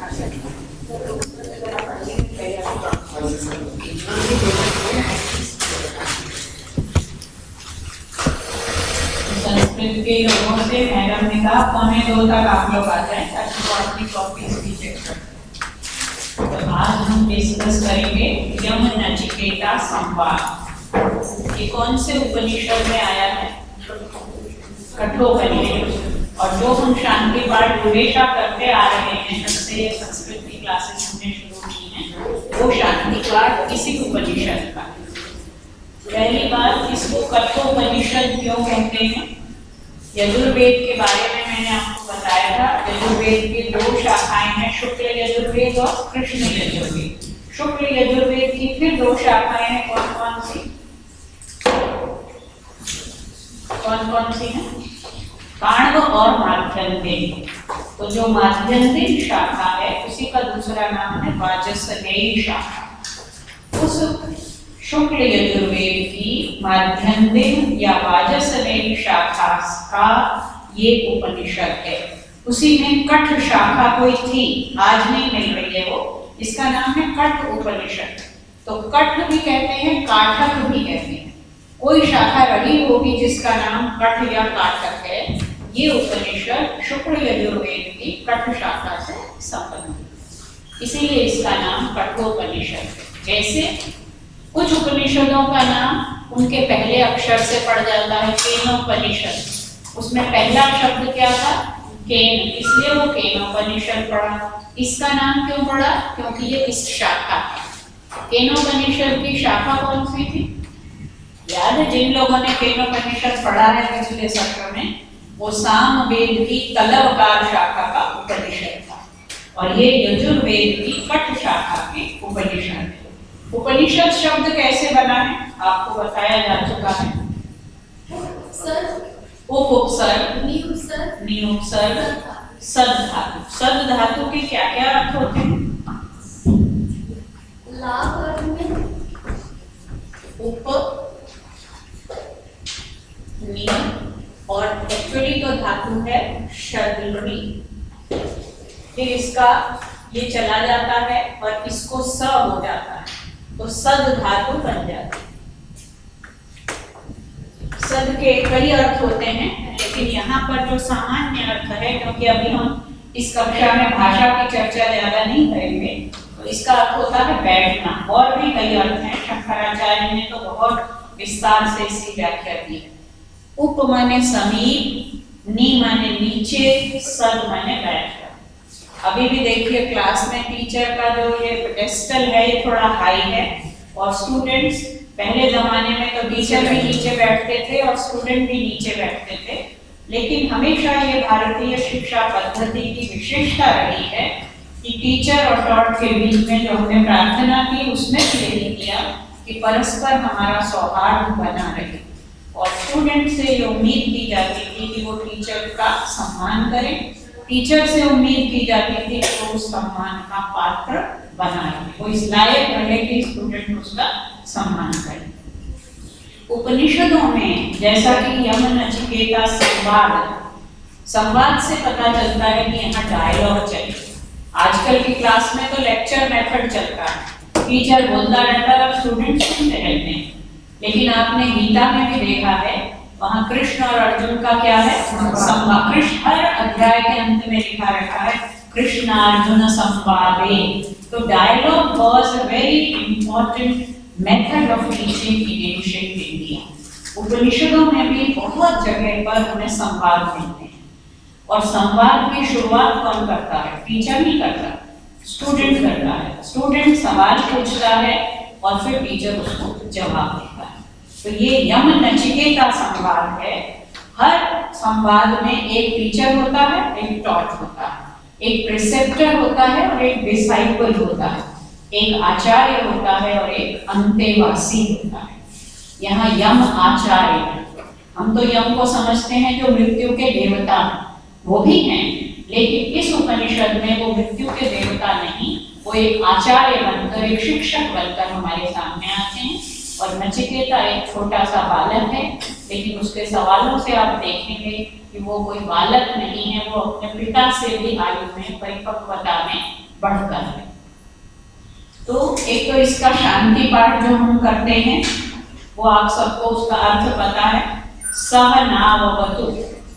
संस्कृत के लोगों से मैडम ने कहा 1:45 तक आप लोग आ जाएं ताकि वो अपनी कॉपीज भी चेक करें। तो आज हम डिस्कस करेंगे यम नचिकेता संवाद। ये कौन से उपनिषद में आया है? कठोपनिषद। और जो हम शांति पाठ हमेशा करते आ रहे हैं, जब से संस्कृत की क्लासेस हमने शुरू की हैं, वो शांति पाठ इसी उपनिषद का। पहली बात, इसको कठोपनिषद क्यों कहते हैं? यजुर्वेद के बारे में मैंने आपको बताया था। यजुर्वेद की 2 शाखाएं हैं, शुक्ल यजुर्वेद और कृष्ण यजुर्वेद। शुक्ल यजुर्वेद की फिर 2 शाखाएं हैं, कौन कौन सी हैं? काण्व और माध्यन्दिन। तो जो माध्यन्दिन शाखा है उसी का दूसरा नाम है वाजसनेयी शाखा। उस शुक्ल यजुर्वेद की माध्यन्दिन या वाजसनेयी शाखा का ये उपनिषद है। उसी में कठ शाखा कोई थी, आज नहीं मिल रही है वो, इसका नाम है कठ उपनिषद। तो कठ भी कहते हैं, काठक भी कहते हैं। कोई शाखा रही होगी जिसका नाम कठ या काठक है। ये उपनिषद शुक्ल यजुर्वेद की कठ शाखा से संबंधित है, इसीलिए इसका नाम कठोपनिषद है। जैसे कुछ उपनिषदों का नाम उनके पहले अक्षर से पड़ जाता है, केनोपनिषद। उसमें पहला शब्द क्या था? केन, इसलिए वो केनोपनिषद पड़ा। इसका नाम क्यों पड़ा? क्योंकि ये इस शाखा है। केनोपनिषद की शाखा कौन सी थी? याद है जिन लोगों ने केनोपनिषद पढ़ा है पिछले सत्र में, वो सामवेद की तलवकार शाखा का उपनिषद था और ये यजुर्वेद की कठ शाखा के उपनिषद है। उपनिषद शब्द कैसे बना है आपको बताया जा चुका है। उपसर्ग, निउपसर्ग, सद धातु। सद धातु के क्या क्या अर्थ होते हैं? लाभ अर्थ में उप, नि और एक्चुअली तो धातु है शद्री। फिर इसका ये चला जाता है और इसको स हो जाता है, तो सद धातु बन जाती है। सद के कई अर्थ होते हैं, लेकिन यहाँ पर जो सामान्य अर्थ है, क्योंकि अभी हम इस कक्षा में भाषा की चर्चा ज्यादा नहीं करेंगे, तो इसका अर्थ होता है बैठना। और भी कई अर्थ हैं, शंकराचार्य ने तो बहुत विस्तार से इसकी व्याख्या की है। उप माने समीप, नी माने नीचे, सद माने बैठना। अभी भी देखिए क्लास में टीचर का जो ये पेडेस्टल है ये थोड़ा हाई है, और स्टूडेंट्स, पहले जमाने में तो टीचर भी नीचे बैठते थे और स्टूडेंट भी नीचे बैठते थे, लेकिन हमेशा ये भारतीय शिक्षा पद्धति की विशेषता रही है कि टीचर और टॉट के बीच में जो हमने प्रार्थना की उसमें यही किया कि परस्पर हमारा सौहार्द बना रहे, और स्टूडेंट से ये उम्मीद की जाती थी कि वो टीचर का सम्मान करें, टीचर से उम्मीद की जाती थी कि वो उस सम्मान का पात्र बना रहे, वो इस लायक रहे कि स्टूडेंट उसका सम्मान करें। उपनिषदों में जैसा कि यम नचिकेता संवाद से पता चलता है कि यहाँ डायलॉग चले। आजकल की क्लास में तो लेक्चर मेथड चलता है, टीचर बोलता रहता है और स्टूडेंट सुनते रहते हैं, लेकिन आपने गीता में भी देखा है, वहाँ कृष्ण और अर्जुन का क्या है? संवाद। कृष्ण हर अध्याय के अंत में लिखा रहता है कृष्ण अर्जुन संवादे। तो dialogue was a very important method of teaching in ancient India. उपनिषदों में भी बहुत जगह पर हमें संवाद मिलते हैं, और संवाद की शुरुआत कौन करता है? टीचर नहीं करता, स्टूडेंट करता है। स्टूडेंट सवाल पूछता है और फिर टीचर उसको जवाब देता है। तो ये यम नचिकेता संवाद है। हर संवाद में एक टीचर होता है, एक टॉट होता है, एक प्रिसेप्टर होता है और एक डिसाइपल होता है, एक आचार्य होता है और एक अंतेवासी होता है। यहाँ यम आचार्य है। हम तो यम को समझते हैं जो मृत्यु के देवता हैं, वो भी हैं, लेकिन इस उपनिषद में वो मृत्यु के देवता नहीं, वो एक आचार्य बनकर, एक शिक्षक बनकर हमारे सामने आते हैं। और नचिकेता एक छोटा सा बालक है, लेकिन उसके सवालों से आप देखेंगे कि वो कोई बालक नहीं है, वो अपने पिता से भी आयु में, परिपक्वता में बढ़कर है। तो एक तो इसका शांति पाठ जो हम करते हैं वो आप सबको उसका अर्थ पता है, सहनाववतु,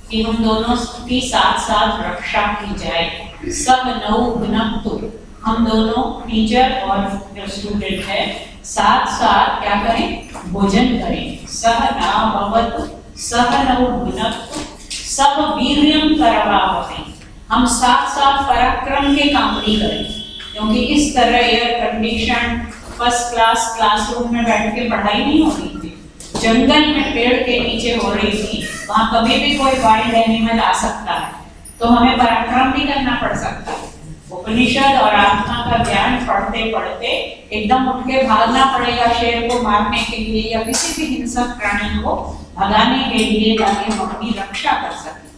कि हम दोनों की साथ साथ रक्षा की जाए। सहनौ भुनक्तु, हम दोनों टीचर और जो स्टूडेंट है साथ साथ क्या करें, भोजन करें। सहनाववतु सहनौ भुनक्तु सह वीर्यं करवावहै, हम साथ साथ पराक्रम के काम भी करें। क्योंकि इस तरह air condition first class classroom में बैठ के पढ़ाई नहीं हो रही थी, जंगल में पेड़ के नीचे हो रही थी। वहां कभी भी कोई वाइल्ड एनिमल आ सकता है, तो हमें पराक्रम भी करना पड़ सकता है। उपनिषद और आत्मा का ज्ञान पढ़ते पढ़ते एकदम उठ के भागना पड़ेगा शेर को मारने के लिए या किसी भी हिंसक प्राणी को भगाने के लिए, ताकि हम अपनी रक्षा कर सकें।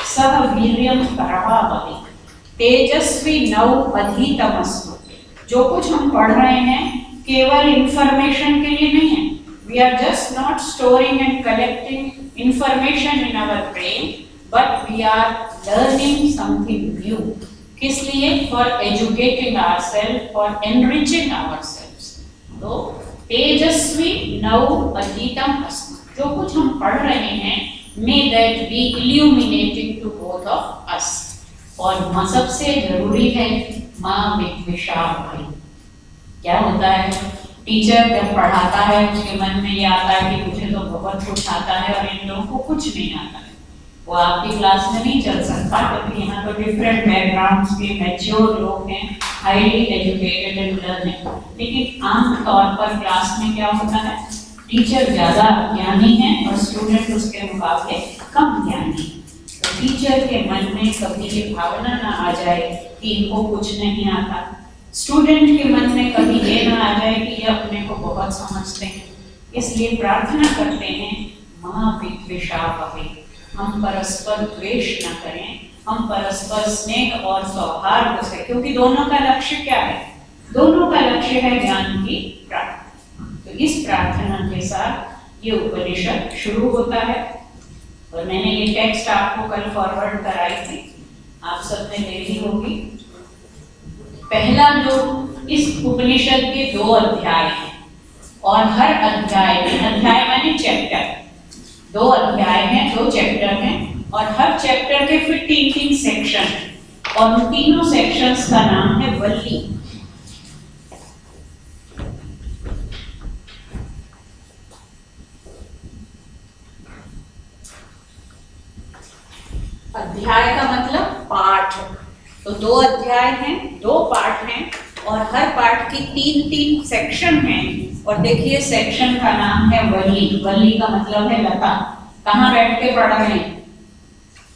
सह वीर्यं करवावहै तेजस्वी नव अधीतमस्तु, जो कुछ हम पढ़ रहे हैं केवल इंफॉर्मेशन के लिए नहीं है। We are just not storing and collecting information in our brain, but we are learning something new. किस लिए? For educating ourselves, for enriching ourselves. तो तेजस्वी नव अधीतम अस्तु, जो कुछ हम पढ़ रहे हैं may that be illuminating to both of us. और सबसे जरूरी है माँ विद्विषावहै। क्या होता है, टीचर जब पढ़ाता है उसके मन में ये आता है कि मुझे तो बहुत कुछ आता है और इन लोगों को कुछ नहीं आता है। वो आपकी क्लास में नहीं चल सकता, क्योंकि यहाँ तो डिफरेंट बैकग्राउंड्स के मैच्योर लोग हैं, हाईली एजुकेटेड एंड लर्निंग। लेकिन आम तौर पर क्लास में क्या होता है, टीचर ज्यादा ज्ञानी है और स्टूडेंट उसके मुकाबले कम ज्ञानी है। तो टीचर के मन में कभी ये भावना ना आ जाए कि इनको कुछ नहीं आता, स्टूडेंट के मन में कभी ये ना आ जाए कि ये अपने को बहुत समझते हैं। इसलिए प्रार्थना करते हैं माँ विद्विषावहै, हम परस्पर द्वेष न करें, हम परस्पर स्नेह और सौहार्द से, क्योंकि दोनों का लक्ष्य क्या है, दोनों का लक्ष्य है ज्ञान की प्राप्ति। तो इस प्रार्थना के साथ ये उपनिषद शुरू होता है। और मैंने ये टेक्स्ट आपको कल फॉरवर्ड कराई थी, आप सबने ले ली होगी। पहला जो इस उपनिषद के 2 अध्याय हैं और हर अध्याय में, अध्याय माने चैप्टर, 2 अध्याय हैं, 2 चैप्टर हैं और हर चैप्टर के फिर 3-3 सेक्शन हैं और उन तीनों सेक्शंस का नाम है वल्ली। अध्याय का मतलब पाठ, तो 2 अध्याय हैं, 2 पाठ हैं और हर पाठ की 3-3 सेक्शन हैं। और देखिए सेक्शन का नाम है वल्ली। वल्ली का मतलब है लता। कहाँ बैठ के पढ़ रहे हैं?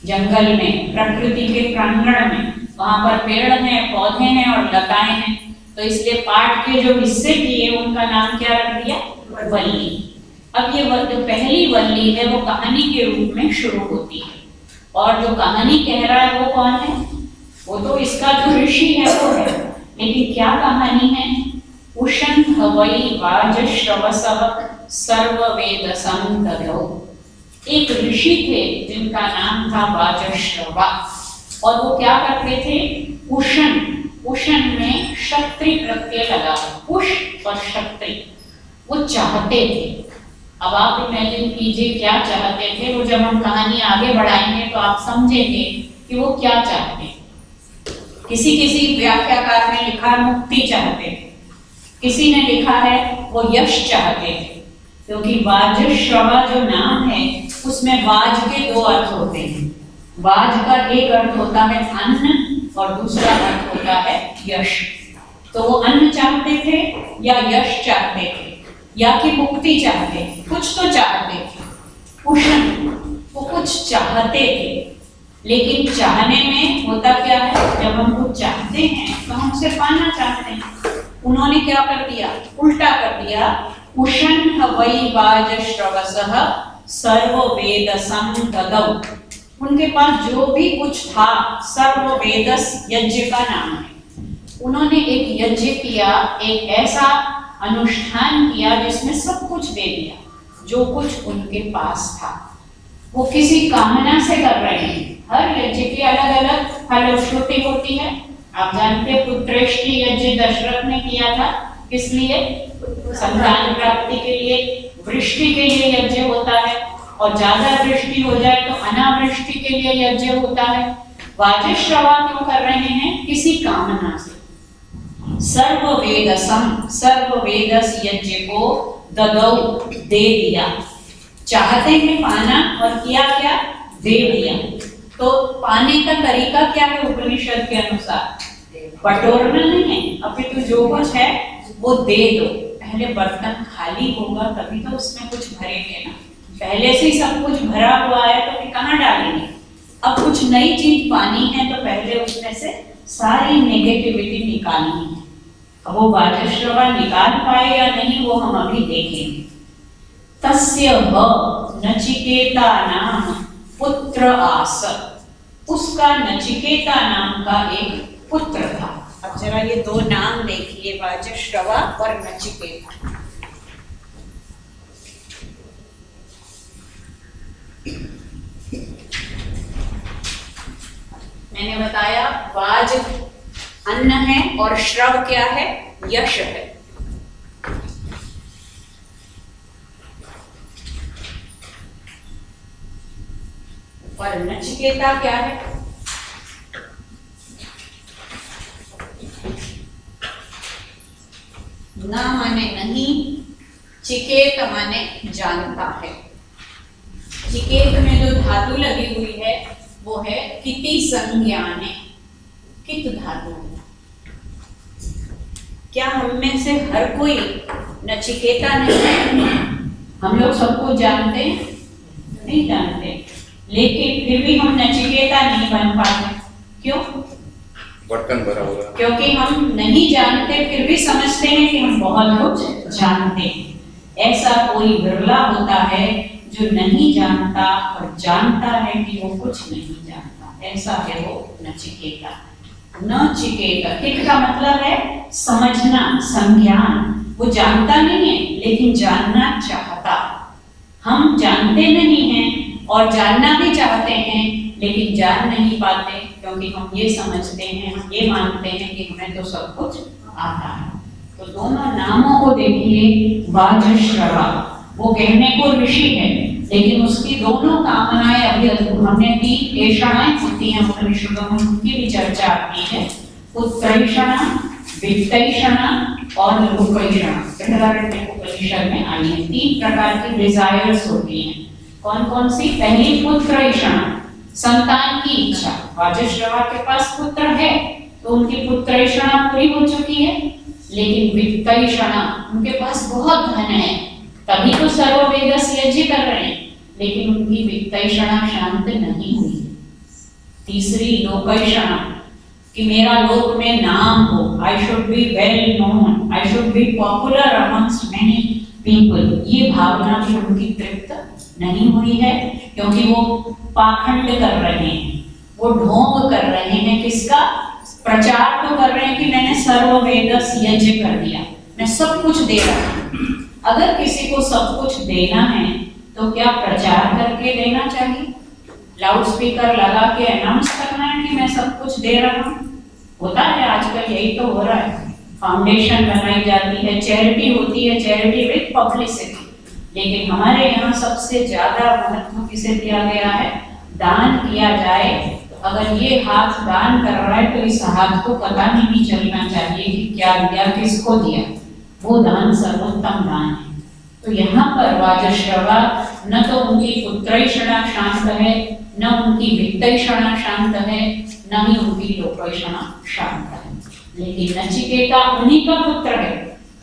जंगल में, प्रकृति के प्रांगण में, वहां पर पेड़ हैं, पौधे हैं और लताएं हैं। तो इसलिए पाठ के जो हिस्से किए उनका नाम क्या रख दिया? वल्ली। अब ये जो पहली वल्ली है वो कहानी के रूप में शुरू होती है और जो कहानी कह रहा है वो कौन है? वो तो इसका जो ऋषि है वो है, लेकिन क्या कहानी है? उशन हवै वाजश्रवसः सर्ववेदसं ददौ। एक ऋषि थे जिनका नाम था वाजश्रवा और वो क्या करते थे? उशन, उशन में क्षत्रि प्रत्यय लगा, उष और क्षत्रि, वो चाहते थे। अब आप इमेजिन कीजिए क्या चाहते थे वो। जब हम कहानी आगे बढ़ाएंगे तो आप समझेंगे कि वो क्या चाहते हैं। किसी व्याख्याकार ने लिखा मुक्ति चाहते थे, किसी ने लिखा है वो यश चाहते थे, क्योंकि वाजश्रवा जो नाम है उसमें वाज के 2 अर्थ होते हैं। वाज का एक अर्थ होता है अन्न और दूसरा अर्थ होता है यश। तो वो अन्न चाहते थे या यश चाहते थे या कि मुक्ति चाहते थे, कुछ तो चाहते थे। उष्ण, वो कुछ चाहते थे, लेकिन चाहने में होता क्या है? जब हम कुछ चाहते हैं तो हम उसे पाना चाहते हैं। उन्होंने क्या कर दिया? उल्टा कर दिया। उशन हवै वाजश्रवसः सर्ववेदसं ददौ। उनके पास जो भी कुछ था, सर्ववेदस यज्ञ का नाम है, उन्होंने एक यज्ञ किया, एक ऐसा अनुष्ठान किया जिसमें सब कुछ दे दिया जो कुछ उनके पास था। वो किसी कामना से कर रहे हैं। हर यज्ञ की अलग अलग फलश्रुति होती है, आप जानते हैं पुत्रेष्टि यज्ञ दशरथ ने किया था, किस लिए? संतान प्राप्ति के लिए, वृष्टि के लिए यज्ञ होता है, और ज्यादा वृष्टि हो जाए तो अनावृष्टि के लिए यज्ञ होता है। वाजश्रवा क्यों कर रहे हैं? किसी कामना से। सर्ववेदसम, सर्ववेदस यज्ञ को ददौ, दे दिया, चाहते हैं पाना और किया क्या? दे दिया। तो पाने का तरीका क्या है उपनिषद के अनुसार? बटोरना नहीं है, अभी तो जो कुछ है वो दे दो। पहले बर्तन खाली होगा तभी तो उसमें कुछ भरेंगे ना, पहले से ही सब कुछ भरा हुआ है तो फिर कहाँ डालेंगे? अब कुछ नई चीज पानी है तो पहले उसमें से सारी नेगेटिविटी निकालनी है। अब वो वाजश्रवा निकाल पाए या नहीं वो हम अभी देखेंगे। तस्य व नचिकेता नाम पुत्र आस, उसका नचिकेता नाम का एक पुत्र था। अब जरा ये दो नाम देखिए, वाजश्रवा और नचिकेता। मैंने बताया वाज अन्न है और श्रव क्या है? यश है। और नचिकेता क्या है? न माने नहीं, चिकेत माने जानता है। चिकेत में जो धातु लगी हुई है वो है किति संज्ञाने, कित धातु। क्या हम में से हर कोई नचिकेता नहीं है? हम लोग सबको जानते हैं? नहीं जानते, लेकिन फिर भी हम नचिकेता नहीं बन पाते। क्यों? बर्तन भरा हुआ। क्योंकि हम नहीं जानते फिर भी समझते हैं कि हम बहुत कुछ जानते हैं। ऐसा कोई बिरला होता है जो नहीं जानता और जानता है कि वो कुछ नहीं जानता, ऐसा है वो नचिकेता। नचिकेता, कित का मतलब है समझना, संज्ञान। वो जानता नहीं है लेकिन जानना चाहता। हम जानते नहीं हैं और जानना भी चाहते हैं लेकिन जान नहीं पाते, क्योंकि हम ये समझते हैं, हम ये मानते हैं कि हमें तो सब कुछ आता है। तो दोनों नामों को देखिए। वाजश्रवा वो कहने को ऋषि है, लेकिन उसकी दोनों कामनाएं अभी हमने दी, ऐषणाएं होती हैं उपनिषदों में, उनकी भी चर्चा आती है। उत्तैषणा, वित्तैषणा और रूपैषणा उपनिषद में आई है। 3 प्रकार की डिजायर्स होती हैं। कौन कौन सी? पहली पुत्रैषणा, संतान की इच्छा। वाजश्रवा के पास पुत्र है तो उनकी पुत्रैषणा पूरी हो चुकी है। लेकिन वित्तैषणा, उनके पास बहुत धन है तभी तो सर्ववेदस यज्ञ कर रहे हैं, लेकिन उनकी वित्तैषणा शांत नहीं हुई। तीसरी लोकैषणा, कि मेरा लोक में नाम हो, I should be well known, I should be popular amongst many people. ये भावना भी उनकी तृप्त नहीं हुई है, क्योंकि वो पाखंड कर रहे हैं, वो ढोंग कर रहे हैं। किसका प्रचार? तो कर रहे हैं कि मैंने सर्ववेदस यज्ञ कर दिया, मैं सब कुछ दे रहा हूं। अगर किसी को सब कुछ देना है तो क्या प्रचार करके देना चाहिए? लाउड स्पीकर लगा के अनाउंस करना है कि मैं सब कुछ दे रहा हूं? होता है आजकल, यही तो हो रहा है। फाउंडेशन बनाई जाती है, चैरिटी होती है, चैरिटी विद पब्लिसिटी। लेकिन हमारे यहाँ सबसे ज्यादा महत्व किसे दिया गया है? दान किया जाए। तो अगर ये हाथ दान कर रहा है तो इस हाथ को पता नहीं चलना चाहिए कि क्या दिया, किसको दिया। वो दान सर्वोत्तम दान है। तो यहाँ पर वाजश्रवा न तो उनकी पुत्रैषणा शांत है, न उनकी वित्तैषणा शांत है, न ही उनकी लोकैषणा शांत है। लेकिन नचिकेता उन्हीं का पुत्र है।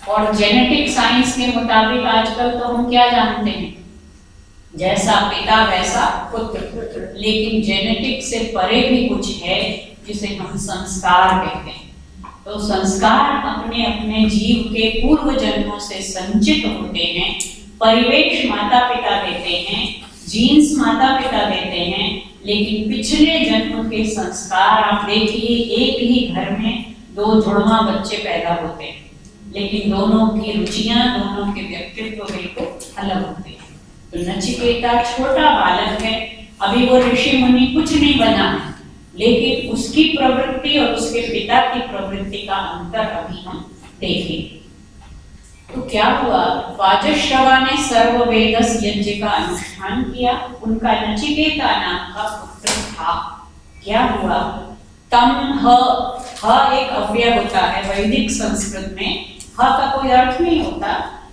और जेनेटिक साइंस के मुताबिक आजकल तो हम क्या जानते हैं? जैसा पिता वैसा पुत्र। लेकिन जेनेटिक से परे भी कुछ है जिसे हम संस्कार कहते हैं। तो संस्कार अपने अपने जीव के पूर्व जन्मों से संचित होते हैं। परिवेश माता पिता देते हैं, जीन्स माता पिता देते हैं, लेकिन पिछले जन्म के संस्कार आप देखिए, एक ही घर में 2 जुड़वा बच्चे पैदा होते हैं, लेकिन दोनों की रुचियां, दोनों के व्यक्तित्व बिल्कुल अलग होते हैं। तो नचिकेता छोटा बालक है, अभी वो ऋषि मुनि कुछ नहीं बना, लेकिन उसकी प्रवृत्ति और उसके पिता की प्रवृत्ति का अंतर अभी हम देखेंगे। तो क्या हुआ, वाजश्रवा ने सर्ववेदस यज्ञ का अनुष्ठान किया, उनका नचिकेता नाम का पुत्र था। क्या हुआ, तम ह एक अव्यय होता है वैदिक संस्कृत में, ह का कोई अर्थ नहीं होता,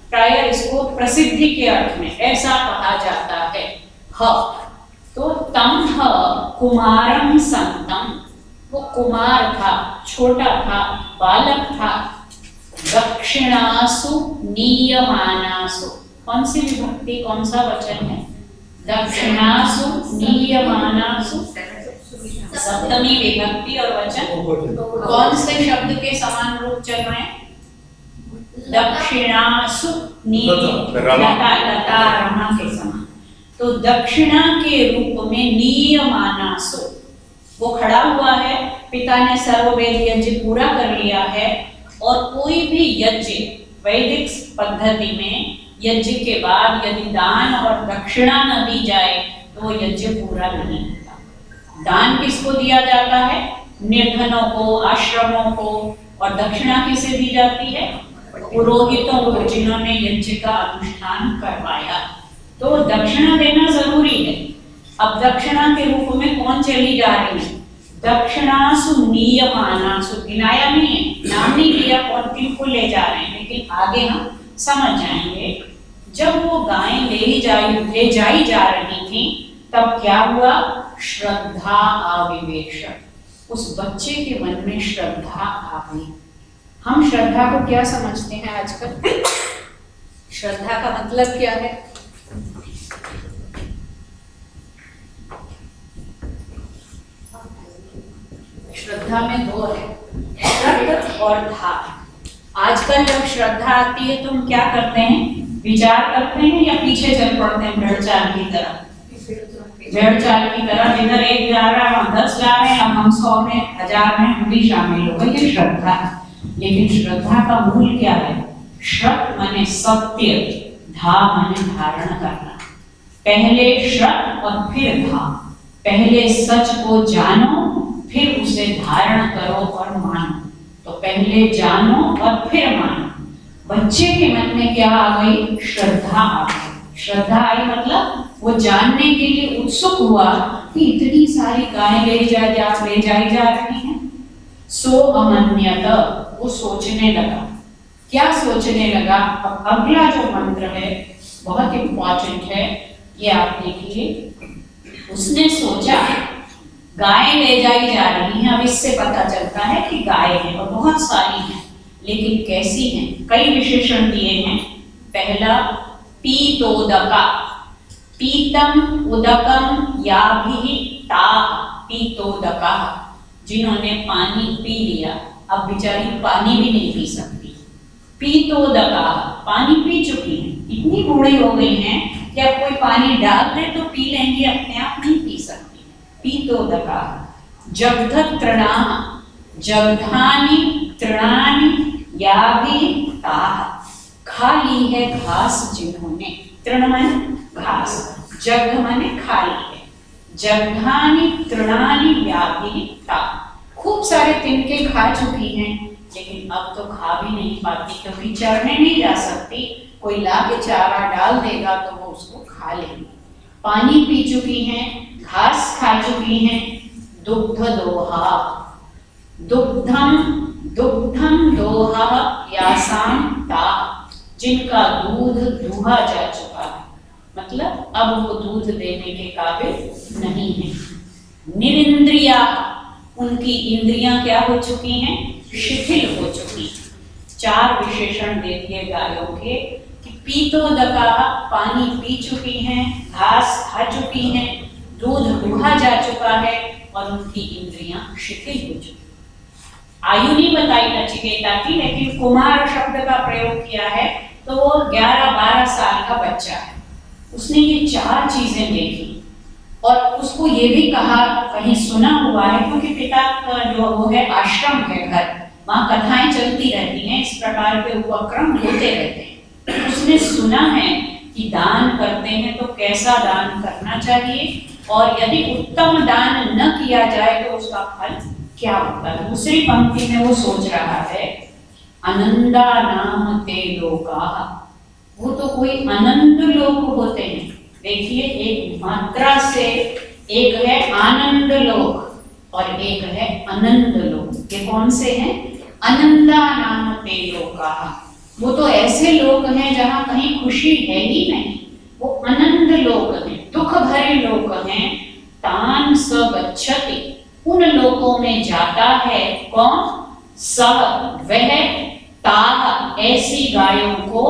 प्रायः इसको प्रसिद्धि के अर्थ में ऐसा कहा जाता है ह। तो तम ह कुमारम संतम, वो कुमार था, छोटा था, बालक था। दक्षिणासु नीयमानासु, कौन सी विभक्ति, कौन सा वचन है, दक्षिणासु नीयमानासु, सप्तमी विभक्ति और वचन कौन से शब्द के समान रूप चल रहे हैं, दक्षिणासु लता रमा के समान। तो दक्षिणा के रूप में नीयमानासु, वो खड़ा हुआ है, पिता ने सर्ववेद यज्ञ पूरा कर लिया है, और कोई भी यज्ञ वैदिक पद्धति में यज्ञ के बाद यदि दान और दक्षिणा न दी जाए तो वो यज्ञ पूरा नहीं होता। दान किसको दिया जाता है, निर्धनों को, आश्रमों को, और दक्षिणा किसे दी जाती है, पुरोहितों को, जिन्होंने यज्ञ का अनुष्ठान करवाया। तो दक्षिणा देना जरूरी है। अब दक्षिणा के रूप में कौन चली जा रही है, दक्षिणासु नीयमानासु, गिनाया नहीं है, नाम नहीं लिया कौन किनको ले जा रहे हैं, लेकिन आगे हम समझ जाएंगे। जब वो गायें ले जाई जा रही थी तब क्या हुआ, श्रद्धा आविवेश, उस बच्चे के मन में श्रद्धा आ गई। हम श्रद्धा को क्या समझते हैं आजकल, श्रद्धा का मतलब क्या है, श्रद्धा में दो है, श्रद्धा और धा। आजकल जब श्रद्धा आती है तो हम क्या करते हैं, विचार करते हैं या पीछे चल पड़ते हैं भेड़ चाल की तरह, भेड़ चाल की तरह, जिधर एक जा रहा है वहां 10 जा रहे हैं, अब हम 100 में 1000 में हम भी शामिल हो गए, ये श्रद्धा है। लेकिन श्रद्धा का मूल क्या है, श्रद्ध माने सत्य, धा माने धारण करना। पहले श्रद्ध और फिर धा, पहले सच को जानो फिर उसे धारण करो और मानो। तो पहले जानो और फिर मानो। बच्चे के मन में क्या आ गई, श्रद्धा आ गई। श्रद्धा आई मतलब वो जानने के लिए उत्सुक हुआ कि इतनी सारी गायें ले जाई जा रही हैं। सो अमन्यत, वो सोचने लगा। क्या सोचने लगा, अब अगला जो मंत्र है बहुत इंपॉर्टेंट है, ये आप देखिए। उसने सोचा गायें ले जाई जा रही हैं, अब इससे पता चलता है कि गायें हैं और बहुत सारी हैं, लेकिन कैसी हैं, कई विशेषण दिए हैं। पहला पीतोदका, पीतम उदकम याभिः ताः पीतोदका, जिन्होंने पानी पी लिया, अब बेचारी पानी भी नहीं पी सकती। पीतोदका, पानी पी चुकी हैं, इतनी बूढ़ी हो गई हैं कि अब कोई पानी डाल दे तो पी लेंगी, अपने आप नहीं पी सकती। पीतोदका, जगधत तृणाः, जगधानि तृणानि याभिः ताः, खा ली है घास जिन्होंने, तृण माने घास, जग माने खाई है, जगधानि तृणानि याभिः ताः, खूब सारे तिनके खा चुकी हैं, लेकिन अब तो खा भी नहीं पाती क्योंकि चरने नहीं जा सकती, कोई ला के चारा डाल देगा तो वो उसको खा लेंगी। पानी पी चुकी हैं, घास खा चुकी हैं। दुग्ध दोहा, दुग्धम दुग्धम दोहा यासाम ता, जिनका दूध दूहा जा चुका है, मतलब अब वो दूध देने के काबिल नहीं है। निरिंद्रिया, उनकी इंद्रियां क्या हो चुकी हैं, शिथिल हो चुकी हैं। 4 विशेषण दे दिए गायों के कि पीतोदका, पानी पी चुकी हैं, घास खा चुकी हैं, दूध दूहा जा चुका है और उनकी इंद्रियां शिथिल हो चुकी। आयु नहीं बताई नचिकेता की, लेकिन कुमार शब्द का प्रयोग किया है तो वो 11-12 साल का बच्चा है। उसने ये 4 चीजें देखी और उसको ये भी कहा, कहीं सुना हुआ है, क्योंकि पिता का जो वो है आश्रम है घर, वहाँ कथाएं चलती रहती हैं, इस प्रकार के उपक्रम होते रहते हैं। उसने सुना है कि दान करते हैं तो कैसा दान करना चाहिए, और यदि उत्तम दान न किया जाए तो उसका फल क्या होता है। दूसरी पंक्ति में वो सोच रहा है, आनंदा नाम ते लोका, वो तो कोई अनंत लोक होते हैं। देखिए, एक मात्रा से एक है आनंद लोक और एक है अनंत लोक। ये कौन से हैं? आनंदा नाम ते लोका, वो तो ऐसे लोग हैं जहां कहीं खुशी है ही नहीं, वो अनंत लोक हैं, दुख भरे लोक हैं। तान स गच्छति, उन लोकों में जाता है कौन? स, वह, ताह, ऐसी गायों को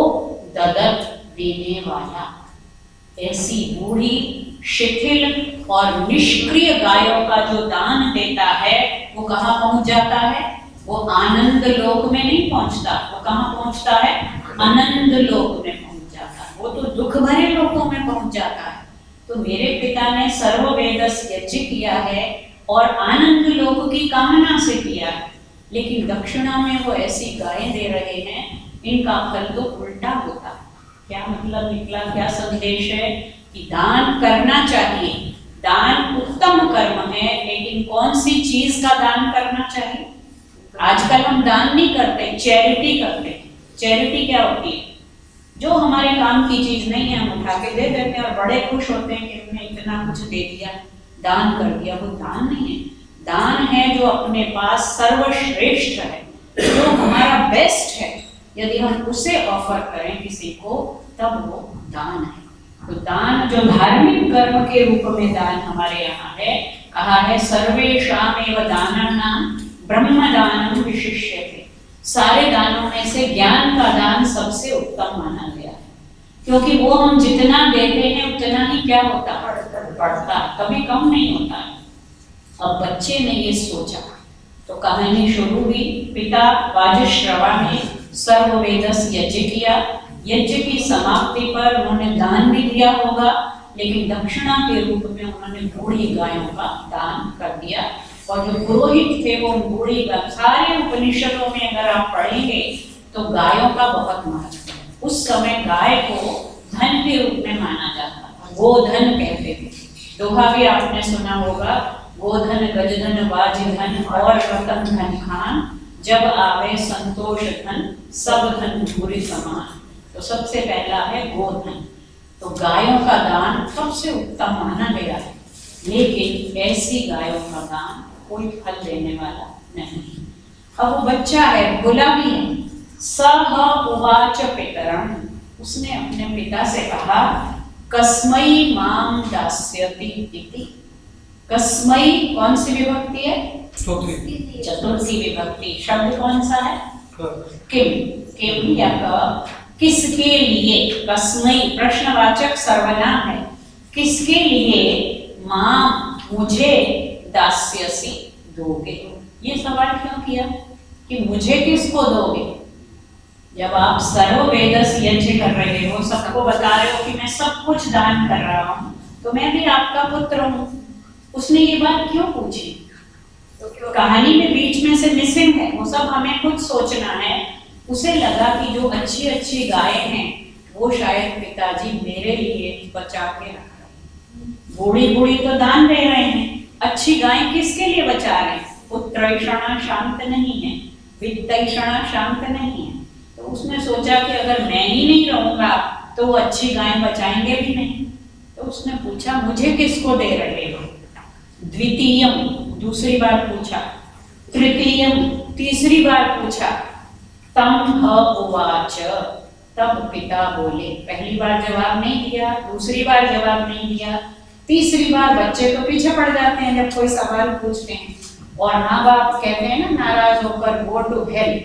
ददत, देने वाला। ऐसी बूढ़ी, शिथिल और निष्क्रिय गायों का जो दान देता है वो कहाँ पहुंच जाता है? वो आनंद लोक में नहीं पहुंचता, वो कहाँ पहुंचता है? आनंद लोक में पहुंच जाता है। वो तो दुख भरे लोकों में पहुंच जाता है। तो मेरे पिता ने सर्ववेदस यज्ञ किया है और आनंद लोक की कामना से किया है, लेकिन दक्षिणा में वो ऐसी गायें दे रहे हैं, इनका फल तो उल्टा होता है। क्या मतलब निकला, क्या संदेश है? कि दान करना चाहिए, दान उत्तम कर्म है, लेकिन कौन सी चीज का दान करना चाहिए? आजकल हम दान नहीं करते, चैरिटी करते हैं। चैरिटी क्या होती है? जो हमारे काम की चीज नहीं है हम उठा के दे देते हैं और बड़े खुश होते हैं कि हमने इतना कुछ दे दिया, दान कर दिया। वो दान नहीं है। दान है जो अपने पास सर्वश्रेष्ठ है, जो हमारा बेस्ट है, यदि हम उसे ऑफर करें किसी को, तब वो दान है। तो दान जो धार्मिक कर्म के रूप में दान हमारे यहाँ है, कहा है सर्वेषामेव दानानां ब्रह्मदानम विशिष्यते। सारे दानों में से ज्ञान का दान सबसे उत्तम माना गया है, क्योंकि वो हम जितना देते हैं उतना ही क्या होता है? बढ़ता, कभी कम नहीं होता है। अब बच्चे ने ये सोचा तो कहानी शुरू हुई। पिता वाजश्रवा ने सर्ववेदस यज्ञ किया। यज्ञ की समाप्ति पर उन्होंने दान भी दिया होगा, लेकिन दक्षिणा के रूप में उन्होंने बूढ़ी गायों का दान कर दिया। और जो पुरोहित थे वो बूढ़ी गाय, सारे उपनिषदों में अगर आप पढ़ेंगे तो गायों का बहुत महत्व है। उस समय गाय को धन के रूप में माना जाता था, गोधन कहते थे। दोहा भी आपने सुना होगा, गोधन गजधन बाजधन और रतन धन खान, जब आवे संतोष धन सब धन भूरि समान। तो सबसे पहला है गोधन। तो गायों का दान सबसे उत्तम माना गया है, लेकिन ऐसी गायों का दान कोई फल देने वाला नहीं। अब वो बच्चा है, भोला भी है। सह उवाच पितरम, उसने अपने पिता से कहा, कस्मै माम दास्यति इति। कस्मै कौन सी विभक्ति है? चतुर्थी विभक्ति। शब्द कौन सा है? किम। किम या क, किसके लिए? कस्मै प्रश्नवाचक सर्वनाम है। किसके लिए? माम, मुझे, दास्यसि, दोगे। ये सवाल क्यों किया कि मुझे किसको दोगे? जब आप सर्ववेदस यज्ञ कर रहे हो, सबको बता रहे हो कि मैं सब कुछ दान कर रहा हूँ, तो मैं भी आपका पुत्र हूँ। उसने ये बात क्यों पूछी? तो कहानी में बीच में से मिसिंग है, वो सब हमें खुद सोचना है। उसे लगा कि जो अच्छी अच्छी गायें हैं वो शायद पिताजी मेरे लिए बचा के रख रहे हैं। बूढ़ी बूढ़ी तो दान दे रहे हैं, अच्छी गाय किसके लिए बचा रहे हैं? पुत्रैषणा शांत नहीं है, वित्तैषणा शांत नहीं है। तो उसने सोचा कि अगर मैं ही नहीं रहूंगा तो वो अच्छी गाय बचाएंगे भी नहीं। तो उसने पूछा, मुझे किसको दे रहे हो? द्वितीयम, दूसरी बार पूछा। तृतीयम, तीसरी बार पूछा। तम उवाच, तब पिता बोले। पहली बार जवाब नहीं दिया, दूसरी बार जवाब नहीं दिया, तीसरी बार बच्चे तो पीछे पड़ जाते हैं जब कोई सवाल पूछते हैं। और माँ बाप कहते हैं ना, नाराज होकर गो टू हेल,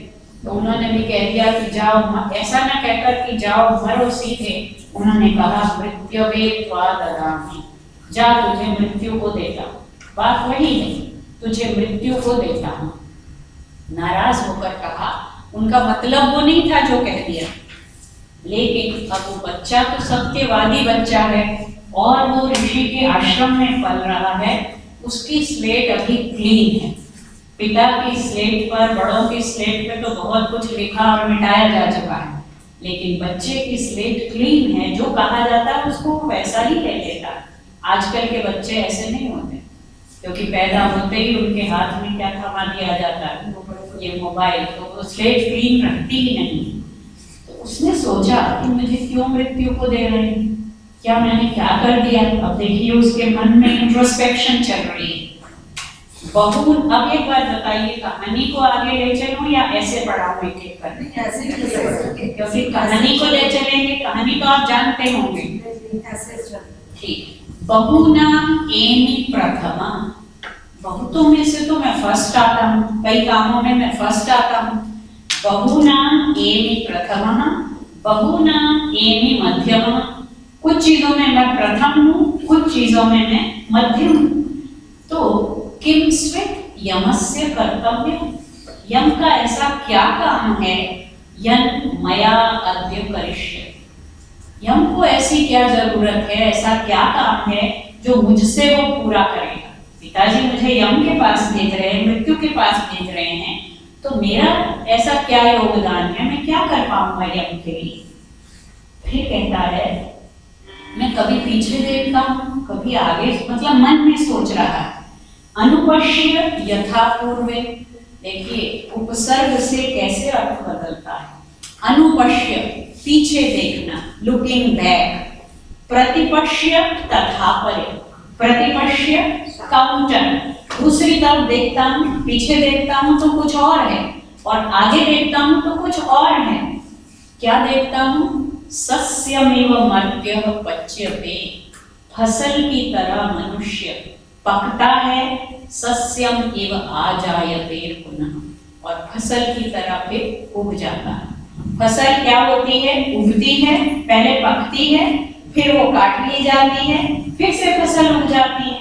तो उन्होंने भी कह दिया कि जाओ, ऐसा ना कहकर कि जाओ मरो सीधे, उन्होंने कहा मृत्युवे त्वा ददामि, जा तुझे मृत्यु को देता हूँ। बात वही है, तुझे मृत्यु को देता हूँ। नाराज होकर कहा, उनका मतलब वो नहीं था जो कह दिया, लेकिन अब वो बच्चा तो सत्यवादी बच्चा है और वो ऋषि के आश्रम में पल रहा है। उसकी स्लेट अभी क्लीन है। पिता की स्लेट पर, बड़ों की स्लेट पे तो बहुत कुछ लिखा और मिटाया जा चुका है, लेकिन बच्चे की स्लेट क्लीन है। जो कहा जाता है उसको वैसा ही कह लेता है। आजकल के बच्चे ऐसे नहीं होते, क्योंकि पैदा होते ही उनके हाथ में क्या थमा दिया जाता है, ये मोबाइल, तो वो स्लेट क्लीन रखती ही नहीं। तो उसने सोचा कि मुझे क्यों मृत्यु को दे रहे हैं, क्या मैंने क्या कर दिया। अब देखिए उसके मन में इंट्रोस्पेक्शन चल रही है। बहू, अब एक बात बताइए, कहानी को आगे ले चलूं या ऐसे पढ़ाऊं एक एक करके? क्योंकि कहानी को ले चलेंगे, कहानी तो आप जानते होंगे। ठीक, बहुनाम एमि प्रथमा, बहुतों में से तो मैं फर्स्ट आता हूँ, कई कामों में मैं फर्स्ट आता हूँ। बहुनाम एमि प्रथमा, बहुनाम एमि मध्यमा, कुछ चीजों में मैं प्रथम हूँ, कुछ चीजों में मैं मध्यम हूँ। तो किम स्वित यमस्य कर्तव्य, यम का ऐसा क्या काम है, यन मया अद्य करिष्ये, यम को ऐसी क्या जरूरत है, ऐसा क्या काम है जो मुझसे वो पूरा करेगा। पिताजी मुझे यम के पास भेज रहे हैं, मृत्यु के पास भेज रहे हैं, तो मेरा ऐसा क्या योगदान है, मैं क्या कर पाऊंगा यम के लिए। फिर कहता है, मैं कभी पीछे देखता हूँ, कभी आगे, मतलब मन में सोच रहा है। अनुपश्य यथा पूर्वे, देखिए उपसर्ग से कैसे अर्थ बदलता है। अनुपश्य, पीछे देखना, लुकिंग बैक। प्रतिपश्य तथा परे, प्रतिपश्य काउंटर, दूसरी तरफ देखता हूँ, पीछे देखता हूँ तो कुछ और है, और आगे देखता हूँ तो कुछ और है। क्या देखता हूँ? सस्यमेव मर्त्यः पच्यते, फसल की तरह मनुष्य पकता है, सस्यम एव आजायते पुनः, और फसल की तरह फिर उग जाता है। फसल क्या होती है? उगती है, पहले पकती है, फिर वो काट ली जाती है, फिर से फसल उग जाती है।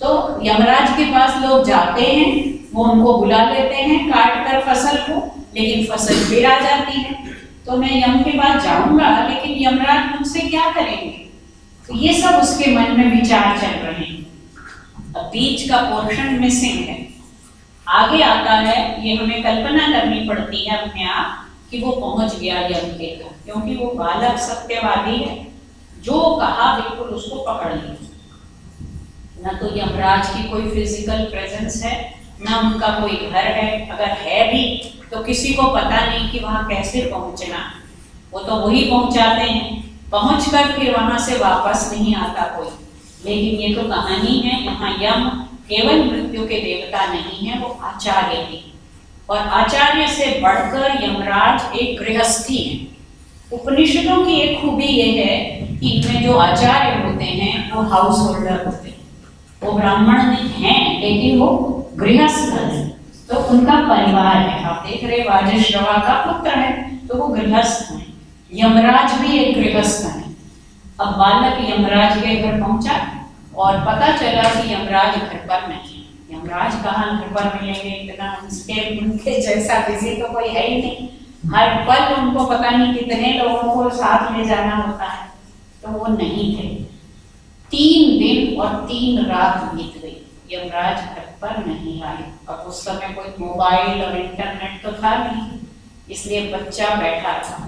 तो यमराज के पास लोग जाते हैं, वो उनको बुला लेते हैं काट कर फसल को, लेकिन फसल फिर आ जाती है। तो मैं यम के पास जाऊंगा, लेकिन यमराज मुझसे क्या करेंगे? तो ये सब उसके मन में विचार चल रहे हैं। अब बीच का पोर्शन मिसिंग है, आगे आता है, ये हमें कल्पना करनी पड़ती है अपने आप कि वो पहुंच गया यम के घर, क्योंकि वो बालक सत्यवादी है, जो कहा बिल्कुल उसको पकड़ लिया। न तो यमराज की कोई फिजिकल प्रेजेंस है, न उनका कोई घर है, अगर है भी तो किसी को पता नहीं कि वहां कैसे पहुंचना, वो तो वही पहुंचाते हैं, पहुंचकर फिर वहां से वापस नहीं आता कोई। लेकिन ये तो कहानी है, यहाँ यम केवल मृत्यु के देवता नहीं है, वो आचार्य भी, और आचार्य से बढ़कर यमराज एक गृहस्थी है। उपनिषदों की एक खूबी ये है कि इनमें जो आचार्य होते हैं वो हाउस होल्डर होते हैं, वो ब्राह्मण नहीं हैं, लेकिन वो गृहस्थ है, तो उनका परिवार है। आप देख रहे वाजश्रवा का पुत्र है, तो वो गृहस्थ है। यमराज भी एक गृहस्थ है। अब बालक यमराज के घर पहुंचा और पता चला कि यमराज घर पर नहीं। यमराज कहाँ घर पर मिलेंगे, इतना उनके जैसा किसी तो कोई है ही नहीं, हर पल उनको पता नहीं कितने लोगों को साथ ले जाना होता है, तो वो नहीं थे। 3 दिन और 3 रात बीत गई, यमराज घर पर नहीं आए। अब उस समय कोई मोबाइल और इंटरनेट तो था नहीं, इसलिए बच्चा बैठा था,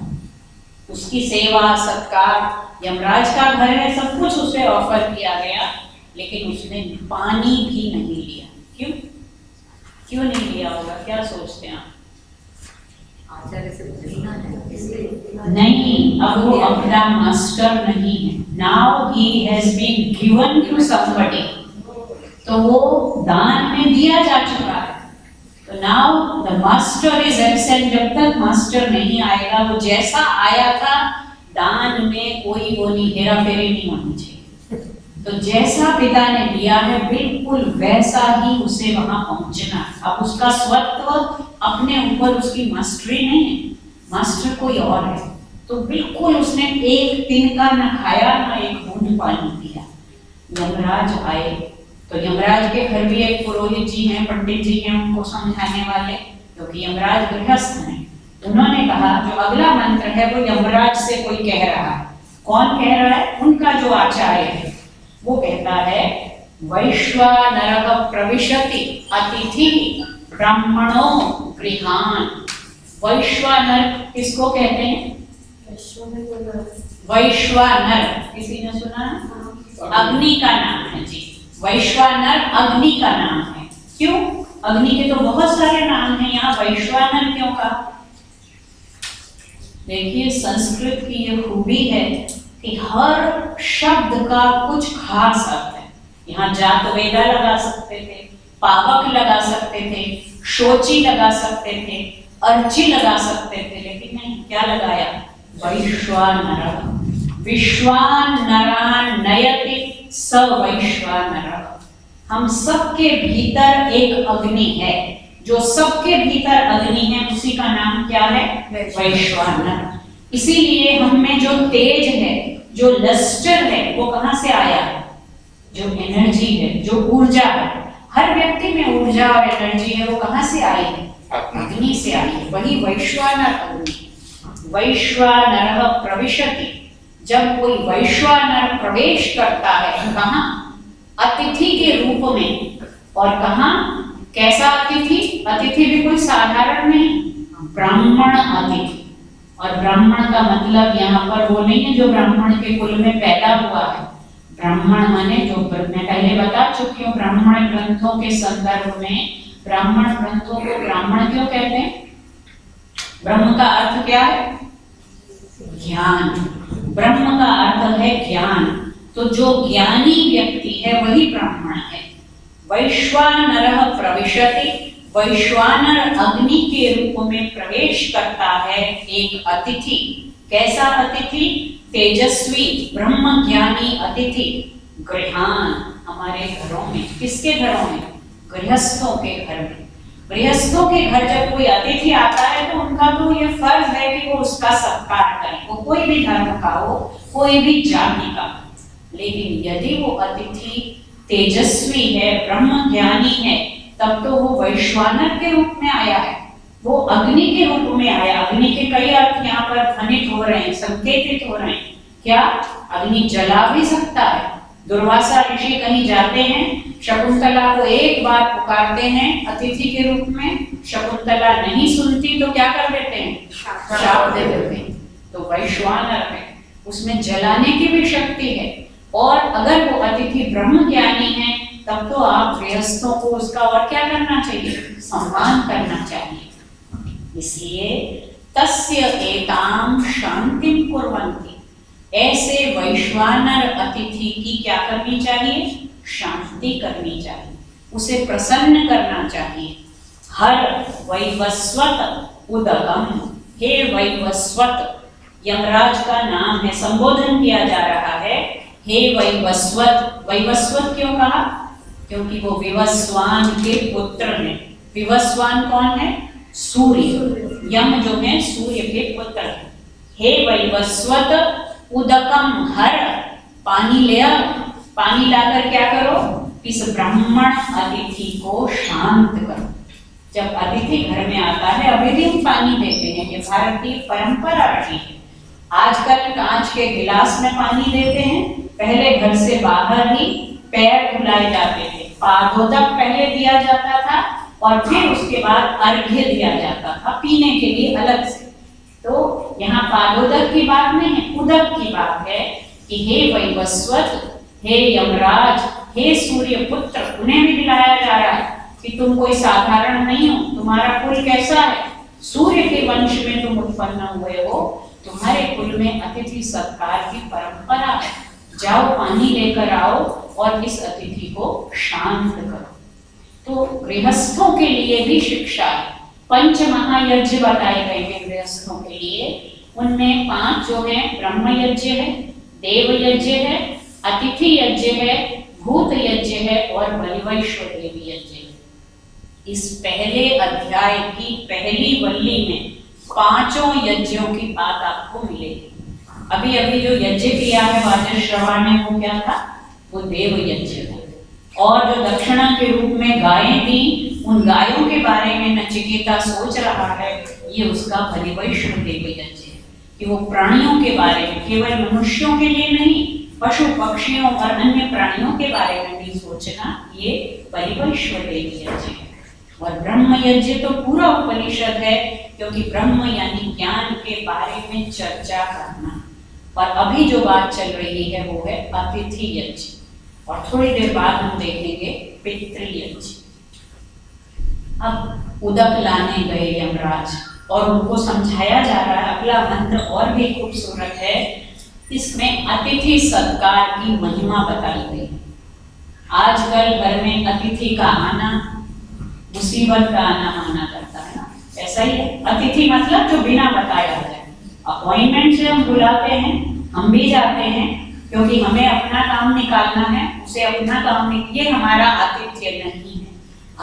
उसकी सेवा सत्कार, यमराज का घर है, सब कुछ उसे ऑफर किया गया, लेकिन उसने पानी भी नहीं लिया। क्यों नहीं लिया होगा, क्या सोचते हैं आप? आचार्य से पूछना है इसलिए नहीं, अब वो अपना मास्टर नहीं है, now he has been given to somebody, तो वो दान में दिया जा चुका है। तो now the master is absent, जब तक मास्टर नहीं आएगा, वो जैसा आया था दान में कोई वो नहीं, हेरा फेरी नहीं होनी चाहिए। तो जैसा पिता ने दिया है बिल्कुल वैसा ही उसे वहां पहुंचना। अब उसका स्वत्व अपने ऊपर, उसकी मास्टरी नहीं है, मास्टर कोई और है। तो बिल्कुल उसने एक तिनका न खाया, न एक बूंद पानी पिया। यमराज आए, तो यमराज के घर भी एक पुरोहित जी हैं, पंडित जी हैं, उनको समझाने वाले, क्योंकि यमराज गृहस्थ हैं। उन्होंने कहा जो अगला मंत्र है वो यमराज से कोई कह रहा है। कौन कह रहा है? उनका जो आचार्य है, वो कहता है वैश्वानरः प्रविशति अतिथि ब्राह्मणो गृहान। वैश्वानर किसको कहते हैं? वैश्वानर, किसी ने सुना है? अग्नि का नाम है जी। वैश्वानर अग्नि का नाम है। क्यों? अग्नि के तो बहुत सारे नाम हैं, यहाँ वैश्वानर क्यों कहा? देखिए संस्कृत की ये खूबी है कि हर शब्द का कुछ खास अर्थ है। यहाँ जातवेदा लगा सकते थे, पावक लगा सकते थे, शोची लगा सकते थे, अर्ची लगा सकते थे, लेकिन नहीं, क्या लगाया? वैश्वानर। विश्वानरान नयति स वैश्वानर। हम सबके भीतर एक अग्नि है, जो सबके भीतर अग्नि है उसी का नाम क्या है? वैश्वानर। इसीलिए हम में जो तेज है, जो लस्टर है, वो कहाँ से आया है? जो एनर्जी है, जो ऊर्जा है, हर व्यक्ति में ऊर्जा और एनर्जी है, वो कहाँ से आई है? अग्नि से आई है। वही वैश्वानर अग्नि। वैश्वानरः प्रविशति। जब कोई वैश्वानर प्रवेश करता है कहाँ? अतिथि के रूप में। और कहाँ? कैसा अतिथि? अतिथि भी कोई साधारण नहीं, ब्राह्मण अतिथि। और ब्राह्मण का मतलब यहाँ पर वो नहीं है जो ब्राह्मण के कुल में पैदा हुआ है। ब्राह्मण माने जो, मैं पहले बता चुकी हूँ, ब्राह्मण ग्रंथों के संदर्भ में ब्राह्मण ग्रंथों को ब्राह्मण क्यों कहते हैं? ब्रह्म का अर्थ क्या है? ज्ञान। ब्रह्म का अर्थ है ज्ञान। तो जो ज्ञानी व्यक्ति है वही ब्राह्मण है। वैश्वानरः प्रविशति। वैश्वानर अग्नि के रूप में प्रवेश करता है एक अतिथि। कैसा अतिथि? तेजस्वी ब्रह्म ज्ञानी अतिथि। गृहान, हमारे घरों में। किसके घरों में? गृहस्थों के घर में। गृहस्थों के घर जब कोई अतिथि आता है तो उनका तो ये फर्ज है कि वो उसका सत्कार करें, वो कोई भी धर्म का हो, कोई भी जाति का। लेकिन यदि वो अतिथि तेजस्वी है, ब्रह्म ज्ञानी है, तब तो वो वैश्वानर के रूप में आया है, वो अग्नि के रूप में आया। अग्नि के कई अर्थ यहाँ पर ध्वनित हो रहे हैं, संकेतित हो रहे हैं। क्या? अग्नि जला भी सकता है। दुर्वासा ऋषि कहीं जाते हैं, शकुंतला को एक बार पुकारते हैं अतिथि के रूप में, शकुंतला नहीं सुनती तो क्या कर देते हैं? श्राप दे देते हैं। तो वैश्वानर है, उसमें जलाने की भी शक्ति है। और अगर वो अतिथि ब्रह्म ज्ञानी है तब तो आप गृहस्थों को उसका और क्या करना चाहिए? सम्मान करना चाहिए। इसलिए तस्य एताम शांतिम कुर्वन्ति। ऐसे वैश्वानर अतिथि की क्या करनी चाहिए? शांति करनी चाहिए, उसे प्रसन्न करना चाहिए। हर वैवस्वत उदगम। हे वैवस्वत, यमराज का नाम है, संबोधन किया जा रहा है। हे वैवस्वत। वैवस्वत क्यों कहा? क्योंकि वो विवस्वान के पुत्र हैं। विवस्वान कौन है? सूर्य। यम जो है सूर्य के पुत्र हैं। हे वैवस्वत उदकम, हर पानी ले आओ। पानी लाकर क्या करो? इस ब्राह्मण अतिथि को शांत करो। जब अतिथि घर में आता है, अभी भी हम पानी देते हैं, ये भारतीय परंपरा रही है। आजकल कांच के गिलास में पानी देते हैं, पहले घर से बाहर ही पैर धुलाए जाते थे। पादोदक पहले दिया जाता था और फिर उसके बाद अर्घ्य दिया जाता था पीने के लिए अलग से। तो यहाँ पादोदक की बात नहीं है, उदक की बात है कि हे वैवस्वत, हे यमराज, हे सूर्य पुत्र, उन्हें भी दिलाया जा रहा है कि तुम कोई साधारण नहीं हो। तुम्हारा कुल कैसा है? सूर्य के वंश में तुम उत्पन्न हुए हो, तुम्हारे कुल में अतिथि सत्कार की परंपरा है। जाओ पानी लेकर आओ और इस अतिथि को शांत करो। तो गृहस्थों के लिए भी शिक्षा है। 5 महायज्ञ बताए गए हैं गृहस्थों के लिए। उनमें 5 जो है, ब्रह्म यज्ञ है, देव यज्ञ है, अतिथि यज्ञ है, भूत यज्ञ है और बलिवैश्व देवी यज्ञ है। इस पहले अध्याय की पहली वल्ली में 5 यज्ञों की बात आपको मिलेगी। अभी अभी जो यज्ञ किया है वाजश्रवा ने, वो क्या था? वो देव यज्ञ है। और जो दक्षिणा के रूप में गायें दी, उन गायों के बारे में नचिकेता सोच रहा है, ये उसका बलिवैश्व देव यज्ञ है कि वो प्राणियों के बारे में, केवल मनुष्यों के लिए नहीं, पशु पक्षियों और अन्य प्राणियों के बारे में भी सोचना, ये बलिवैश्व देव यज्ञ है। और ब्रह्म यज्ञ तो पूरा उपनिषद है, क्योंकि ब्रह्म यानी ज्ञान के बारे में चर्चा करना। और अभी जो बात चल रही है वो है अतिथि यज्ञ, और थोड़ी देर बाद हम देखेंगे पितृयज्ञ। अब उदक लाने गए यमराज और उनको समझाया जा रहा है। अगला मंत्र और भी खूबसूरत है, इसमें अतिथि सत्कार की महिमा बताई गई है। आजकल घर में अतिथि का आना मुसीबत का आना माना करता है ना, ऐसा ही है। अतिथि मतलब जो बिना बताया जाए, अपॉइंटमेंट से हम बुलाते हैं, हम भी जाते हैं क्योंकि हमें अपना काम निकालना है, उसे अपना काम ये हमारा आतिथ्य नहीं है।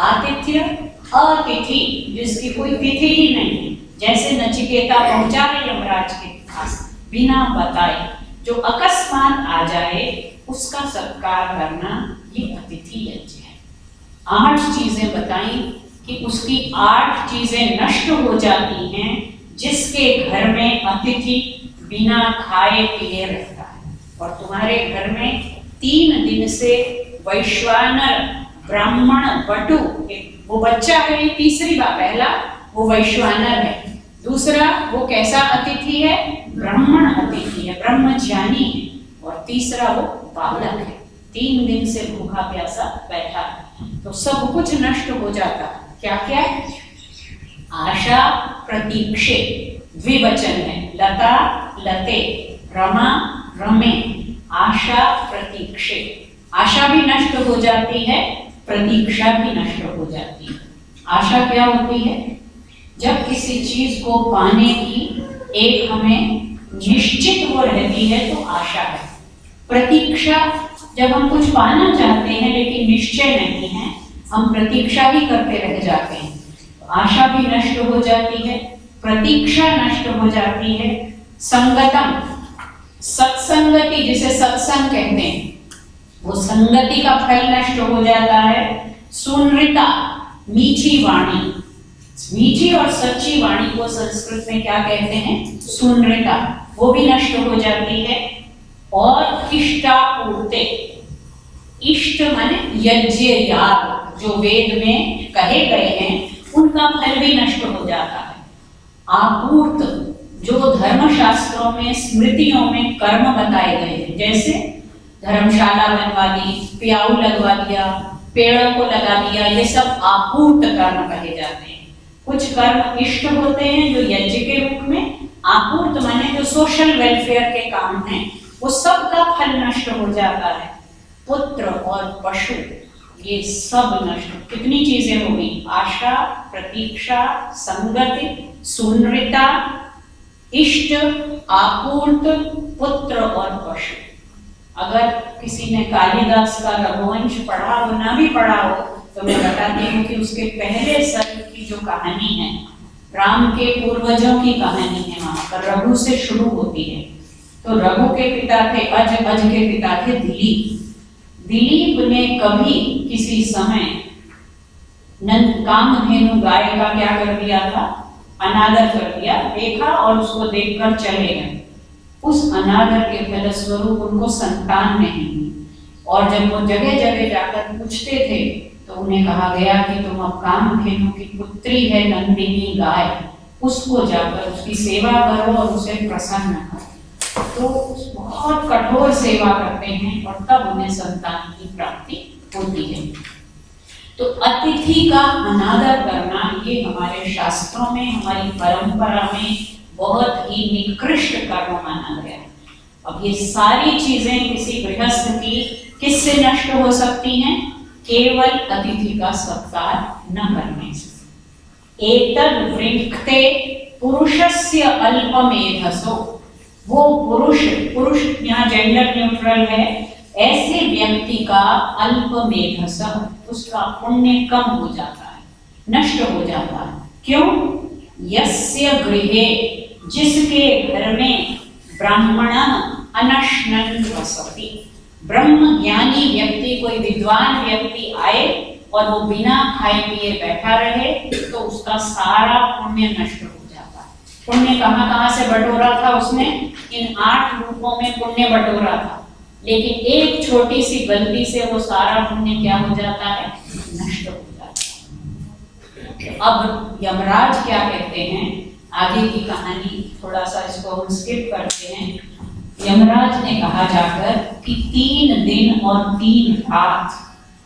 आतिथ्य अतिथि जिसकी कोई तिथि ही नहीं, जैसे नचिकेता पहुंचा है यमराज के पास बिना बताए, जो अकस्मात आ जाए उसका सत्कार करना, ये अतिथि यज्ञ है। 8 चीजें बताई कि उसकी 8 चीजें नष्ट हो जाती हैं जिसके घर में अतिथि बिना खाए पिए रहता है। और तुम्हारे घर में 3 दिन से वैश्वानर ब्राह्मण बटु, वो बच्चा है, ये तीसरी बात। पहला वो वैश्वानर है, दूसरा वो कैसा अतिथि है, ब्राह्मण अतिथि है, ब्रह्मज्ञानी है, और तीसरा वो बालक है, 3 दिन से भूखा प्यासा बैठा है। तो सब कुछ नष्ट हो जाता। क्या क्या? आशा प्रतीक्षे, द्विवचन है, लता लते, रमा रमे, आशा प्रतीक्षे। आशा भी नष्ट हो जाती है, प्रतीक्षा भी नष्ट हो जाती है। आशा क्या होती है? जब किसी चीज को पाने की एक हमें निश्चित वो रहती है तो आशा है। प्रतीक्षा, जब हम कुछ पाना चाहते हैं लेकिन निश्चय नहीं है, हम प्रतीक्षा ही करते रह जाते हैं, तो आशा भी नष्ट हो जाती है, प्रतीक्षा नष्ट हो जाती है। संगतम, सत्संगति जिसे सत्संग कहते हैं, वो संगति का फल नष्ट हो जाता है। सुनृता, मीठी वाणी, मीठी और सच्ची वाणी को संस्कृत में क्या कहते हैं? सुनृता, वो भी नष्ट हो जाती है। और इष्टापूर्ते, इष्ट माने यज्ञ याग, जो वेद में कहे गए हैं उनका फल भी नष्ट हो जाता है। आपूर्त, जो धर्मशास्त्रों में स्मृतियों में कर्म बताए गए हैं, जैसे धर्मशाला बनवा दी, प्याऊ लगवा दिया, पेड़ों को लगा दिया, ये सब आपूर्त कर्म कहे जाते हैं। कुछ कर्म इष्ट होते हैं जो यज्ञ के रूप में, आपूर्त माने जो सोशल वेलफेयर के काम हैं, वो सब का फल नष्ट हो जाता है। पुत्र और पशु, ये सब नष्ट। कितनी चीजें हो गई? आशा, प्रतीक्षा, संगति, सुनृता, इष्ट, आपूर्त, पुत्र और पशु। अगर किसी ने कालिदास का रघुवंश पढ़ा हो, ना भी पढ़ा हो, तो मैं बताती हूँ कि उसके पहले सर्ग की जो कहानी है, राम के पूर्वजों की कहानी है, वहां पर रघु से शुरू होती है। तो रघु के पिता थे अज, अज के पिता थे दिलीप। दिलीप ने कभी किसी समय कामधेनु गाय का क्या कर दिया था? अनादर कर दिया, देखा और उसको देखकर चले गए। उस अनादर के फलस्वरूप उनको संतान नहीं हुई, और जब वो जगह जगह जाकर पूछते थे तो उन्हें कहा गया कि तुम अब कामधेनु की पुत्री है नंदिनी गाय, उसको जाकर उसकी सेवा करो और उसे प्रसन्न करो। तो बहुत कठोर सेवा करते हैं और तब उन्हें संतान की प्राप्ति होती है। तो अतिथि का अनादर करना ये हमारे शास्त्रों में, हमारी परंपरा में बहुत ही निकृष्ट कर्म माना गया है। अब ये सारी चीजें किसी गृहस्थ की किससे नष्ट हो सकती हैं? केवल अतिथि का सत्कार न करने से। एतद् वृक्ते पुरुषस्य अल्पमेधसो, वो पुरुष, पुरुष यहाँ जेंडर न्यूट्रल है, ऐसे व्यक्ति का अल्पमेधस, उसका पुण्य कम हो जाता है, नष्ट हो जाता है। क्यों? यस्य गृहे, जिसके घर में ब्राह्मण अनश्नन् वसति, ब्रह्म ज्ञानी व्यक्ति, कोई विद्वान व्यक्ति आए और वो बिना खाए पिए बैठा रहे, तो उसका सारा पुण्य नष्ट हो जाता है। पुण्य कहाँ कहाँ से बटोरा था उसने? इन 8 रूपों में पुण्य बटोरा था, लेकिन एक छोटी सी गलती से वो सारा पुण्य क्या हो जाता है? नष्ट हो जाता है। अब यमराज क्या कहते हैं? आगे की कहानी थोड़ा सा इसको हम स्किप करते हैं। यमराज ने कहा जाकर कि 3 दिन और 3 रात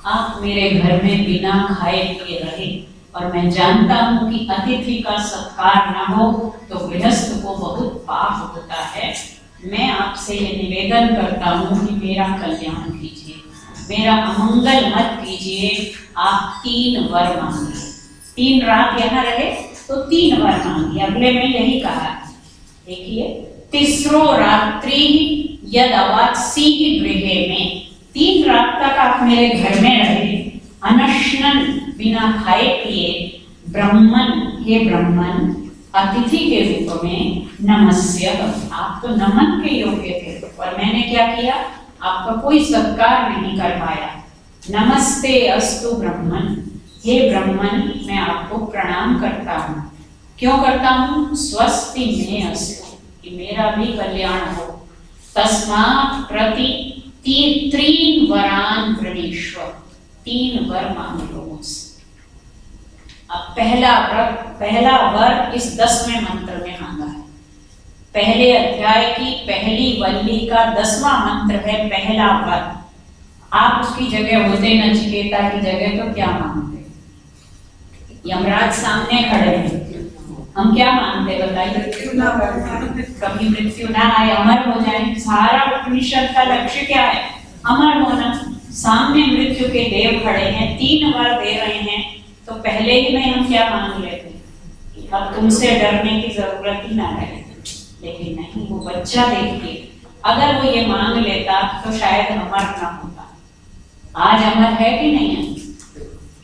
आप मेरे घर में बिना खाए पिए रहे, और मैं जानता हूँ कि अतिथि का सत्कार न हो तो गृहस्थ को बहुत पाप होता है। मैं आपसे ये निवेदन करता हूँ कि मेरा कल्याण कीजिए, मेरा अमंगल मत कीजिए। आप 3 वर मांगिए। 3 रात यहाँ रहे तो 3 वर मांगिए। अगले में यही कहा, देखिए, तीसरो रात्रि यद अवात्सी गृहे में, 3 रात तक आप मेरे घर में रहे, अनशनन बिना खाए पिए, ब्रह्मन हे ब्रह्मन, अतिथि के रूप में, नमस्य आप तो नमन के योग्य थे, और मैंने क्या किया, आपका कोई सत्कार नहीं कर पाया। नमस्ते अस्तु ब्रह्मन, हे ब्रह्मन मैं आपको प्रणाम करता हूँ। क्यों करता हूँ? स्वस्ति में अस्तु, कि मेरा भी कल्याण हो। तस्मात् प्रति 3 वरान प्रणीश्वर, 3 वर मांग लो मुझसे। अब पहला वर इस 10वें मंत्र में मांगा है। पहले अध्याय की पहली वल्ली का 10वां मंत्र है पहला वर। आप उसकी जगह होते नचिकेता की जगह तो क्या मांगते? यमराज सामने खड़े हैं, हम क्या मांगते बताइए? कभी मृत्यु ना आए, अमर हो जाए। सारा उपनिषद का लक्ष्य क्या है? अमर होना। सामने मृत्यु के देव खड़े हैं, 3 वर दे रहे हैं, तो पहले ही में हम क्या मांग लेते कि अब तुमसे डरने की जरूरत ही ना रहे। लेकिन नहीं, वो बच्चा देखिए, अगर वो ये मांग लेता तो शायद अमर ना होता। आज अमर है कि नहीं है?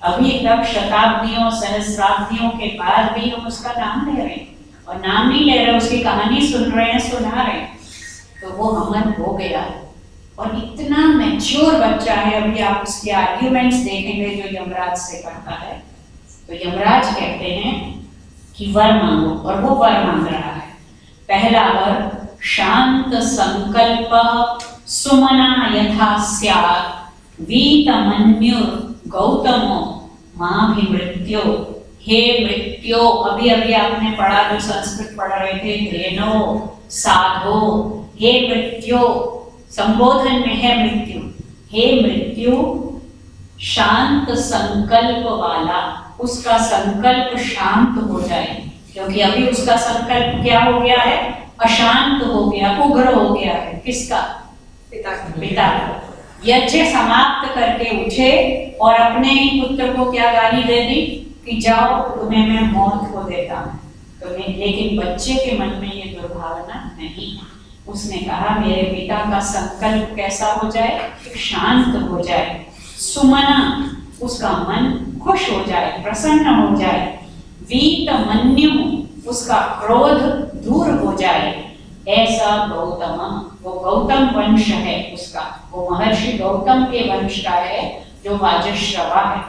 अभी तक शताब्दियों सहस्राब्दियों के बाद भी हम उसका नाम ले रहे हैं, और नाम नहीं ले रहे, उसकी कहानी सुन रहे हैं, सुना रहे हैं, तो वो अमर हो गया। और इतना मैच्योर बच्चा है। अभी आप उसके आर्ग्यूमेंट्स देखेंगे जो यमराज से करता है, तो यमराज कहते हैं कि वर मांगो, और वो वर मांग रहा है। पहला वर, शांत संकल्प सुमना यथा स्यात्, वीतमन्युर गौतमो माभिमृत्यो, हे मृत्यो। अभी अभी आपने पढ़ा, जो संस्कृत पढ़ रहे थे, धेनो साधो, हे मृत्यो, संबोधन में है मृत्यु। हे मृत्यु, शांत संकल्प वाला, उसका संकल्प शांत हो जाए, क्योंकि अभी उसका संकल्प क्या हो गया है? अशांत हो गया, उग्र हो गया है। किसका? पिता का। यज्ञ समाप्त करके उठे और अपने ही पुत्र को क्या गाली दे दी कि जाओ, तुम्हें मैं मौत को देता हूँ। तो लेकिन बच्चे के मन में ये दुर्भावना नहीं। उसने कहा मेरे पिता का संकल्प कैसा हो जाए? शांत हो जाए। सुमना, उसका मन खुश हो जाए, प्रसन्न हो जाए। वीत मन्यु, उसका क्रोध दूर हो जाए। ऐसा गौतम, वो गौतम वंश है उसका, वो महर्षि गौतम के वंश का है जो वाजश्रवा है।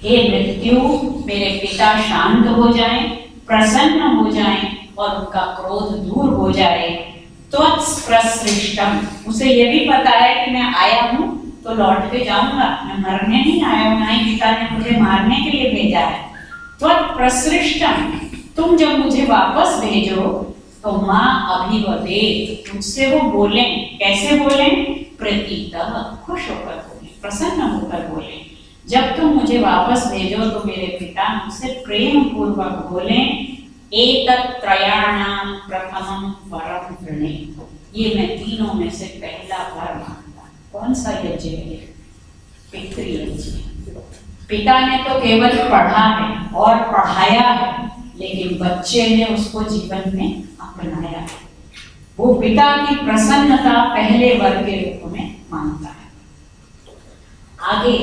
हे मृत्यु, मेरे पिता शांत हो जाएं, प्रसन्न हो जाएं और उनका क्रोध दूर हो जाए। त्वत्प्रसृष्टम, उसे ये भी पता है कि मैं आया हूँ तो लौट के जाऊंगा, मैं मरने नहीं आया हूँ, ना ही पिता ने मुझे मारने के लिए भेजा है। त्वत्प्रसृष्टम, तुम जब मुझे वापस भेजो तो माँ अभिवदेत, मुझसे वो बोलें। कैसे बोलें? प्रीतितः, खुश होकर बोलें, प्रसन्न होकर बोलें। जब तुम मुझे वापस भेजो तो मेरे पिता मुझसे प्रेम पूर्वक बोलें, एतत् त्रयाणां प्रथमं वरं वृणे, ये मैं तीनों में से पहला वर मांगता। कौन सा यज्ञ है? पितृयज्ञ। पिता ने तो केवल पढ़ा है और पढ़ाया है, लेकिन बच्चे ने उसको जीवन में अपनाया है। वो पिता की प्रसन्नता पहले वर के रूप में मांगता है। आगे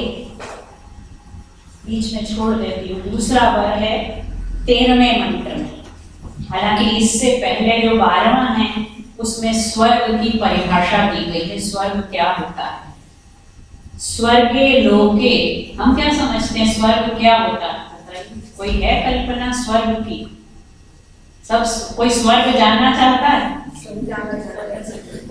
बीच में छोड़ देती हूँ। दूसरा वर है 13वें मंत्र में। हालांकि इससे पहले जो 12वां है उसमें स्वर्ग की परिभाषा दी गई है। स्वर्ग क्या होता है? स्वर्गे लोके, हम क्या समझते हैं स्वर्ग क्या होता है? कोई है कल्पना स्वर्ग की? सब कोई स्वर्ग जानना चाहता है?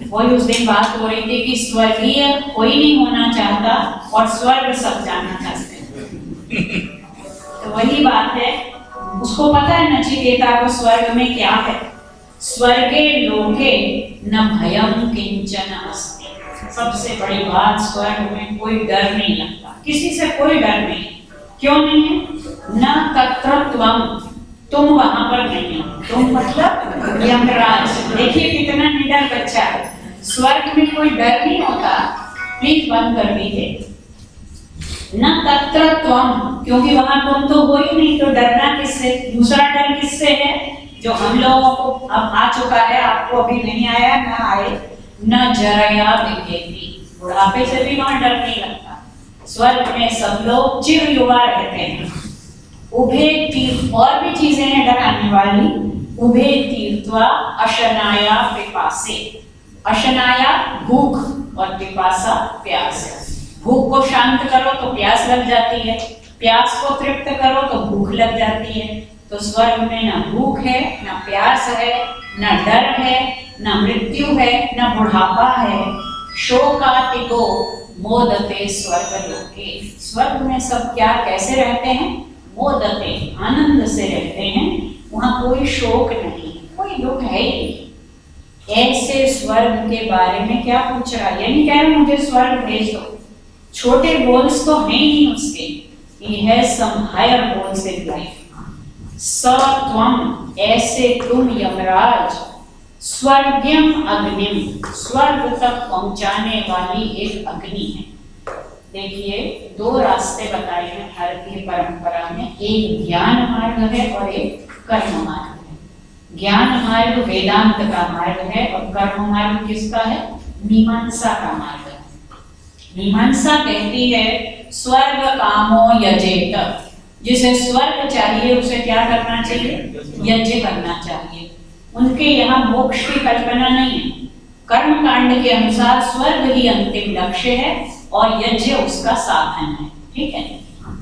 वही उस दिन बात हो रही थी कि स्वर्गीय कोई नहीं होना चाहता और स्वर्ग सब जानना चाहते हैं। तो वही बात है, उसको पता है नचिकेता को स्वर्ग में क्या है, स्वर्गे लोके न भयम किंचन अस्ति। सबसे बड़ी बात, स्वर्ग में कोई डर नहीं लगता, किसी से कोई डर नहीं। क्यों नहीं है? न तत्र त्वम, तुम वहां पर नहीं हो। तुम मतलब यमराज। देखिए कितना निडर बच्चा है। स्वर्ग में कोई डर नहीं होता। प्लीज बंद कर दीजिए। न तत्र त्वम, क्योंकि वहां तुम तो हो ही नहीं, तो डरना किससे? दूसरा डर किससे है जो हम लोगों को अब आ चुका है, आपको अभी नहीं आया, ना आए। न जरया विद्येति, बुढ़ापे से भी वहां डर नहीं लगता। स्वर्ग में सब लोग चिर युवा रहते हैं। उभे तीर्थ, और भी चीजें हैं डराने वाली। उभे तीर्थवा अशनाया पिपासे। अशनाया भूख और पिपासा प्यास। भूख को शांत करो तो प्यास लग जाती है, प्यास को तृप्त करो तो भूख लग जाती है। तो स्वर्ग में ना भूख है, ना प्यास है, ना डर है, ना मृत्यु है, ना बुढ़ापा है। शोकातिको मोदते स्वर्ग लोके। स्वर्ग में सब क्या कैसे रहते हैं? मोदते, आनंद से रहते हैं। वहां कोई शोक नहीं, कोई दुख है ही नहीं। ऐसे स्वर्ग के बारे में क्या पूछ रहा है? ये नहीं कह रहा मुझे स्वर्ग भेज दो। छोटे गोल्स तो हैं ही उसके। He has some higher goals in life. सत्वम, ऐसे तुम यमराज, स्वर्गम अग्निम, स्वर्ग तक पहुंचाने वाली एक अग्नि है। देखिए दो रास्ते बताए हैं भारतीय परंपरा में, एक ज्ञान मार्ग है और एक कर्म मार्ग है। ज्ञान मार्ग वेदांत का मार्ग है और कर्म मार्ग किसका है? मीमांसा का मार्ग है। मीमांसा कहती है स्वर्ग कामो यजेत, जिसे स्वर्ग चाहिए उसे क्या करना चाहिए? यज्ञ करना चाहिए। उनके यहाँ मोक्ष की कल्पना नहीं है। कर्म कांड के अनुसार स्वर्ग ही अंतिम लक्ष्य है और यज्ञ उसका साधन है, ठीक है।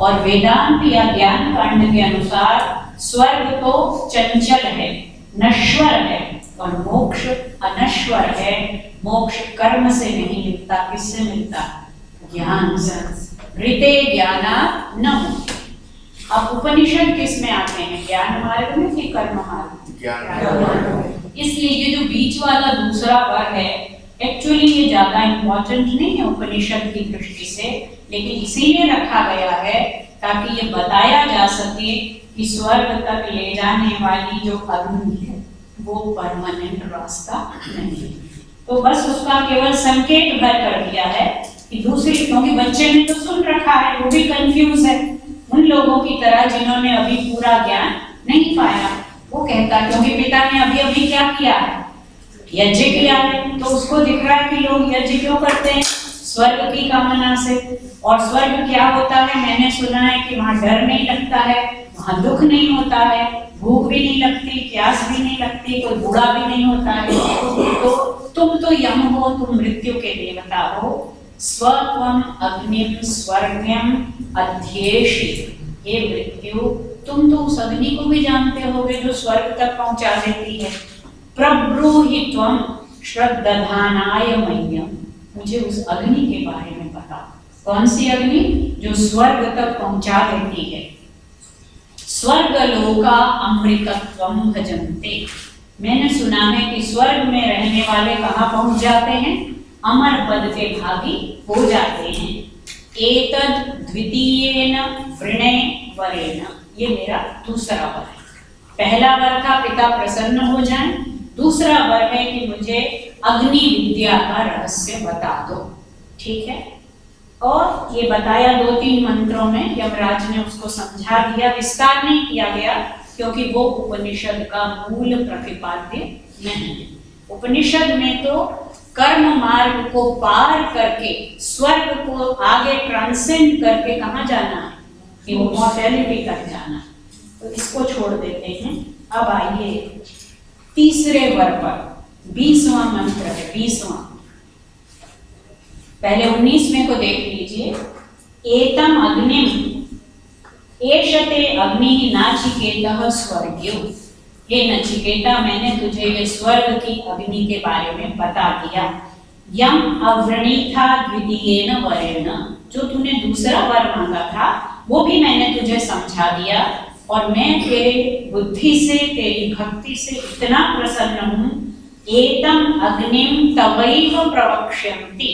और वेदांत या ज्ञान कांड के अनुसार स्वर्ग तो चंचल है, नश्वर है, और मोक्ष अनश्वर है। मोक्ष कर्म से नहीं मिलता, किससे मिलता? ज्ञान से। ऋते ज्ञाना न मुक्ति। अब उपनिषद किस में आते हैं? ज्ञान मार्ग में कि कर्म मार्ग? ज्ञान। इसलिए ये जो बीच वाला दूसरा वर्ग है, एक्चुअली ये ज्यादा इंपॉर्टेंट नहीं है उपनिषद की दृष्टि से, लेकिन इसीलिए रखा गया है ताकि ये बताया जा सके कि स्वर्ग तक ले जाने वाली जो अग्नि है वो परमानेंट रास्ता नहीं है। तो बस उसका केवल संकेत भर कर दिया है कि दूसरी, क्योंकि बच्चे ने तो सुन रखा है, वो भी कंफ्यूज है उन लोगों की तरह जिन्होंने अभी पूरा ज्ञान नहीं पाया। वो कहता क्योंकि पिता ने अभी अभी क्या किया है? यज्ञ किया है, तो उसको दिख रहा है कि लोग यज्ञ क्यों करते हैं? स्वर्ग की कामना से। और स्वर्ग क्या होता है? मैंने सुना है कि वहां डर नहीं लगता है, वहां दुख नहीं होता है, भूख भी नहीं लगती, प्यास भी नहीं लगती, कोई बूढ़ा भी नहीं होता है। तो तुम तो यम हो, तुम मृत्यु के देवता हो। स्वत्वम अग्निम स्वर्गम अध्येषि। ये मृत्यु, तुम तो उस अग्नि को भी जानते होगे जो स्वर्ग तक पहुंचा देती है। प्रब्रूहि त्वम श्रद्धानाय मह्यम। मुझे उस अग्नि के बारे में बता। कौन सी अग्नि? जो स्वर्ग तक पहुंचा देती है। स्वर्ग लोका अमृतत्वम भजन्ते। मैंने सुना है कि स्वर्ग में रहने वाले कहाँ पहुंच जाते हैं? अमर पद के भागी हो जाते हैं। एतद द्वितीयेन वृणे वरेण। ये मेरा दूसरा वर है। पहला वर था पिता प्रसन्न हो जाएं, दूसरा वर है कि मुझे अग्नि विद्या का रहस्य बता दो, ठीक है। और ये बताया 2-3 मंत्रों में, यमराज ने उसको समझा दिया, विस्तार नहीं किया गया क्योंकि वो उपनिषद का मूल प्रतिपाद्य नहीं है। उपनिषद में तो कर्म मार्ग को पार करके स्वर्ग को आगे ट्रांसेंड करके कहाँ जाना है? इमॉर्टैलिटी तक जाना। तो इसको छोड़ देते हैं। अब आइए तीसरे वर पर, 20वां मंत्र है, 20वां। पहले 19वें को देख लीजिए। एतम अग्निम एषते अग्नि नाचिकेतः स्वर्ग्यो। हे नचिकेता, मैंने तुझे ये स्वर्ग की अग्नि के बारे में बता दिया। यम अवृणीथा द्वितीयेन वरेण। जो तूने दूसरा वर मांगा था वो भी मैंने तुझे समझा दिया। और मैं तेरे बुद्धि से, तेरी भक्ति से इतना प्रसन्न हूँ, एतम अग्निम तवैव प्रवक्ष्यन्ति।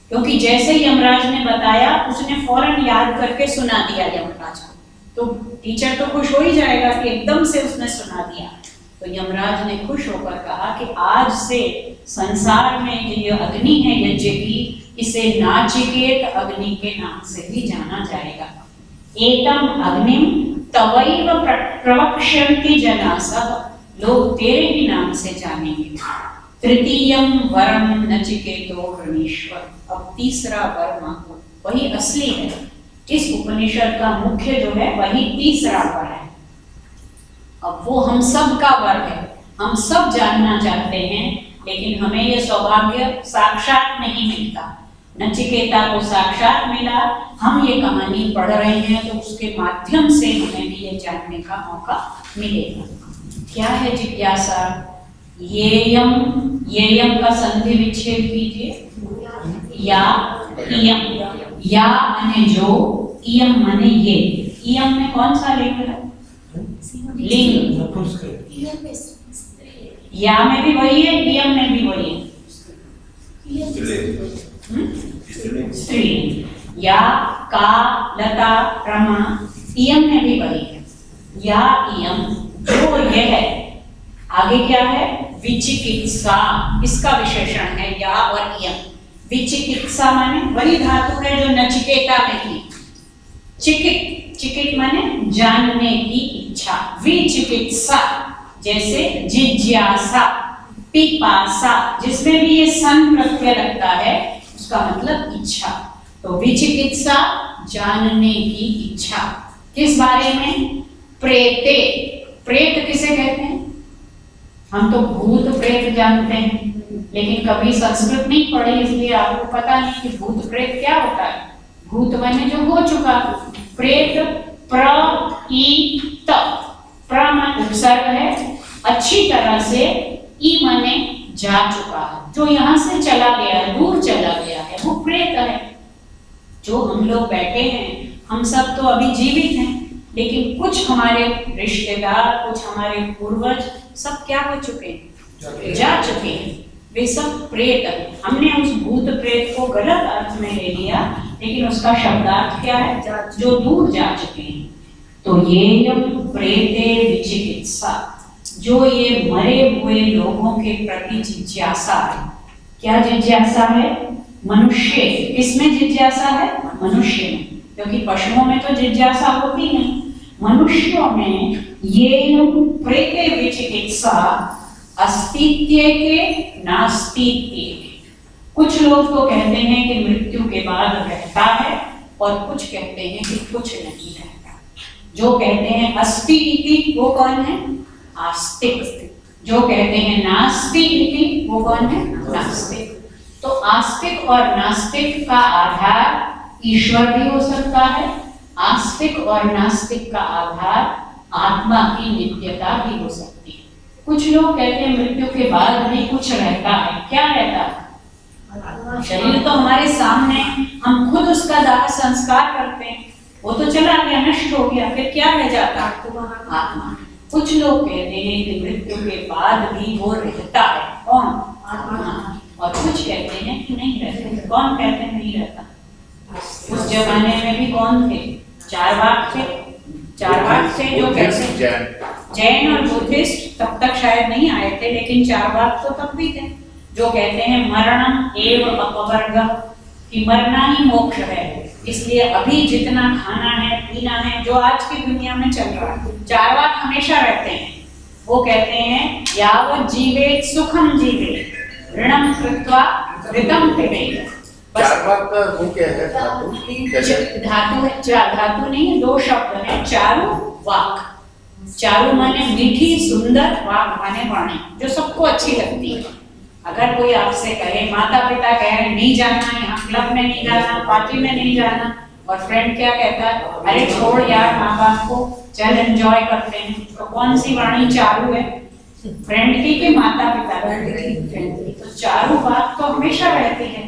क्योंकि जैसे यमराज ने बताया, उसने फौरन याद करके सुना दिया यमराज को। तो टीचर तो खुश हो ही जाएगा कि एकदम से उसने सुना दिया। तो यमराज ने खुश होकर कहा कि आज से संसार में ये अग्नि है यज्ञ की, इसे नाचिकेत अग्नि के नाम से भी जाना जाएगा। एतम अग्निम तवैव प्रवक्ष्यन्ति जनासः, लोग तेरे ही नाम से जानेंगे। तृतीयम वरम नचिकेतो गृणीष्व। अब तीसरा वर मांगो, वही असली है। इस उपनिषद का मुख्य जो है वही तीसरा वर है। अब वो हम सब का वर है, हम सब जानना चाहते हैं, लेकिन हमें ये सौभाग्य साक्षात नहीं मिलता। नचिकेता को साक्षात मिला, हम ये कहानी पढ़ रहे हैं तो उसके माध्यम से हमें भी ये जानने का मौका मिलेगा। क्या है जिज्ञासा? येयम, येयम का संधि विच्छेद कीजिए। या इयम, या माने जो, इयम माने ये। इयम में कौन सा लिंग है? लिंग। या में भी वही है, इयम में भी वही है। स्त्रीलिंग। या, का, लता, रमा, इयम में भी वही है। या इयम, जो ये है। आगे क्या है? विचिकित्सा, इसका विशेषण है या और इयम। विचिकित्सा माने वही धातु है जो नचिकेता में थी। चिकित, चिकित माने जानने की इच्छा। विचिकित्सा जैसे जिज्ञासा, पिपासा, जिसमें भी ये सन प्रत्यय लगता है उसका मतलब इच्छा। तो विचिकित्सा जानने की इच्छा। किस बारे में? प्रेते। प्रेत किसे कहते हैं? हम तो भूत प्रेत जानते हैं, लेकिन कभी संस्कृत नहीं पढ़ी, इसलिए आपको पता नहीं कि भूत प्रेत क्या होता है। भूत माने जो हो चुका, प्रेत प्र-ई-त, प्र माने उपसर्ग है, अच्छी तरह से, ई माने जा चुका है, जो यहाँ से चला गया है, दूर चला गया है, वो प्रेत है। जो हम लोग बैठे हैं, हम सब तो अभी जीवित हैं, लेकिन कुछ हमारे रिश्तेदार, कुछ हमारे पूर्वज सब क्या हो चुके हैं? जा चुके हैं। वे सब प्रेत हैं। हमने उस भूत प्रेत को गलत अर्थ में ले लिया, लेकिन उसका शब्दार्थ क्या है? जो दूर जा चुके हैं। तो ये प्रेते विचिकित्सा, जो ये मरे हुए लोगों के प्रति जिज्ञासा है। क्या जिज्ञासा है? मनुष्य। किसमें जिज्ञासा है? मनुष्य में, क्योंकि पशुओं में तो जिज्ञासा होती नहीं। मनुष्यों में ये प्रेते विचिकित्सा, अस्तित्व के नास्तित्व के। कुछ लोग तो कहते हैं कि मृत्यु के बाद रहता है, और कुछ कहते हैं कि कुछ नहीं रहता। जो कहते हैं अस्ति इति, वो कौन है? आस्तिक। जो कहते हैं नास्ति इति, वो कौन है? नास्तिक। तो आस्तिक और नास्तिक का आधार ईश्वर भी हो सकता है, आस्तिक और नास्तिक का आधार आत्मा की नित्यता भी हो सकती है। कुछ लोग कहते हैं मृत्यु के बाद भी कुछ रहता है। क्या रहता है? शरीर तो हमारे सामने, हम खुद उसका दाह संस्कार करते हैं, वो तो चला गया, नष्ट हो गया, फिर क्या रह जाता? आत्मा। कुछ लोग कहते हैं कि मृत्यु के बाद भी वो रहता है। कौन? आत्मा। और कुछ कहते हैं कि नहीं रहता। कौन कहते हैं नहीं रहता? उस जमाने में भी कौन थे? चारवाक थे। चारवाक थे जो कहते हैं, जैन और बुद्धिस्ट तब तक शायद नहीं आए थे, लेकिन चारवाक तो तब भी थे, जो कहते हैं मरणम एव अपवर्गः, कि मरना ही मोक्ष है। इसलिए अभी जितना खाना है, पीना है, जो आज की दुनिया में चल रहा है, चारवाक हमेशा रहते हैं। वो कहते हैं यावत् जीवेत सुखम जीवेत, ऋणम कृत्वा ऋतम पिबेत। चारवाक का वो क्या है? धातु धातु है, धातु नहीं, दो शब्द है। चारु वाक, चारु माने मीठी सुंदर, वाक माने वाणी, जो सबको अच्छी लगती है। अगर कोई आपसे कहे, माता पिता कहे नहीं जाना, यहाँ क्लब में नहीं जाना, पार्टी में नहीं जाना, और फ्रेंड क्या कहता है? अरे छोड़ यार माँ बाप को, चल एंजॉय करते हैं, तो कौन सी वाणी चारु है? फ्रेंड की कि माता पिता की? तो चारु बात तो हमेशा रहती है।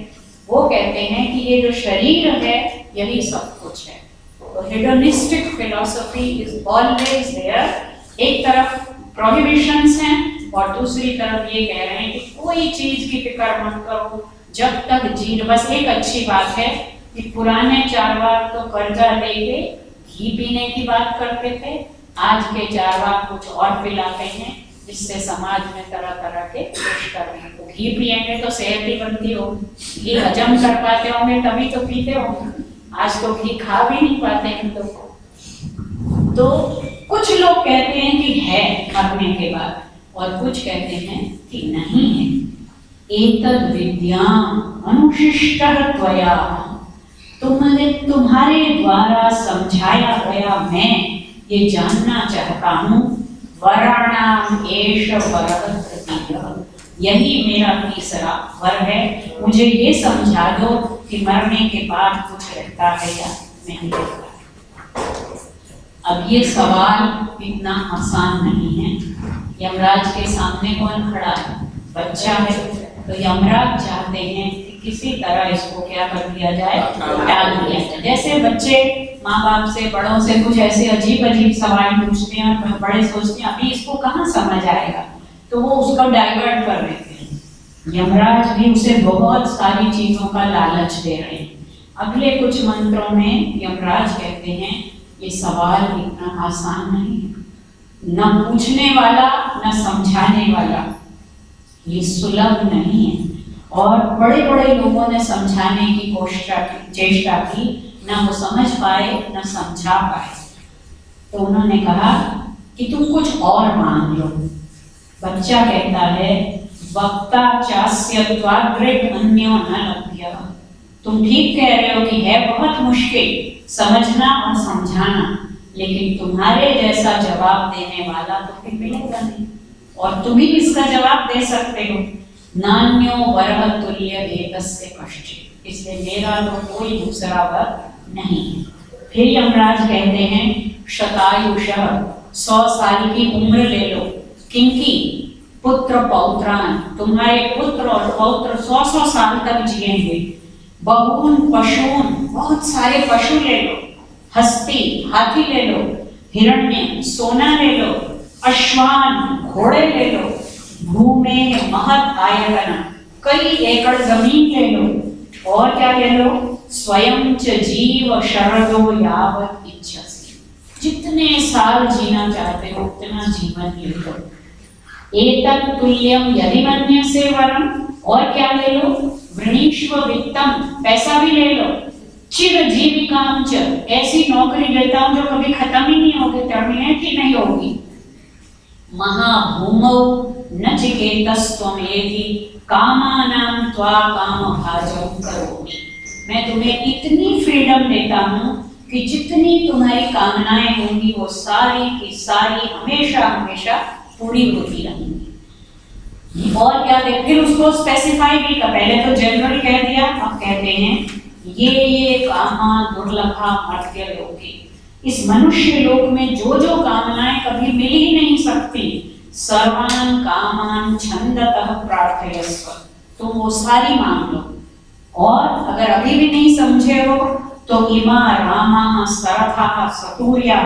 वो कहते हैं कि ये जो शरीर है यही सब कुछ है। तो तो hedonistic philosophy is always there. एक तरफ प्रोहिबिशंस हैं और दूसरी तरफ ये कह रहे हैं कि कोई चीज की फिक्र मत करो जब तक जी। बस एक अच्छी बात है कि पुराने चारवाक तो कर्जा लेके घी पीने की बात करते थे, आज के चारवाक कुछ और पिलाते हैं जिससे समाज में तरह तरह के दुष्कर्म हैं। तो घी पिएंगे तो सेहत ही बनती होगी, घी हजम कर पाते होंगे तभी तो पीते होंगे। आज तो घी खा भी नहीं पाते हैं तो कुछ लोग कहते हैं कि है मरने के बाद और कुछ कहते हैं कि नहीं है। एतद् विद्याम् अनुशिष्टः त्वया, तुम्हारे द्वारा समझाया गया मैं ये जानना चाहता हूँ। वराणाम एष वरः तृतीयः, यही मेरा तीसरा वर है। मुझे ये समझा दो कि मरने के बाद कुछ रहता है या नहीं रहता। अब ये सवाल इतना आसान नहीं है। यमराज के सामने कौन खड़ा है? बच्चा है। तो यमराज चाहते हैं कि किसी तरह इसको क्या कर दिया जाए, टाल दिया जाए। जैसे बच्चे माँ बाप से, बड़ों से कुछ ऐसे अजीब अजीब सवाल पूछते हैं और बड़े सोचते हैं अभी इसको कहाँ समझ आएगा, तो वो उसको डाइवर्ट कर देते हैं। यमराज भी उसे बहुत सारी चीजों का लालच दे रहे हैं। अगले कुछ मंत्रों में यमराज कहते हैं ये सवाल इतना आसान नहीं है, न पूछने वाला न समझाने वाला, ये सुलभ नहीं है। और बड़े बड़े लोगों ने समझाने की चेष्टा की, न वो समझ पाए न समझा पाए। तो उन्होंने कहा कि तुम कुछ और मान लो। बच्चा कहता है वक्ता चास्य त्वादृक् अन्यो न लभ्यः, तुम ठीक कह रहे हो कि है बहुत मुश्किल समझना और समझाना, लेकिन तुम्हारे जैसा जवाब देने वाला तो फिर मिलेगा नहीं, और तुम ही इसका जवाब दे सकते हो। नान्यो वरः तुल्य एतस्य कश्चित्, इसलिए मेरा तो कोई दूसरा वर नहीं है। फिर यमराज कहते हैं शतायुषः, 100 साल की उम्र ले लो। किंकी पुत्र पौत्रान, तुम्हारे पुत्र और पौत्र 100 साल तक जिएंगे। बहून पशून, बहुत सारे पशु ले लो। हस्ती, हाथी ले लो। हिरण्य, सोना ले लो। अश्वान, घोड़े ले लो। भूमे महत आयतन, कई एकड़ जमीन ले लो। और क्या ले लो? स्वयं च जीव शरदो यावत् इच्छसि, जितने साल जीना चाहते हो उतना जीवन ले लो। एतत् तुल्यम यदि मन्यसे वरम, और क्या ले लो? वृणीष्व वित्तम, पैसा भी ले लो। चिर जीविकाम च, ऐसी नौकरी लेता हूं जो कभी खत्म ही नहीं होगी, टर्मिनेट ही नहीं होगी। महाभूमौ नचिकेतस्त्वमेधि कामानां त्वा कामभाजौ करोमि, मैं तुम्हें इतनी फ्रीडम देता हूँ कि जितनी तुम्हारी कामनाएं होंगी वो सारी की सारी हमेशा हमेशा पूरी होती रहेंगी। और क्या दे, फिर उसको स्पेसिफाई भी कर, पहले तो जनरल कह दिया, अब कहते हैं ये कामा दुर्लभा मर्त्य लोके, इस मनुष्य लोक में जो जो कामनाएं कभी मिल ही नहीं सकती, सर्वान कामान छंदतः प्रार्थयस्व, तो वो सारी मांग लो। और अगर अभी भी नहीं समझे हो तो इमा रामा सरथा सतूर्या,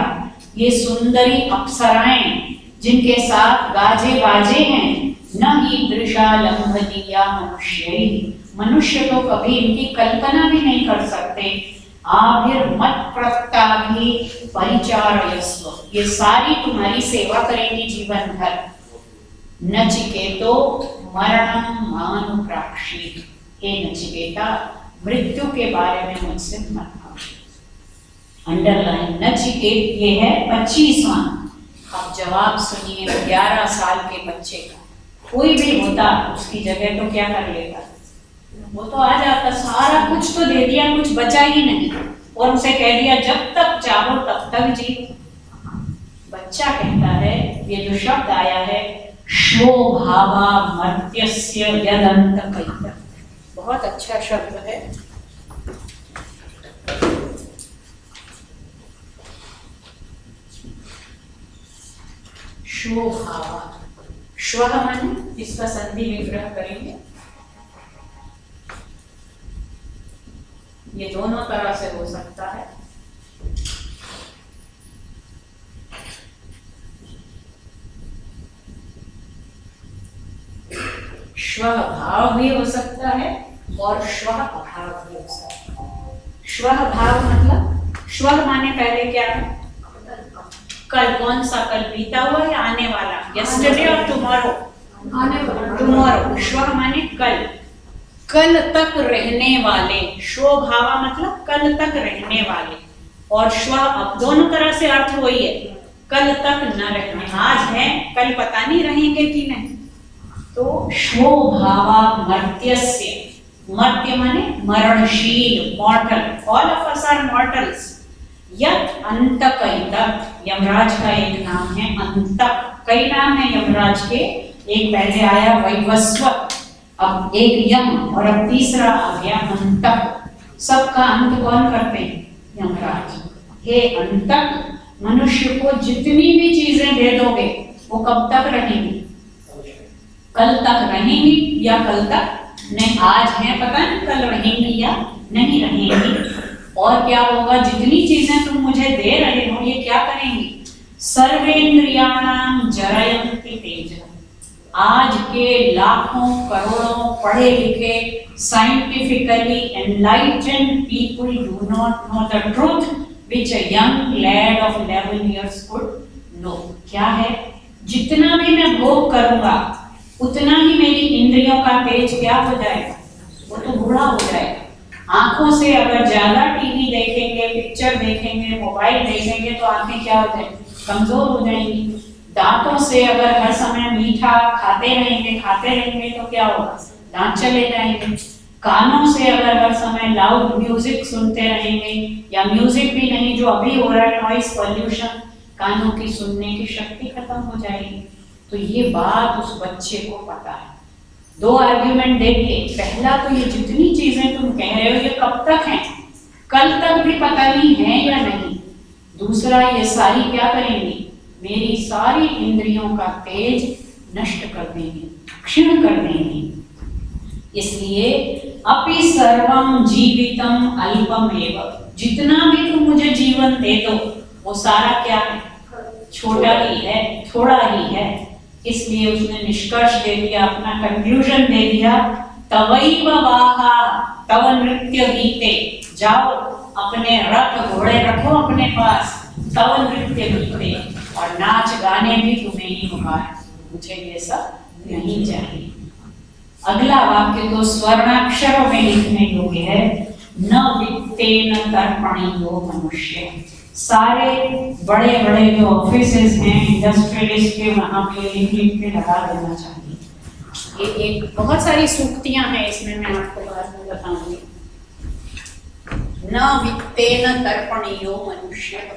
ये सुंदरी अप्सराएं जिनके साथ गाजे बाजे हैं, न ही दृशा लंघनीया मनुष्य, मनुष्य तो कभी इनकी कल्पना भी नहीं कर सकते। आभिर्मत प्रत्याभि परिचारयस्व, ये सारी तुम्हारी सेवा करेंगी जीवन भर। नचिकेतो मरणं मानुप्राक्षी, हे नचिकेता मृत्यु के बारे में मुझसे मत पूछो। अंडरलाइन नचिकेत, ये है 25वां। अब जवाब सुनिए 11 साल के बच्चे का। कोई भी होता उसकी जगह तो क्या कर लेता, वो तो आ जाता, सारा कुछ तो दे दिया, कुछ बचा ही नहीं, और उसे कह दिया जब तक चाहो तब तक जी। बच्चा कहता है, ये जो शब्द आया है श्वो भावा मर्त्यस्य यदंत कैत, बहुत अच्छा शब्द है। श्वो भावा, श्व माने इसका संधि विग्रह करेंगे, ये दोनों तरह से हो सकता है। श्व भाव भी हो सकता है और श्व अभाव भी हो सकता है। श्व भाव मतलब श्व माने पहले क्या है? कल। कौन सा? कल बीता हुआ या आने वाला? यस्टरडे और टुमारो? टुमारो। श्व माने कल, कल तक रहने वाले। श्व भाव मतलब कल तक रहने वाले, और श्व अब दोनों तरह से अर्थ वही है, कल तक न रहने। आज है, कल पता नहीं रहेंगे कि नहीं। तो श्वो भावा मर्त्यस्य, मर्त्य माने मरणशील, mortal. All of us are mortals. यत् अंतकैतत्, यमराज का एक नाम है अंतक। कई नाम है यमराज के, एक पहले आया वैवस्वत, अब एक यम, और अब तीसरा आ गया अंतक। सबका अंत कौन करते हैं? यमराज। हे अंतक, मनुष्य को जितनी भी चीजें दे दोगे वो कब तक रहेंगी? कल तक रहेंगी या कल तक नहीं? आज है, पता नहीं कल रहेंगी या नहीं रहेंगी। और क्या होगा? जितनी चीजें तुम मुझे दे रहे हो ये क्या करेंगी? सर्वेंद्रियाणाम जरयन्ति तेज। आज के लाखों करोड़ों पढ़े लिखे scientifically enlightened people do not know the truth which a young lad of 11 years could know। क्या है? जितना भी मैं भोग करूंगा उतना ही मेरी इंद्रियों का तेज क्या हो जाएगा? वो तो बूढ़ा हो जाएगा। आंखों से अगर ज्यादा टीवी देखेंगे, पिक्चर देखेंगे, मोबाइल देखेंगे तो आंखें क्या हो जाएंगी? कमजोर हो जाएंगी। दांतों से अगर हर समय मीठा खाते रहेंगे तो क्या होगा? दांत चले जाएंगे। कानों से अगर हर समय लाउड म्यूजिक सुनते रहेंगे, या म्यूजिक भी नहीं, जो अभी हो रहा है नॉइस पॉल्यूशन, कानों की सुनने की शक्ति खत्म हो जाएगी। तो ये बात उस बच्चे को पता है। दो आर्ग्यूमेंट देखिए। पहला तो ये जितनी चीजें तुम कह रहे हो ये कब तक हैं? कल तक भी पता नहीं है या नहीं। दूसरा, ये सारी क्या करेंगी? मेरी सारी इंद्रियों का तेज नष्ट कर देंगी, क्षीण कर देंगी। इसलिए अपि सर्वम जीवितम अल्पम एव, जितना भी तुम मुझे जीवन दे दो वो सारा क्या है? छोटा ही है, थोड़ा ही है। इसलिए उसने निष्कर्ष दे दिया, अपना कंक्लूजन दे दिया, तवैव वाहा तव नृत्य गीते। जाओ अपने रथ घोड़े रखो अपने पास, तव नृत्य गीते, और नाच गाने भी तुम्हें ही होगा। मुझे ये सब नहीं चाहिए। अगला वाक्य तो स्वर्णाक्षरों में लिखने योग्य है, न वित्तेन तर्पणीयो मनुष्य। सारे बड़े बड़े जो ऑफिसेस हैं इंडस्ट्रियलिस्ट के, वहां पे लिख के लगा देना चाहिए। ये एक बहुत सारी सूक्तियां हैं इसमें, मैं आपको बाद में बताऊंगी। न वित्तेन तर्पणीयो मनुष्य।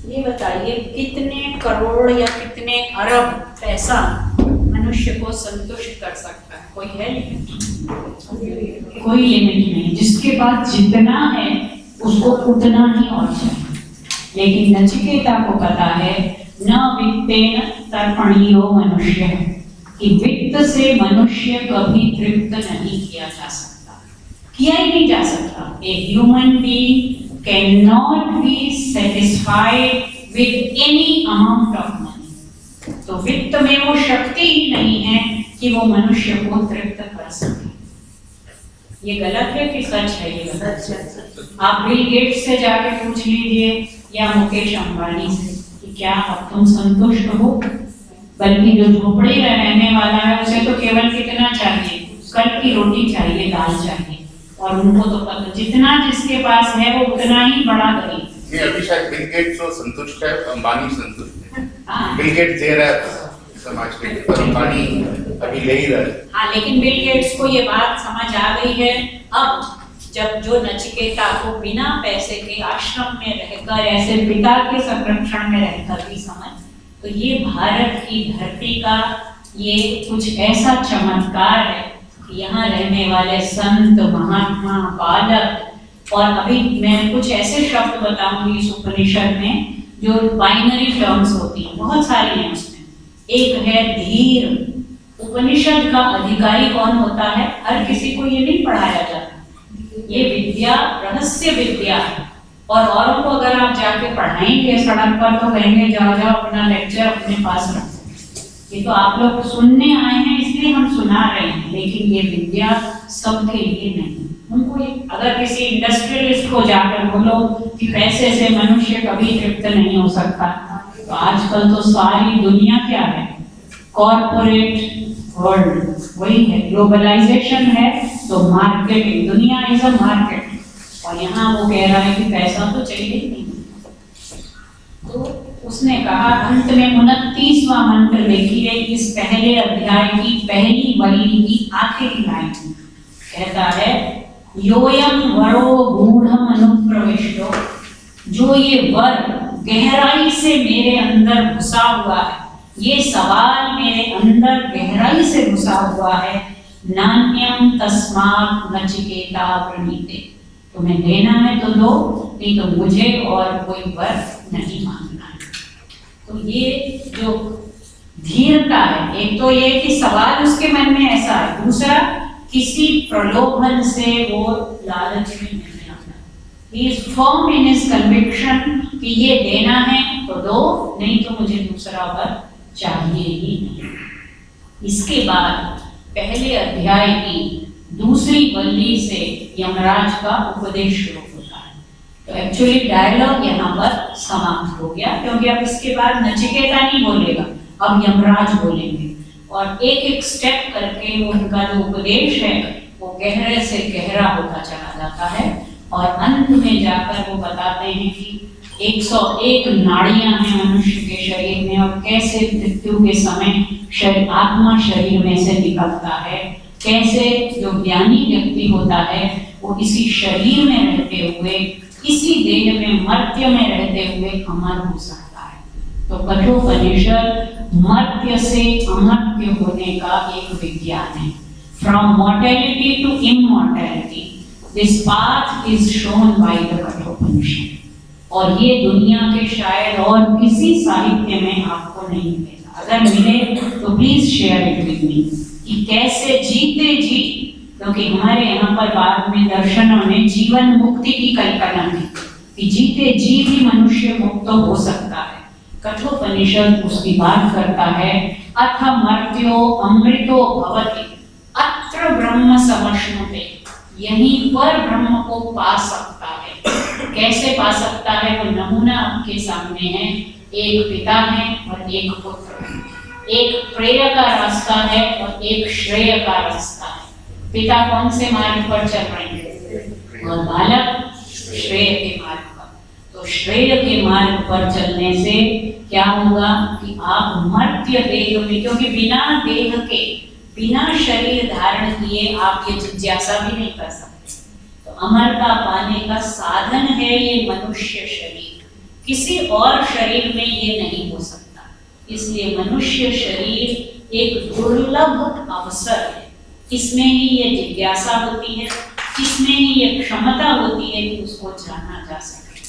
ये बताइए कितने करोड़ या कितने अरब पैसा मनुष्य को संतुष्ट कर सकता है? कोई है लिमिट? कोई लिमिट नहीं। जिसके पास जितना है उसको उतना ही और चाहिए। लेकिन नचिकेता को पता है न वित्तेन तर्पणीयो मनुष्य, कि वित्त से मनुष्य कभी तृप्त नहीं किया जा सकता, किया ही नहीं जा सकता। A human being cannot be satisfied with any amount of money। तो वित्त में वो शक्ति ही नहीं है कि वो मनुष्य को तृप्त कर सके। ये गलत है कि सच है? ये सच है। आप बिल गेट्स से जाके पूछ लीजिए या मुकेश अंबानी से कि क्या अब तुम संतुष्ट हो? बल्कि जो झोपड़ी में रहने वाला है उसे तो केवल कितना चाहिए? कल की रोटी चाहिए, दाल चाहिए, और उनको तो पता जितना जिसके पास है वो उतना ही बड़ा करें। ये अभी शायद बिल गेट्स तो संतुष्ट है, अंबानी संतुष्ट है। बिल गेट्स दे रहा है समाज के, पर अंबानी अभी ले ही रहा है। हाँ, लेकिन बिल गेट्स को ये बात समझ आ गई है अब, जब जो नचिकेता को बिना पैसे के आश्रम में रहकर, ऐसे पिता के संरक्षण में रहकर भी समझ, तो ये भारत की धरती का ये कुछ ऐसा चमत्कार है। यहाँ रहने वाले संत, महात्मा, बालक, और अभी मैं कुछ ऐसे शब्द बताऊंगी इस उपनिषद में जो बाइनरी टर्म्स होती हैं, बहुत सारी हैं उसमें। एक है धीर। उपनिषद का अधिकारी कौन होता है? हर किसी को ये नहीं पढ़ाया जाता। ये विद्या रहस्य विद्या है, और औरों को अगर आप जाके पढ़ाएंगे सड़क पर तो कहेंगे जाओ जाओ अपना लेक्चर अपने पास रखो। ये तो आप लोग सुनने आए हैं इसलिए हम सुना रहे हैं, लेकिन ये विद्या सबके लिए नहीं। उनको अगर किसी इंडस्ट्रियलिस्ट को जाकर बोलो कि पैसे से मनुष्य कभी तृप्त नहीं हो सकता, तो आजकल तो सारी दुनिया क्या है? कॉर्पोरेट वर्ल्ड, वही है, ग्लोबलाइजेशन है तो मार्केटिंग, दुनिया इज अ मार्केट। और यहाँ वो कह रहा है कि पैसा तो चाहिए ही नहीं। तो उसने कहा, अंत में 29वां मंत्र देखिए, इस पहले अध्याय की पहली वल्ली की आखिरी लाइन कहता है, योयम वरो गूढ़म अनुप्रविष्टो, जो ये वर गहराई से मेरे अंदर घुसा हुआ है, ये सवाल मेरे अंदर गहराई से घुसा हुआ है, नान्यम तस्मात् नचिकेता प्रणीते, तुम्हें देना है तो दो, नहीं तो मुझे और कोई वर नहीं मांगना है। तो ये जो धीरता है, एक तो ये कि सवाल उसके मन में ऐसा है, दूसरा किसी प्रलोभन से वो लालच में नहीं आता। He is firm in his conviction कि ये देना है तो दो, नहीं तो मुझे दूसरा वर चाहिए ही नहीं। इसके बाद पहले अध्याय की दूसरी वल्ली से यमराज का उपदेश शुरू होता है। तो एक्चुअली डायलॉग यहाँ पर समाप्त हो गया, क्योंकि अब इसके बाद नचिकेता नहीं बोलेगा, अब यमराज बोलेंगे, और एक एक स्टेप करके वो उनका जो उपदेश है वो गहरे से गहरा होता चला जाता है, और अंत में जाकर वो बताते हैं कि 101 नाड़ियां हैं मनुष्य के शरीर में, और कैसे मृत्यु के समय आत्मा शरीर में से निकलता है, कैसे जो ज्ञानी व्यक्ति होता है वो इसी शरीर में रहते हुए, इसी देह में मर्त्य में रहते हुए अमर हो सकता है। तो कठोपनिषद मर्त्य से अमर्त्य होने का एक विज्ञान है। From mortality to immortality this path is shown by the Kathopanishad, और ये दुनिया के शायद और किसी साहित्य में आपको नहीं मिलेगा। अगर मिले तो please share it with me कि कैसे जीते जी, क्योंकि हमारे यहाँ पर बाद में दर्शनों में जीवन मुक्ति की कल्पना है कि जीते जी भी मनुष्य मुक्त हो सकता है। कठोपनिषद उसकी बात करता है, अथ मर्त्यो अमृतो भवति अत्र ब्रह्म समश्नुते, यहीं पर ब्रह्म को पा सकता है। कैसे पा सकता है वो नमूना आपके सामने है। एक पिता है और एक पुत्र है, एक प्रेय का रास्ता है और एक श्रेय का रास्ता है। पिता कौन से मार्ग पर चल रहे हैं और बालक श्रेय के मार्ग पर। तो श्रेय के मार्ग पर चलने से क्या होगा कि आप मर्त्य देह में, क्योंकि बिना देह के, बिना शरीर धारण किए आप ये जिज्ञासा भी नहीं कर सकते। तो अमरता पाने का साधन है ये मनुष्य शरीर, किसी और शरीर में ये नहीं हो सकता। इसलिए मनुष्य शरीर एक दुर्लभ अवसर है, इसमें ही ये जिज्ञासा होती है, इसमें ही ये क्षमता होती है कि उसको जाना जा सके।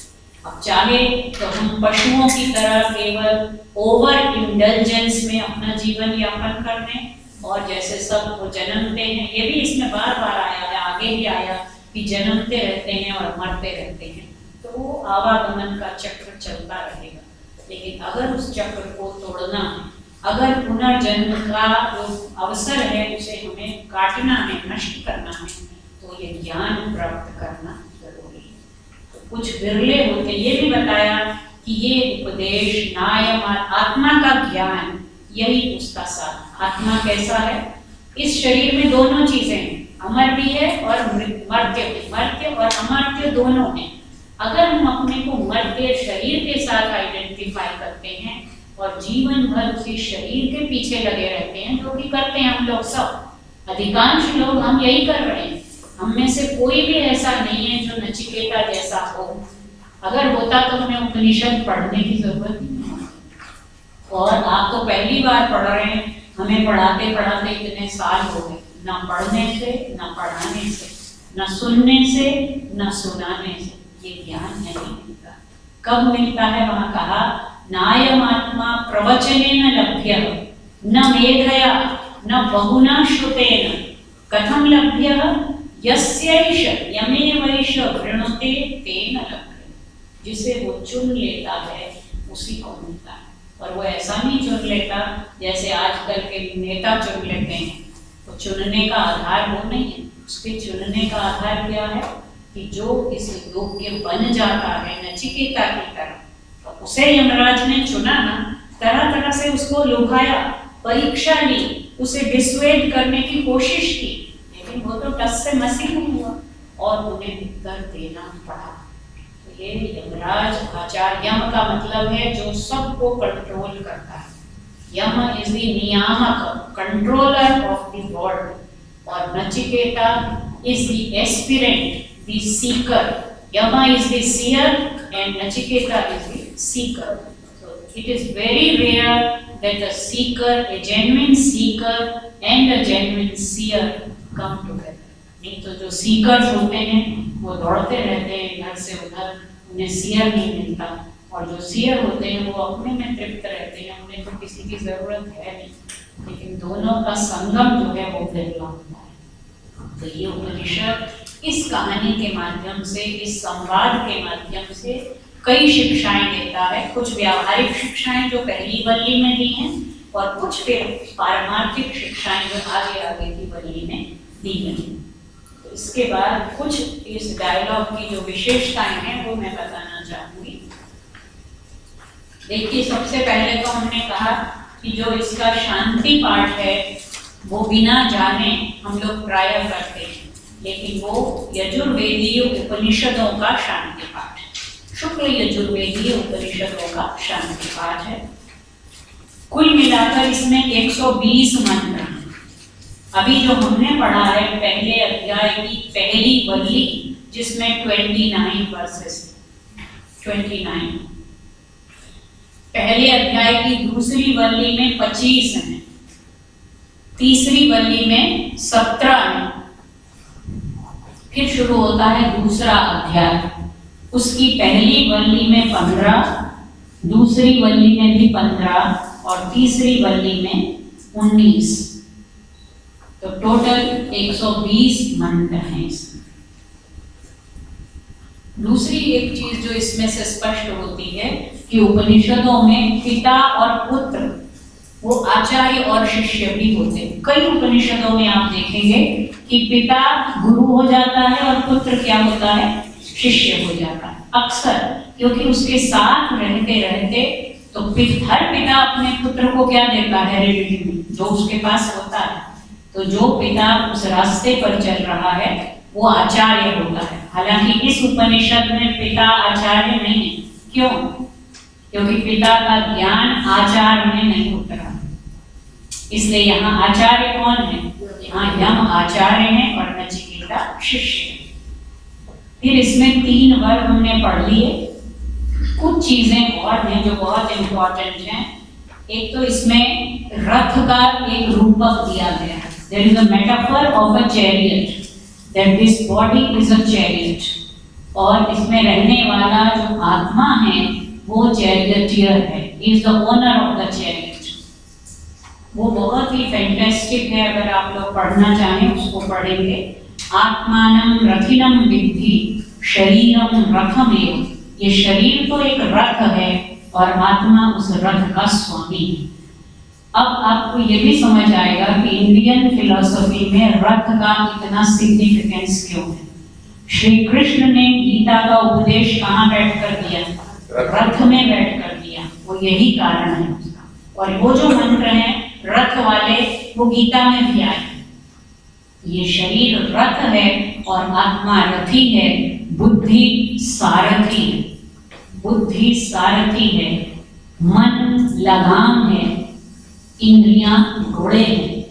अब चाहे तो हम पशुओं की तरह केवल ओवर इंडल्जेंस में अपना जीवन यापन कर लें, और जैसे सब वो जन्मते हैं, ये भी इसमें बार बार आया है, आगे भी आया कि जन्मते रहते हैं और मरते रहते हैं, तो वो आवागमन का चक्र चलता रहेगा। लेकिन अगर उस चक्र को तोड़ना है, अगर पुनर्जन्म का जो अवसर है उसे हमें काटना है, नष्ट करना है, तो ये ज्ञान प्राप्त करना जरूरी है। तो कुछ विरले होते, ये भी बताया कि ये उपदेश नायम आत्मा का ज्ञान, यही उसका साथ। आत्मा कैसा है? इस शरीर में दोनों चीजें हैं, अमर भी है और मर्त्य भी। मर्त्य और अमर्त्य दोनों हैं। अगर हम अपने को मर्त्य शरीर के साथ आइडेंटिफाई करते हैं और जीवन भर उसी शरीर के पीछे लगे रहते हैं, जो कि करते हैं हम लोग सब, अधिकांश लोग हम यही कर रहे हैं। हम में से कोई भी ऐसा नहीं है जो नचिकेता जैसा हो। अगर होता तो हमें उपनिषद पढ़ने की जरूरत नहीं है। और आप तो पहली बार पढ़ रहे हैं, हमें पढ़ाते पढ़ाते इतने साल हो गए, ना पढ़ने से, ना पढ़ाने से, ना सुनने से, ना सुनाने से ये ज्ञान नहीं मिलता। कब मिलता है? वहां कहा नायमात्मा प्रवचनेन लभ्यः न मेधया न बहुना श्रुतेन कथम लभ्यः यस्यैष यमेवैष वृणुते तेन लभ्यः। जिसे वो चुन लेता है उसी को मिलता है। और वो ऐसा नहीं चुन लेता जैसे आजकल के नेता चुन लेते हैं। तो चुनने का आधार वो नहीं है, उसके चुनने का आधार क्या है कि जो इस योग्य बन जाता है नचिकेता की तरह, तो उसे यमराज ने चुना ना, तरह तरह से उसको लुभाया, परीक्षा ली, उसे डिसवेड करने की कोशिश की, लेकिन वो तो टस से मसी नहीं हुआ और उन्हें उत्तर देना पड़ा। तो ये यमराज आचार्य, यम का मतलब है जो सबको कंट्रोल करता है। यम इज द नियामक, कंट्रोलर ऑफ द वर्ल्ड, और Nachiketa is the aspirant, the seeker. Yama is the seer and Nachiketa is the seeker. So it is very rare that a seeker, a genuine seeker and a genuine seer come together. नहीं तो जो seekers होते हैं वो दौड़ते रहते हैं इधर से उधर, उन्हें सीयर नहीं मिलता, और जो सीयर होते हैं वो अपने में तृप्त रहते हैं, उन्हें तो किसी की जरूरत है नहीं। लेकिन दोनों का संगम जो है वो बिरला होता है। तो ये उपनिषद इस कहानी के माध्यम से, इस संवाद के माध्यम से कई शिक्षाएं देता है। कुछ व्यावहारिक शिक्षाएं जो पहली वल्ली में दी हैं, और कुछ फिर पारमार्थिक शिक्षाएं जो आगे आगे की वल्ली में दी गई। तो इसके बाद कुछ इस डायलॉग की जो विशेषताएं हैं वो मैं बताना चाहूंगी। देखिए, सबसे पहले तो हमने कहा कि जो इसका शांति पाठ है वो बिना जाने हम लोग प्रायः करते हैं, लेकिन वो यजुर्वेदीय उपनिषदों का शांति पाठ है। शुक्ल यजुर्वेदीय उपनिषदों का शांति पाठ है। कुल मिलाकर इसमें 120 मंत्र हैं। अभी जो हमने पढ़ा है पहले अध्याय की पहली वल्ली, जिसमें 29 वर्सेस, 29, पहले अध्याय की दूसरी वल्ली में 25 हैं, तीसरी वल्ली में 17 हैं, फिर शुरू होता है दूसरा अध्याय। उसकी पहली वल्ली में 15, दूसरी वल्ली में भी 15 और तीसरी वल्ली में 19। तो टोटल 120 मंत्र हैं इसमें। दूसरी एक चीज जो इसमें से स्पष्ट होती है कि उपनिषदों में पिता और पुत्र, वो आचार्य और शिष्य भी होते हैं। कई उपनिषदों में आप देखेंगे कि पिता गुरु हो जाता है और पुत्र क्या होता है, शिष्य हो जाता है। अक्सर क्योंकि उसके साथ रहते रहते तो हर पिता अपने पुत्र को क्या देता है, हेरिडिटी में, जो उसके पास होता है। तो जो पिता उस रास्ते पर चल रहा है वो आचार्य होता है। हालांकि इस उपनिषद में पिता आचार्य नहीं है। क्यों? क्योंकि पिता का ज्ञान आचार में नहीं उतरा, इसलिए यहाँ आचार्य कौन है? यहाँ यम आचार्य है और नचिकेता शिष्य है। फिर इसमें 3 वर्ग हमने पढ़ लिए। कुछ चीजें और हैं जो बहुत इंपॉर्टेंट हैं। एक तो इसमें रथ का एक रूपक दिया गया है। There is a metaphor of a chariot, that this body is a chariot, और इसमें रहने वाला जो आत्मा है वो charioteer है, he is the owner of the chariot। वो बहुत ही फैंटास्टिक है, अगर आप लोग पढ़ना चाहें उसको पढ़ेंगे। आत्मानं रथिनं विद्धि शरीरं रथमेव। ये शरीर तो एक रथ है और आत्मा उस रथ का स्वामी है। अब आपको ये भी समझ आएगा कि इंडियन फिलॉसफी में रथ का इतना सिग्निफिकेंस क्यों है। श्री कृष्ण ने गीता का उपदेश कहाँ बैठकर दिया? रथ में बैठकर दिया। वो यही कारण है उसका। और वो जो मंत्र हैं रथ वाले वो गीता में भी आए। ये शरीर रथ है और आत्मा रथी है, बुद्धि सारथी है। बुद्धि सारथी है, मन लगाम है, इंद्रियां घोड़े हैं।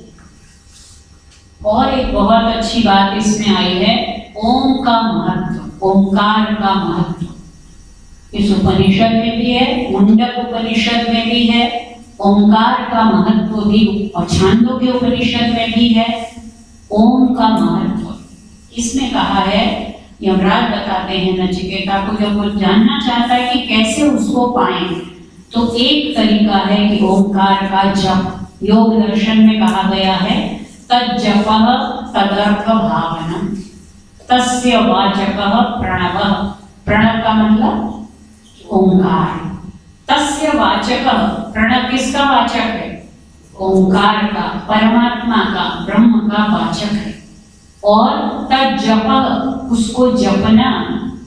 और एक बहुत अच्छी बात इसमें आई है, ओम का महत्व, ओंकार का महत्व इस उपनिषद में भी है, मुंडक उपनिषद में भी है। ओंकार का महत्व भी और छांदोग्य उपनिषद में भी है। ओम का महत्व इसमें कहा है, यमराज बताते हैं नचिकेता को, जब वो जानना चाहता है कि कैसे उसको पाएं, तो एक तरीका है कि ओंकार का जप, योग दर्शन में कहा गया है तज्जपः तदर्थ भावनम तस्य वाचकः प्रणवः। प्रणव का मतलब ओंकार। तस्य वाचकः, प्रणव किसका वाचक है? ओंकार का, परमात्मा का, ब्रह्म का वाचक है। और तज्जपः, उसको जपना,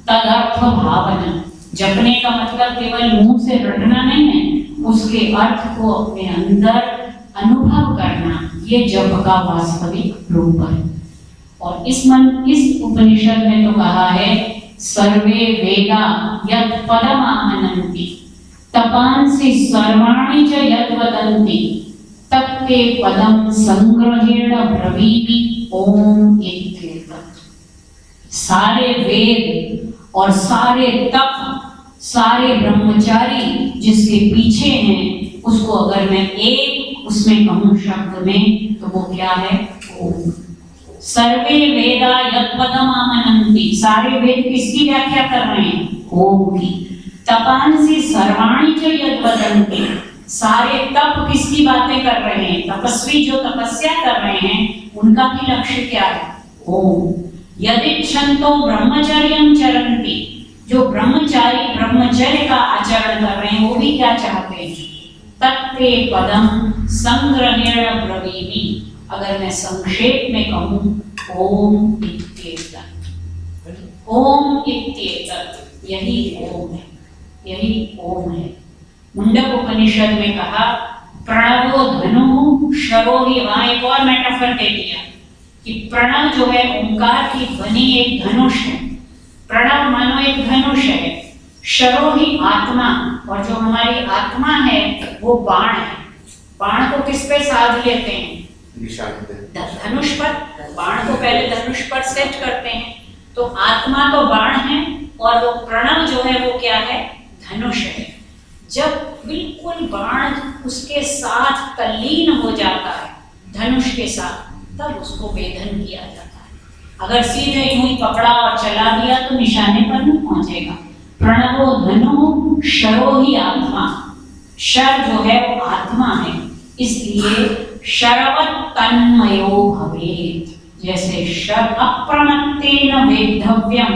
तदर्थ भावना। जपने का मतलब केवल मुंह से रटना नहीं है, उसके अर्थ को अपने अंदर अनुभव करना, ये जप का वास्तविक रूप है। और इस उपनिषद में तो कहा है सर्वे वेदा यत् पदमामनन्ति तपांसि सर्वाणि च यद् वदन्ति तत्ते पदम संग्रहेण ब्रवीमि ओम इत्येतत्। सारे वेद और सारे तप, सारे ब्रह्मचारी जिसके पीछे हैं, उसको अगर मैं एक उसमें कहूं शब्द में तो वो क्या है? ओम। सर्वे वेदा यत् पदमामनन्ति, सारे वेद किसकी व्याख्या कर रहे हैं? ओम की। तपांसि सर्वाणि च यद् वदन्ति, सारे तप किसकी बातें कर रहे हैं? तपस्वी जो तपस्या कर रहे हैं उनका भी लक्ष्य क्या है? ओम। यदिच्छन्तो ब्रह्मचर्यं चरन्ति, जो ब्रह्मचारी ब्रह्मचर्य का आचरण कर रहे हैं वो भी क्या चाहते हैं? तत्ते पदम संग्रहेण ब्रवीमि, अगर मैं संक्षेप में कहूं ओम इत्येतत्। ओम इत्येतत्, यही ओम है, यही ओम है। मुंडक उपनिषद में कहा प्रणवो धनुः शरो ही, वहां एक और मेटाफर दे दिया कि प्रणव जो है ओंकार की ध्वनि एक धनुष है। प्रणव मानो एक धनुष है, शरो ही आत्मा, और जो हमारी आत्मा है वो बाण है। बाण को किस पे साध लेते हैं? धनुष पर। बाण को पहले धनुष पर सेट करते हैं, तो आत्मा तो बाण है और वो प्रणव जो है वो क्या है? धनुष है। जब बिल्कुल बाण उसके साथ तल्लीन हो जाता है धनुष के साथ, तब उसको वेधन किया जाता है। अगर सीधे यूं ही पकड़ा और चला दिया तो निशाने पर नहीं पहुंचेगा। प्रणवो धनु शरो ही आत्मा, शर जो है वो आत्मा है, इसलिए शरवत तन्मयो भवेत्। जैसे शर अप्रमत्तेन वेद्धव्यम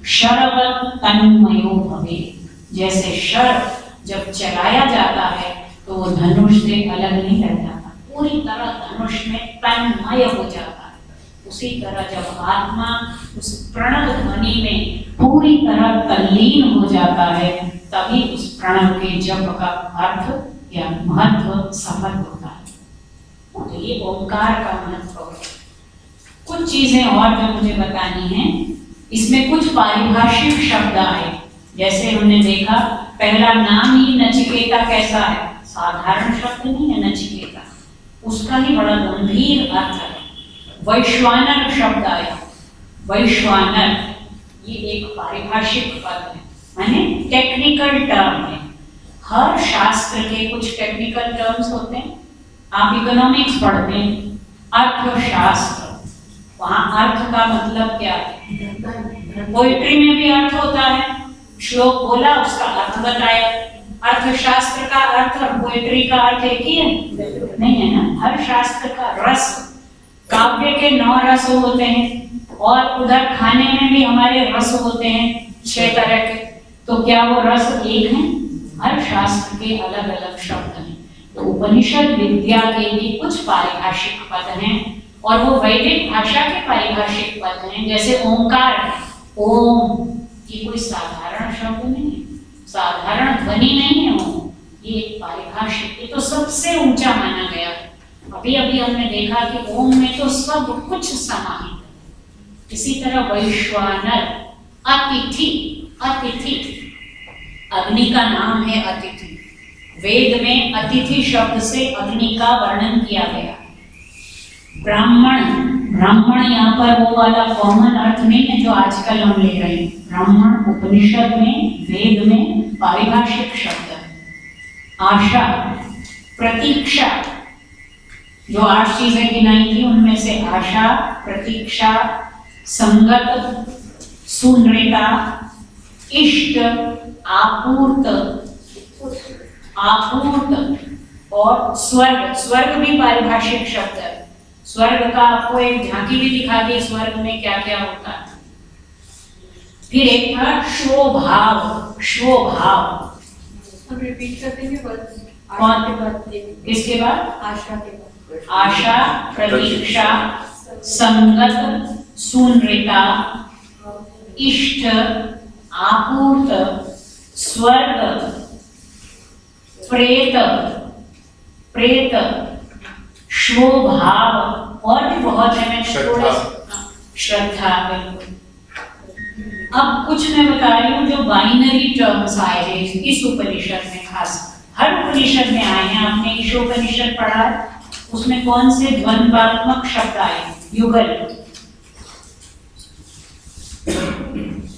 शरवत तन्मयो भवेत्। जैसे शर जब चलाया जाता है तो वो धनुष से अलग नहीं रह जाता, पूरी तरह धनुष में तन्मय हो जाता है। उसी तरह जब आत्मा उस प्रणव ध्वनि में पूरी तरह तल्लीन हो जाता है, तभी उस प्रणव के जप का अर्थ या महत्व सफल होता है। तो ये ओंकार का महत्व है। कुछ चीजें और जो मुझे बतानी है, इसमें कुछ पारिभाषिक शब्द आए। जैसे हमने देखा पहला नाम ही नचिकेता कैसा है? साधारण शब्द नहीं है नचिकेता, उसका ही बड़ा गंभीर अर्थ है। वैश्वानर शब्द आया, वैश्वानर ये एक पारिभाषिक पद है, माने टेक्निकल टर्म है। हर शास्त्र के कुछ टेक्निकल टर्म्स होते हैं। आप इकोनॉमिक्स पढ़ते हैं, अर्थशास्त्र, वहां अर्थ का मतलब क्या है? पोइट्री में भी अर्थ होता है, श्लोक बोला उसका अर्थ बताया। अर्थशास्त्र का अर्थ और पोइट्री का अर्थ एक ही है? नहीं है ना। हर शास्त्र का रस, काव्य के 9 रस होते हैं और उधर खाने में भी हमारे रस होते हैं 6 तरह के, तो क्या वो रस एक है? हर शास्त्र के अलग अलग शब्द हैं। तो उपनिषद विद्या के भी कुछ पारिभाषिक पद हैं और वो वैदिक भाषा के पारिभाषिक पद हैं। जैसे ओंकार है, ओम, ये कोई साधारण शब्द नहीं है, साधारण ध्वनि नहीं है ओम, ये एक पारिभाषिक, ये तो सबसे ऊंचा माना गया है। अभी अभी हमने देखा कि ओम में तो सब कुछ समाहित है। इसी तरह वैश्वानर, अतिथि, अतिथि, अग्नि का नाम है अतिथि। वेद में अतिथि शब्द से अग्नि का वर्णन किया गया। ब्राह्मण, ब्राह्मण यहाँ पर वो वाला कॉमन अर्थ नहीं है जो आजकल हम ले रहे हैं। ब्राह्मण उपनिषद में, वेद में पारिभाषिक शब्द है। आशा, प्रतीक्षा, जो 8 चीजें गिनाई थी उनमें से आशा, प्रतीक्षा, संगत, सुनृता, इष्ट, आपूर्त, आपूर्त और स्वर्ग, स्वर्ग भी पारिभाषिक शब्द है। स्वर्ग का आपको एक झांकी भी दिखा दी, स्वर्ग में क्या क्या होता है। फिर एक था शोभाव, शोभाव रिपीट कर देंगे वर्ड कौन के बाद किसके बाद? आशा के बाद आशा, प्रतीक्षा, संगत, सुनृता, इष्ट, आपूर्त, स्वर्ग, प्रेत, प्रेत, शोभाव और भी बहुत है। श्रद्धा। श्रद्धा, बिल्कुल। अब कुछ मैं बता रही हूँ जो बाइनरी टर्म्स आए हैं इस उपनिषद में, खास हर उपनिषद में आए हैं। आपने ईशोपनिषद पढ़ा है, उसमें कौन से द्वंद्वात्मक शब्द आए? युगल,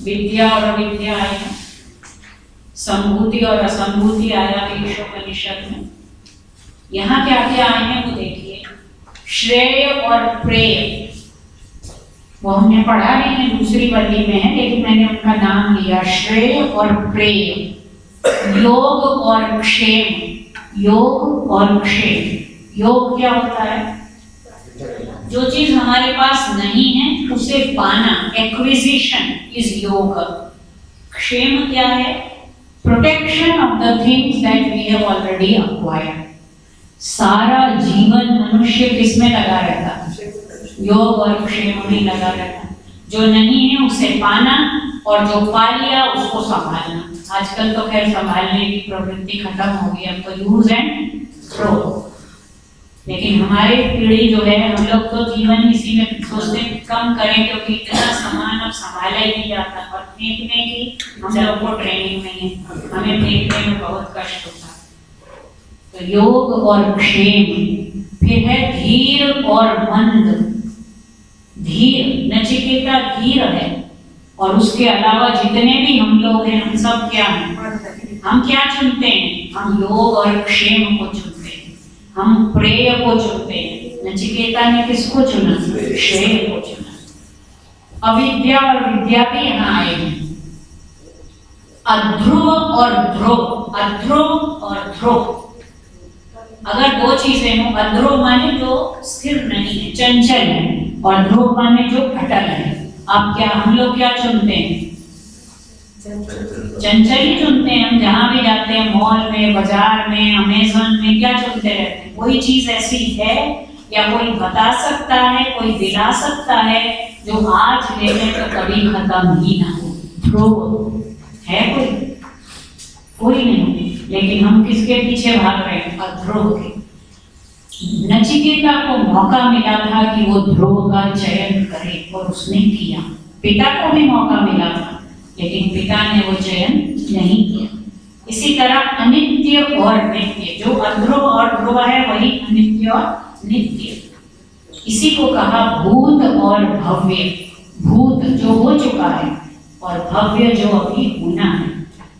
विद्या और अविद्या आए, संभूति और असंभूति आया है ईशोपनिषद में। यहाँ क्या क्या आए हैं वो देखिए। श्रेय और प्रेय, वो हमने पढ़ा नहीं है, दूसरी वल्ली में है, लेकिन मैंने उनका नाम लिया, श्रेय और प्रेय। योग और क्षेम, योग और क्षेम। योग क्या होता है? जो चीज हमारे पास नहीं है उसे पाना, एक्विजिशन इज योग। क्षेम क्या है? Protection of the things that we have already acquired. सारा जीवन मनुष्य किसमें लगा रहता है? योग और क्षेम में लगा रहता है। जो नहीं है उसे पाना और जो पा लिया उसको संभालना। आजकल तो खैर संभालने की प्रवृत्ति खत्म हो गई, अब तो यूज एंड थ्रो। लेकिन हमारी पीढ़ी जो है, हम लोग तो जीवन इसी में सोचते कम करें क्योंकि इतना सामान अब संभाला ही नहीं जाता। और फेंकने की हम लोग को ट्रेनिंग नहीं है, हमें फेंकने में बहुत कष्ट होता है। तो योग और क्षेम। फिर है धीर और मंद। धीर, नचिकेता धीर है, और उसके अलावा जितने भी हम लोग हैं हम सब क्या हैं? हम क्या चुनते हैं? हम योग और क्षेम को चुनते हैं, हम प्रेय को चुनते हैं। नचिकेता ने किसको चुना? श्रेय को चुना। अविद्या और विद्या भी यहाँ आए हैं। अध्रुव और ध्रुव, अध्रुव और ध्रुव। अगर दो चीजें हो, अध्रुव माने जो स्थिर नहीं है, चंचल है, और ध्रुव माने जो अटल है। आप क्या, हम लोग क्या चुनते हैं? चंचल ही चुनते हैं। हम जहां भी जाते हैं, मॉल में, बाजार में, अमेज़न में, क्या चुनते रहते हैं? कोई चीज ऐसी है या कोई बता सकता है, कोई दिला सकता है जो आज ले लें तो कभी खत्म ही ना हो। ध्रुव है कोई नहीं। लेकिन हम किसके पीछे भाग रहे हैं? अध्रुव के। नचिकेता को मौका मिला था कि वो ध्रुव का चयन करे और उसने किया। पिता को भी मौका मिला था लेकिन पिता ने वो चयन नहीं किया। इसी तरह अनित्य और नित्य, जो अध्रुव और ध्रुव है वही अनित्य और नित्य। इसी को कहा भूत और भव्य। भूत जो हो चुका है और भव्य जो अभी होना है।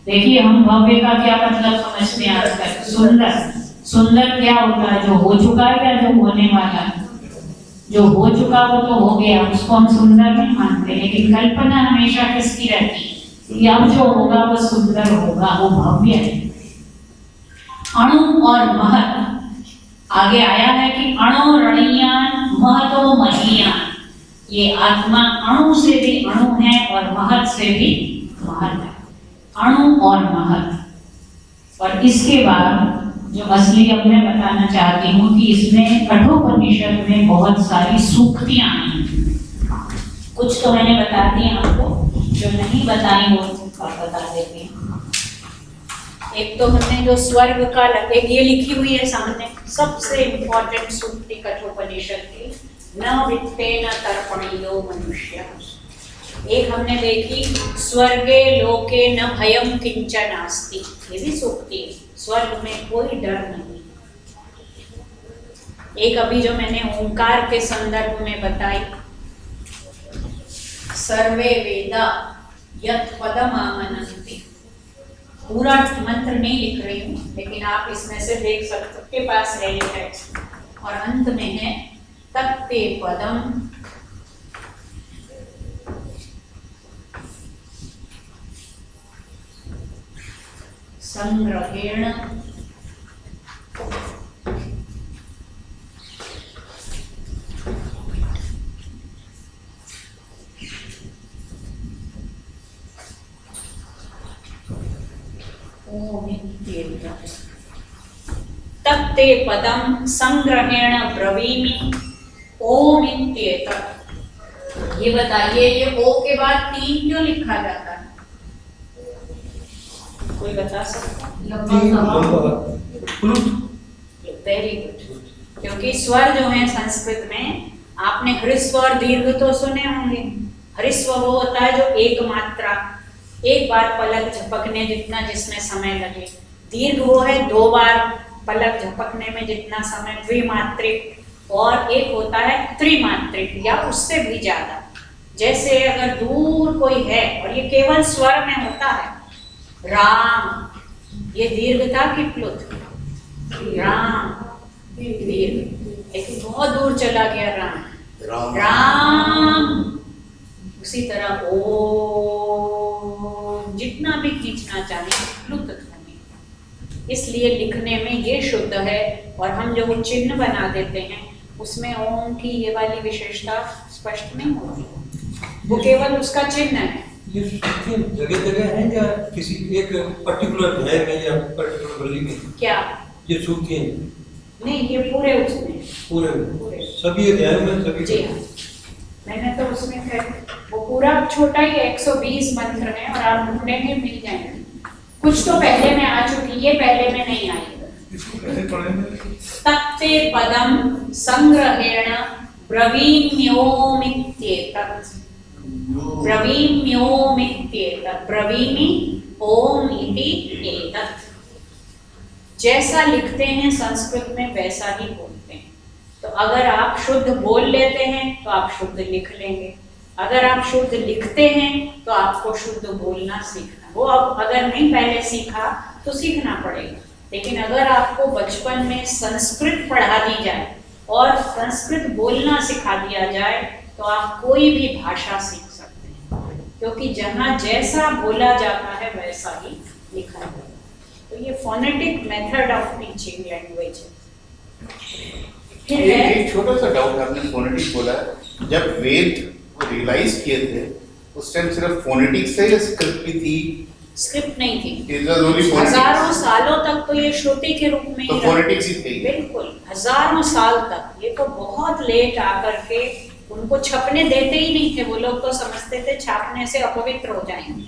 देखिए हम भव्य का क्या मतलब समझते हैं आज तक? सुंदर। सुंदर क्या होता है? जो हो चुका है या जो होने वाला है? जो हो चुका वो तो हो गया, उसको हम सुंदर नहीं मानते। लेकिन कल्पना हमेशा किसकी रहती है? कि अब जो होगा वो सुंदर होगा, वो भव्य है। अणु और महत्, आगे आया है कि अणु रणीयान महतो महीयान। ये आत्मा अणु से भी अणु है और महत् से भी महत् है। अणु और महत्। और इसके बाद जो असली अब मैं बताना चाहती हूँ कि इसमें कठोपनिषद में बहुत सारी सूक्तियां हैं। कुछ तो मैंने बता दी आपको, जो नहीं बताई वो बता देती हूँ। एक तो हमने जो स्वर्ग का एक ये लिखी हुई है सामने, सबसे इम्पोर्टेंट सूक्ति कठोपनिषद की, न वित्तेन तर्पणीयो मनुष्य। एक हमने देखी, स्वर्गे लोके न भयम किंचन नास्ति। ये भी सूक्ति है, स्वर्ग में कोई डर नहीं। एक अभी जो मैंने ओंकार के संदर्भ में बताई, सर्वे वेदा यत् पदमामनन्ति। पूरा मंत्र नहीं लिख रही हूँ लेकिन आप इसमें से देख सकते, सबके पास है ये टेक्स्ट। और अंत में है तत्ते पदम संग्रहेण ते पदम संग्रहेण ब्रवीमि ओम इत्येतत्। ये बताइए, ये ओ के बाद 3 क्यों लिखा जाता है? कोई बता सकता? Very good. क्योंकि स्वर जो है संस्कृत में, आपने ह्रस्व और दीर्घ तो सुने होंगे। ह्रस्व वो होता है जो एक मात्रा, एक बार पलक झपकने जितना जिसमें समय लगे। दीर्घ वो है 2 बार पलक झपकने में जितना समय, द्विमात्रिक। और एक होता है त्रिमात्रिक या उससे भी ज्यादा। जैसे अगर दूर कोई है और ये केवल स्वर में होता है, राम, ये दीर्घ था कि प्लुत? राम दीर्घ, लेकिन बहुत दूर चला गया राम, राम। उसी तरह ओ जितना भी खींचना चाहे प्लुत ध्वनि। इसलिए लिखने में ये शुद्ध है। और हम जो चिन्ह बना देते हैं उसमें ओम की ये वाली विशेषता स्पष्ट नहीं होती, वो केवल उसका चिन्ह है। ये जगह जगह है या किसी एक पर्टिकुलर अध्याय में या पर्टिकुलर वली में? क्या ये सूखती हैं? नहीं, ये पूरे उसमें, पूरे सभी अध्यायों में सभी। जी हाँ, मैंने तो उसमें खैर वो पूरा छोटा ही 120 मंत्र है और आप ढूंढेंगे मिल जाएंगे। कुछ तो पहले में आ चुकी, ये पहले में नहीं आई। तत्ते पदम संग्रहेण ब्रवीम्योमित्येतत्। ब्रवीम्योमित्येतत्, ब्रवीमि ओम इति एतत्। जैसा लिखते हैं संस्कृत में वैसा ही बोलते हैं। तो अगर आप शुद्ध बोल लेते हैं तो आप शुद्ध लिख लेंगे। अगर आप शुद्ध लिखते हैं तो आपको शुद्ध बोलना सीखना, वो अब अगर नहीं पहले सीखा तो सीखना पड़ेगा। लेकिन अगर आपको बचपन में संस्कृत पढ़ा दी जाए और संस्कृत बोलना सिखा दिया जाए तो आप कोई भी भाषा सीख सकते हैं, क्योंकि जहाँ जैसा बोला जाता है वैसा ही लिखा जाता है। तो ये phonetic method of teaching language है। एक छोटा सा डाउट, आपने फोनेटिक बोला, जब वेद को रियलाइज किए थे उस टाइम सिर्फ फोनेटिक्स से या स्क्रिप्ट भी थी? स्क्रिप्ट नहीं थी। हजारों सालों तक तो ये श्रुति के रूप में तो फोनेटिक्स ही थी। बिल्कुल, हजारों साल तक। ये तो बहुत लेट आकर के, उनको छपने देते ही नहीं थे। वो लोग तो समझते थे छापने से अपवित्र हो जाएंगे।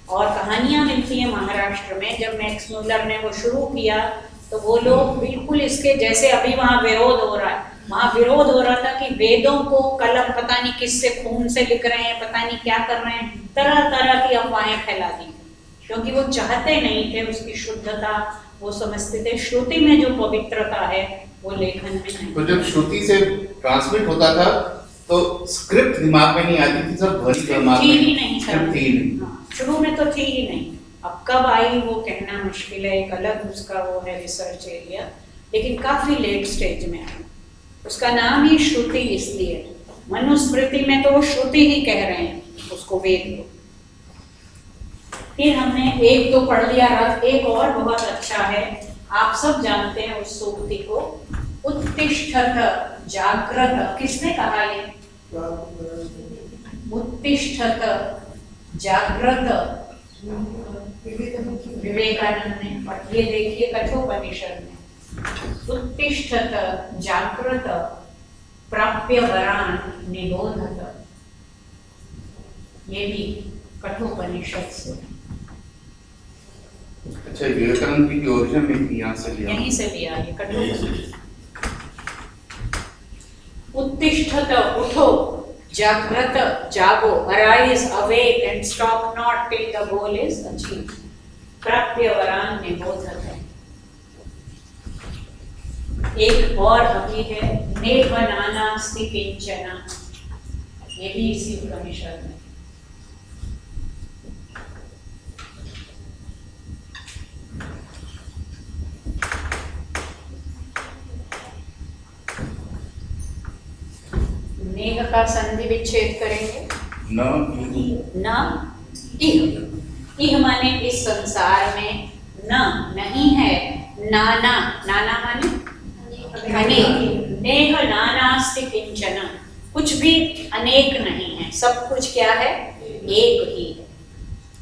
और कहानियां मिलती हैं महाराष्ट्र में, जब मैक्स मुलर ने वो शुरू किया तो वो लोग बिल्कुल इसके जैसे अभी वहाँ विरोध हो रहा है, वहाँ विरोध हो रहा था कि वेदों को कलम पता नहीं किससे खून से लिख रहे हैं, पता नहीं क्या कर रहे हैं, तरह तरह की अफवाहें फैला दी, क्योंकि वो चाहते नहीं थे उसकी शुद्धता। वो समझते थे श्रुति में जो पवित्रता है वो लेखन में नहीं। तो जब श्रुति से ट्रांसमिट होता था तो स्क्रिप्ट दिमाग में नहीं आती थी, सब ध्वनि दिमाग में ही नहीं थी। हाँ, शुरू में तो थी ही नहीं। अब कब आई वो कहना मुश्किल है, एक अलग उसका वो है रिसर्च एरिया, लेकिन काफी लेट स्टेज में आई। उसका नाम ही श्रुति इसलिए, मनुस्मृति में तो वो श्रुति ही कह रहे हैं उसको, वेद को। फिर हमने एक तो पढ़ लिया रथ, एक और बहुत अच्छा है, आप सब जानते हैं उस सूक्ति को, उत्तिष्ठत जाग्रत। किसने कहा ये? उत्तिष्ठत जाग्रत विवेकानंद ने। और ये देखिए कठोपनिषद में, उत्तिष्ठत जाग्रत प्राप्य वरान निबोधत। ये भी कठोपनिषद से। अच्छा, विवेकानंद की ओरिजिन में थी, यहाँ से लिया, यहीं से लिया ये कठोपनिषद। उत्तिष्ठत, उठो, जागृत, जागो, arise, awake and stop not till the goal is achieved. प्राप्य वरान निबोधत। एक और अभी है, नेह नानास्ति किंचन। ये भी इसी उपनिषद में। नेह का संधि विच्छेद करेंगे, न इह। इह माने इस संसार में न नहीं है, नाना, नाना माने अनेक। नेह नानास्ति किंचन, कुछ भी अनेक नहीं है, सब कुछ क्या है? एक ही है।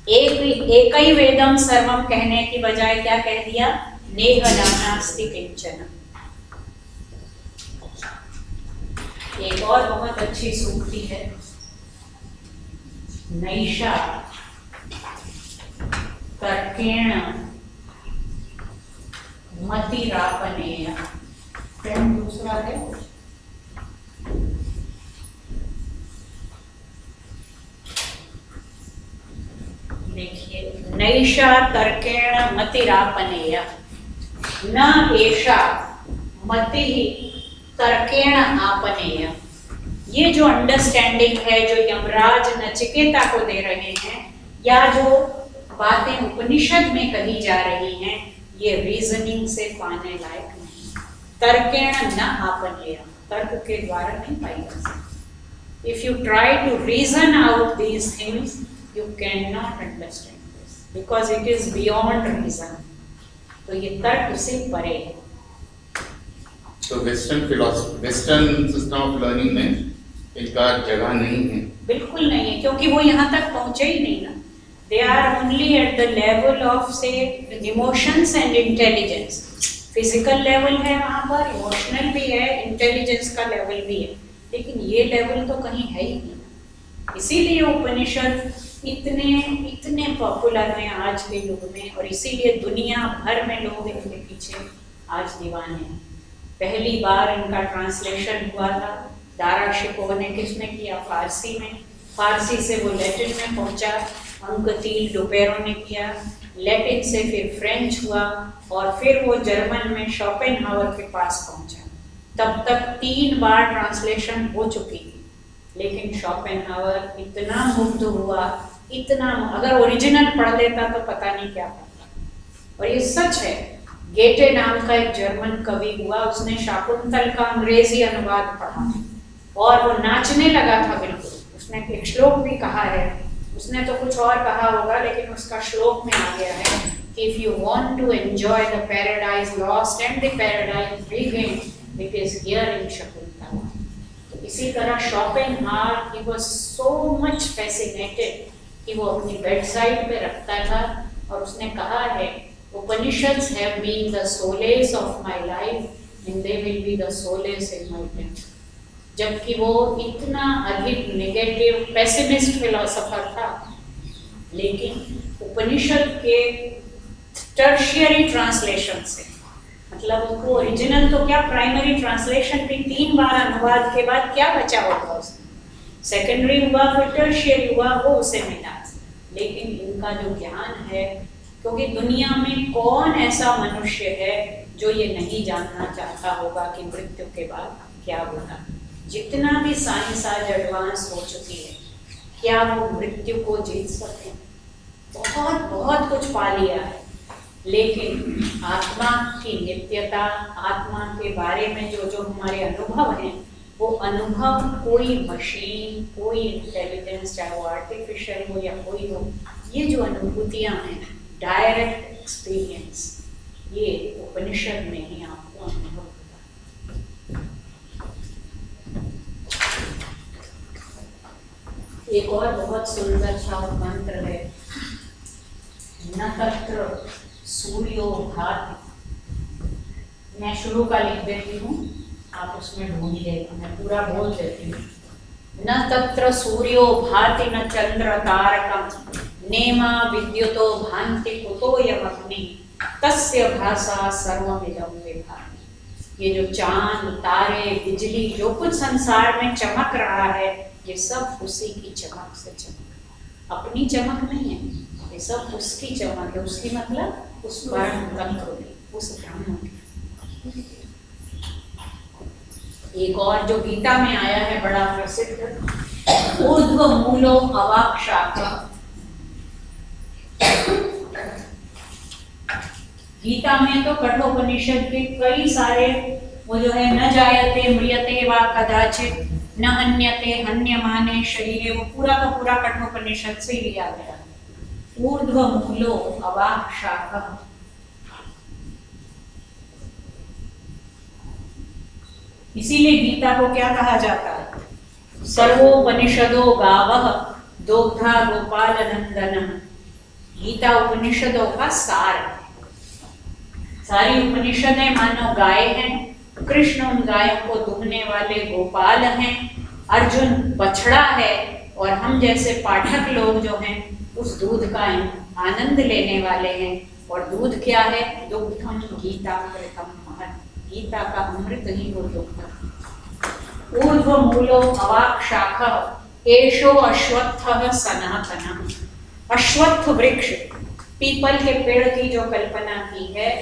एक ही वेदम सर्वम कहने की बजाय क्या कह दिया? नेह नास्ति किंचन। एक और बहुत अच्छी सूक्ति है, नैषा तर्केण मतिरापनेय। फ्रेंड दूसरा है, देखिए, नैषा तर्केण मतिरापनेय न एषा मति तर्केण आपनेय। ये जो अंडरस्टैंडिंग है जो यमराज नचिकेता को दे रहे हैं, या जो बातें उपनिषद में कही जा रही हैं, ये रीजनिंग से पाने लायक नहीं। तर्केण न आपनेय, तर्क के द्वारा नहीं पाई जा सकती। If you try to reason out these things, you can not understand this because it is beyond reason. तो ये तर्क से परे है। तो western philosophy, western system of learning में इनका जगह नहीं है। बिल्कुल नहीं है, क्योंकि वो यहाँ तक पहुँचे ही नहीं ना। They are only at the level of say emotions and intelligence. Physical level है वहाँ पर, emotional भी है, intelligence का level भी है, लेकिन ये level तो कहीं है ही नहीं। इसीलिए उपनिषद इतने पॉपुलर हैं आज के युग में, और इसीलिए दुनिया भर में लोग इनके पीछे आज दीवाने हैं। पहली बार इनका ट्रांसलेशन हुआ था दारा शिकोह ने, किसने किया? फारसी में। फारसी से वो लैटिन में पहुंचा, अंकतील डुपेरो ने किया, लैटिन से फिर फ्रेंच हुआ, और फिर वो जर्मन में शोपेनहावर के पास पहुंचा। तब तक 3 बार ट्रांसलेशन हो चुकी थी, लेकिन शोपेनहावर इतना मुग्ध हुआ, इतना, अगर ओरिजिनल पढ़ लेता तो पता नहीं क्या पढ़ता। और ये सच है, गेटे नाम का एक जर्मन कवि हुआ, उसने शाकुंतल का अंग्रेजी अनुवाद पढ़ा और वो नाचने लगा था बिल्कुल। उसने एक श्लोक भी कहा है, उसने तो कुछ और कहा होगा, लेकिन उसका श्लोक में आ गया है कि if you want to enjoy the paradise lost and the paradise regained, it is here in Shakuntala. तो इसी तरह Schopenhauer, he was so much fascinated कि वो अपनी बेड साइड पे रखता था, और उसने कहा है, Upanishads have been the solace of my life and they will be the solace in my death. जबकि वो इतना अधिक नेगेटिव पेसिमिस्ट फिलोसोफर था, लेकिन उपनिषद के टर्शियरी ट्रांसलेशन से, मतलब उनको ओरिजिनल तो क्या, प्राइमरी ट्रांसलेशन भी 3 बार अनुवाद के बाद क्या बचा होगा उसमें, सेकेंडरी हुआ, फिर टर्शियरी हुआ, वो उसे मिला। लेकिन इनका जो ज्ञान है, क्योंकि दुनिया में कौन ऐसा मनुष्य है जो ये नहीं जानना चाहता होगा कि मृत्यु के बाद क्या होगा। जितना भी साइंस आज एडवांस हो चुकी है, क्या वो मृत्यु को जीत सकते हैं? बहुत बहुत कुछ पा लिया है, लेकिन आत्मा की नित्यता, आत्मा के बारे में जो जो हमारे अनुभव हैं, वो अनुभव कोई मशीन, कोई इंटेलिजेंस, चाहे वो आर्टिफिशियल हो या कोई हो, ये जो अनुभूतियाँ हैं, डायरेक्ट एक्सपीरियंस, ये उपनिषद में ही आपको अनुभव होता है। एक और बहुत सुंदर सा मंत्र है, न तत्र सूर्यो भाति। मैं शुरू का लिख देती हूँ, आप उसमें ढूंढिएगा, मैं पूरा बोल देती हूँ। न तत्र सूर्यो भाति न चंद्र तारकम, नेमा विद्युतो भान्ति कुतोयमग्नि, तस्य भासा सर्वमिदं विभाति। ये जो चांद, तारे, बिजली, जो कुछ संसार में चमक रहा है, ये सब उसी की चमक से चमक, अपनी चमक नहीं है, ये सब उसकी चमक है। उसकी मतलब उस परम तत्व की, उस ब्रह्म की। एक और जो गीता में आया है बड़ा प्रसिद्ध, ऊर्ध्व मूलो अवाक् शाखा। गीता में तो कठोपनिषद के कई सारे, वो जो है, न जायते म्रियते वा कदाचित न हन्यते हन्यमाने शरीरे, वो पूरा का पूरा कठोपनिषद से लिया गया। ऊर्ध्व मूलो अवाक् शाखा। इसीलिए गीता को क्या कहा जाता है? सर्वोपनिषदो गावः दोग्धा गोपाल नंदन। गीता उपनिषदों का सार है। सारी उपनिषदें मानो गाय हैं, कृष्ण उन गायों को दुहने वाले गोपाल हैं, अर्जुन बछड़ा है और हम जैसे पाठक लोग जो हैं उस दूध का आनंद लेने वाले हैं। और दूध क्या है? दुग्धम गीतामृतम महत्, गीता का अमृत ही वो दुग्ध। ऊर्ध्व मूलो अवाक् शाखः एषो अश्वत्थः सनातनः। अश्वत्थ वृक्ष, पीपल के पेड़ की जो कल्पना की है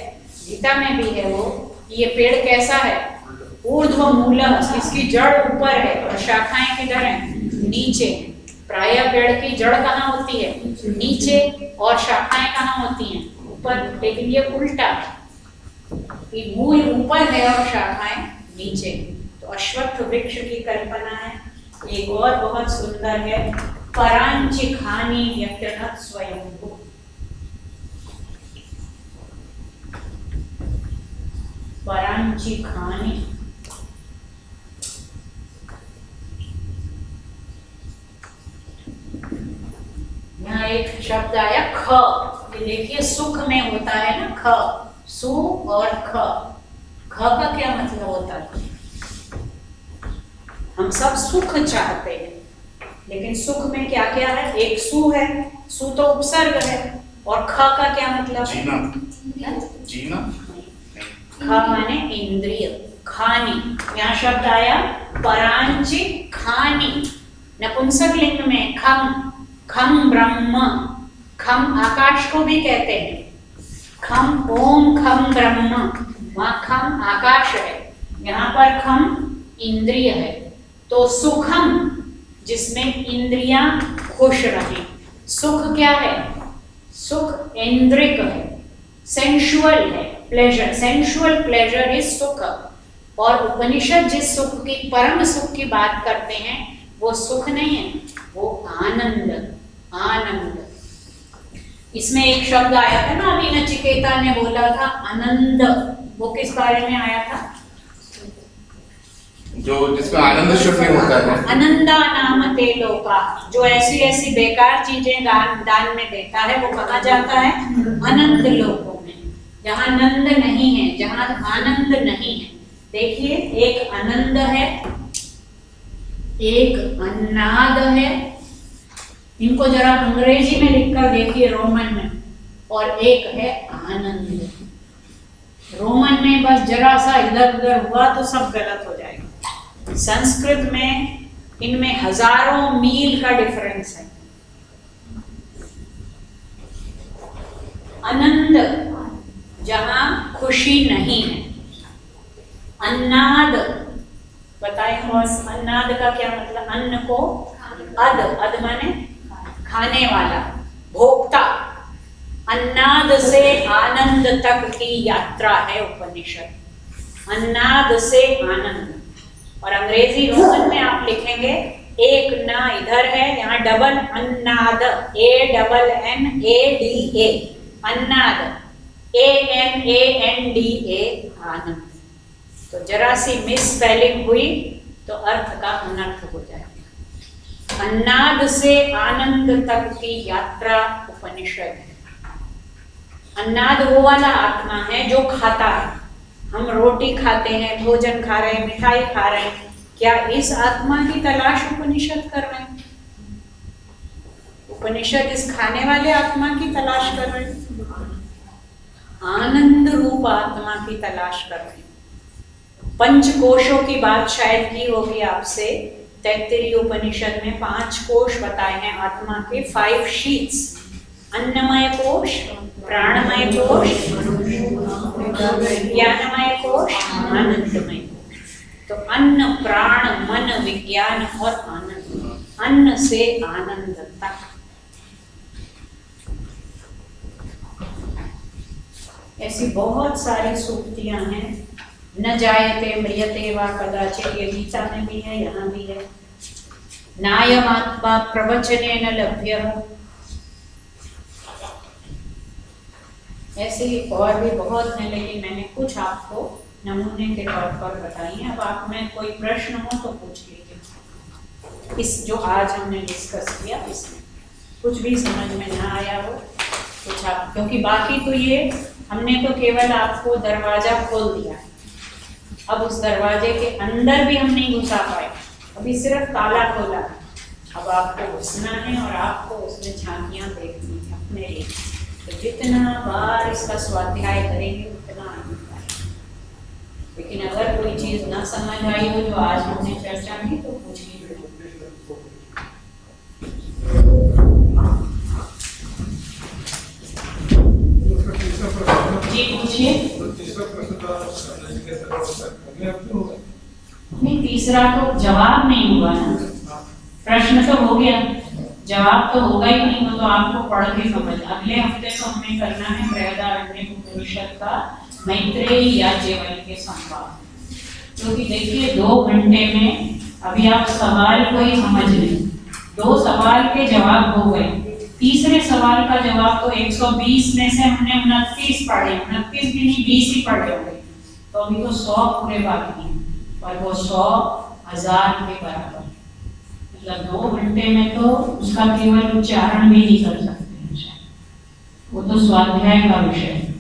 गीता में भी है वो, ये पेड़ कैसा है? ऊर्ध्व मूलः, इसकी जड़ ऊपर है और शाखाएं किधर हैं? नीचे। प्रायः पेड़ की जड़ कहाँ होती है? नीचे, और शाखाएं कहाँ होती हैं? ऊपर। लेकिन ये उल्टा है, ये मूल ऊपर है और शाखाएं नीचे। तो अश्वत्थ वृक्ष की कल्पना है। एक और बहुत सुंदर है, परांचिखानि व्यक्तनः स्वयंभू। परांचिखानि, यहाँ एक शब्द आया ख, ये देखिए सुख में होता है ना ख, सु और ख। ख का क्या मतलब होता है? हम सब सुख चाहते हैं, लेकिन सुख में क्या क्या है? एक सु है, सु तो उपसर्ग है, और ख का क्या मतलब है? जीना। जीना ख माने इंद्रिय, खानी। यहाँ शब्द आया परांचि खानी, नपुंसक लिंग में खम, खम ब्रह्म। खम आकाश को भी कहते हैं, खम ओम खम ब्रह्म, वहाँ खम आकाश है, यहाँ पर खम इंद्रिय है। तो सुखम, जिसमें इंद्रियां खुश रहें। सुख क्या है? सुख इंद्रिक है, सेंशुअल है, प्लेजर, सेंशुअल प्लेजर इज सुख। और उपनिषद जिस सुख की, परम सुख की बात करते हैं वो सुख नहीं है, वो आनंद। आनंद, इसमें एक शब्द आया था ना अभी, नचिकेता ने बोला था आनंद, वो किस बारे में आया था? जो जिसमें आनंद शून्य होता है। आनंदा नाम ते लोका, जो ऐसी ऐसी बेकार चीजें दान में देता है वो कहाँ जाता है? आनंद लोकों में, जहाँ नंद नहीं है, जहाँ आनंद नहीं है। देखिए, एक आनंद है, एक अन्नाद है। इनको जरा अंग्रेजी में लिखकर देखिए, रोमन में, और एक है आनंद। रोमन में बस जरा सा इधर उधर हुआ तो सब गलत हो जाएगा। संस्कृत में इनमें हजारों मील का डिफरेंस है। आनंद जहां खुशी नहीं है। अन्नाद, बताएं बॉस, अन्नाद का क्या मतलब? अन्न को अद, अद माने खाने वाला, भोक्ता। अन्नाद से आनंद तक की यात्रा है उपनिषद, अन्नाद से आनंद। और अंग्रेजी रोमन में आप लिखेंगे, एक ना इधर है, यहाँ डबल अन्नाद, ANNADA, अन्नाद, ANANDA, आनंद। तो जरा सी मिस स्पेलिंग हुई तो अर्थ का अनर्थ हो जाएगा। अन्नाद से आनंद तक की यात्रा उपनिषद है। अन्नाद वो वाला आत्मा है जो खाता है। हम रोटी खाते हैं, भोजन खा रहे हैं, मिठाई खा रहे हैं, क्या इस आत्मा की तलाश उपनिषद कर रहे हैं? उपनिषद इस खाने वाले आत्मा की तलाश कर रहे हैं, आनंद रूप आत्मा की तलाश कर रहे हैं। पंचकोशों की बात शायद की होगी आपसे। तैत्तिरीय उपनिषद में 5 कोश बताए हैं आत्मा के, 5 शीट्स। अन्नमय कोश, प्राणमय कोश, विज्ञानमय कोश, आनंदमय कोश। तो अन्न, प्राण, मन, विज्ञान और आनंद, अन्न से आनंद तक। ऐसी बहुत सारी सूक्तियां हैं। न जायते म्रियते वा कदाचित्, ये गीता में भी है, यहाँ भी है। नायमात्मा प्रवचनेन लभ्यः, ऐसे और भी बहुत हैं, लेकिन मैंने कुछ आपको नमूने के तौर पर बताई हैं। अब आप में कोई प्रश्न हो तो पूछ लीजिए। इस जो आज हमने डिस्कस किया, इसमें कुछ भी समझ में ना आया हो कुछ आप, क्योंकि बाकी तो ये हमने तो केवल आपको दरवाजा खोल दिया, अब उस दरवाजे के अंदर भी हम नहीं घुसा पाए, अभी सिर्फ ताला खोला। अब आपको घुसना है और आपको उसमें झांकियां देखनी है अपने लिए। तो जितना बार इसका स्वाध्याय करेंगे उतना आनंद आएगा। लेकिन अगर कोई चीज ना समझ आई हो जो आज हमने चर्चा की तो पूछिए। जी पूछिए। नहीं, तीसरा तो जवाब नहीं हुआ ना, प्रश्न तो हो गया, जवाब तो होगा ही नहीं। वो तो आपको पढ़ के समझ। अगले हफ्ते तो हमें करना है बृहदारण्यक उपनिषद का मैत्रेयी याज्ञवल्क्य संवाद, क्योंकि देखिए 2 घंटे में अभी आप सवाल को ही समझ लें। 2 सवाल के जवाब हो गए, तीसरे सवाल का जवाब तो 120 में से हमने 29 पढ़े, 29 भी नहीं 20 ही पढ़े होंगे, तो अभी तो 100 पूरे बाकी हैं, और वो 100 1000 के बराबर। मतलब 2 घंटे में तो उसका केवल उच्चारण भी नहीं कर सकते हैं, वो तो स्वाध्याय का विषय है।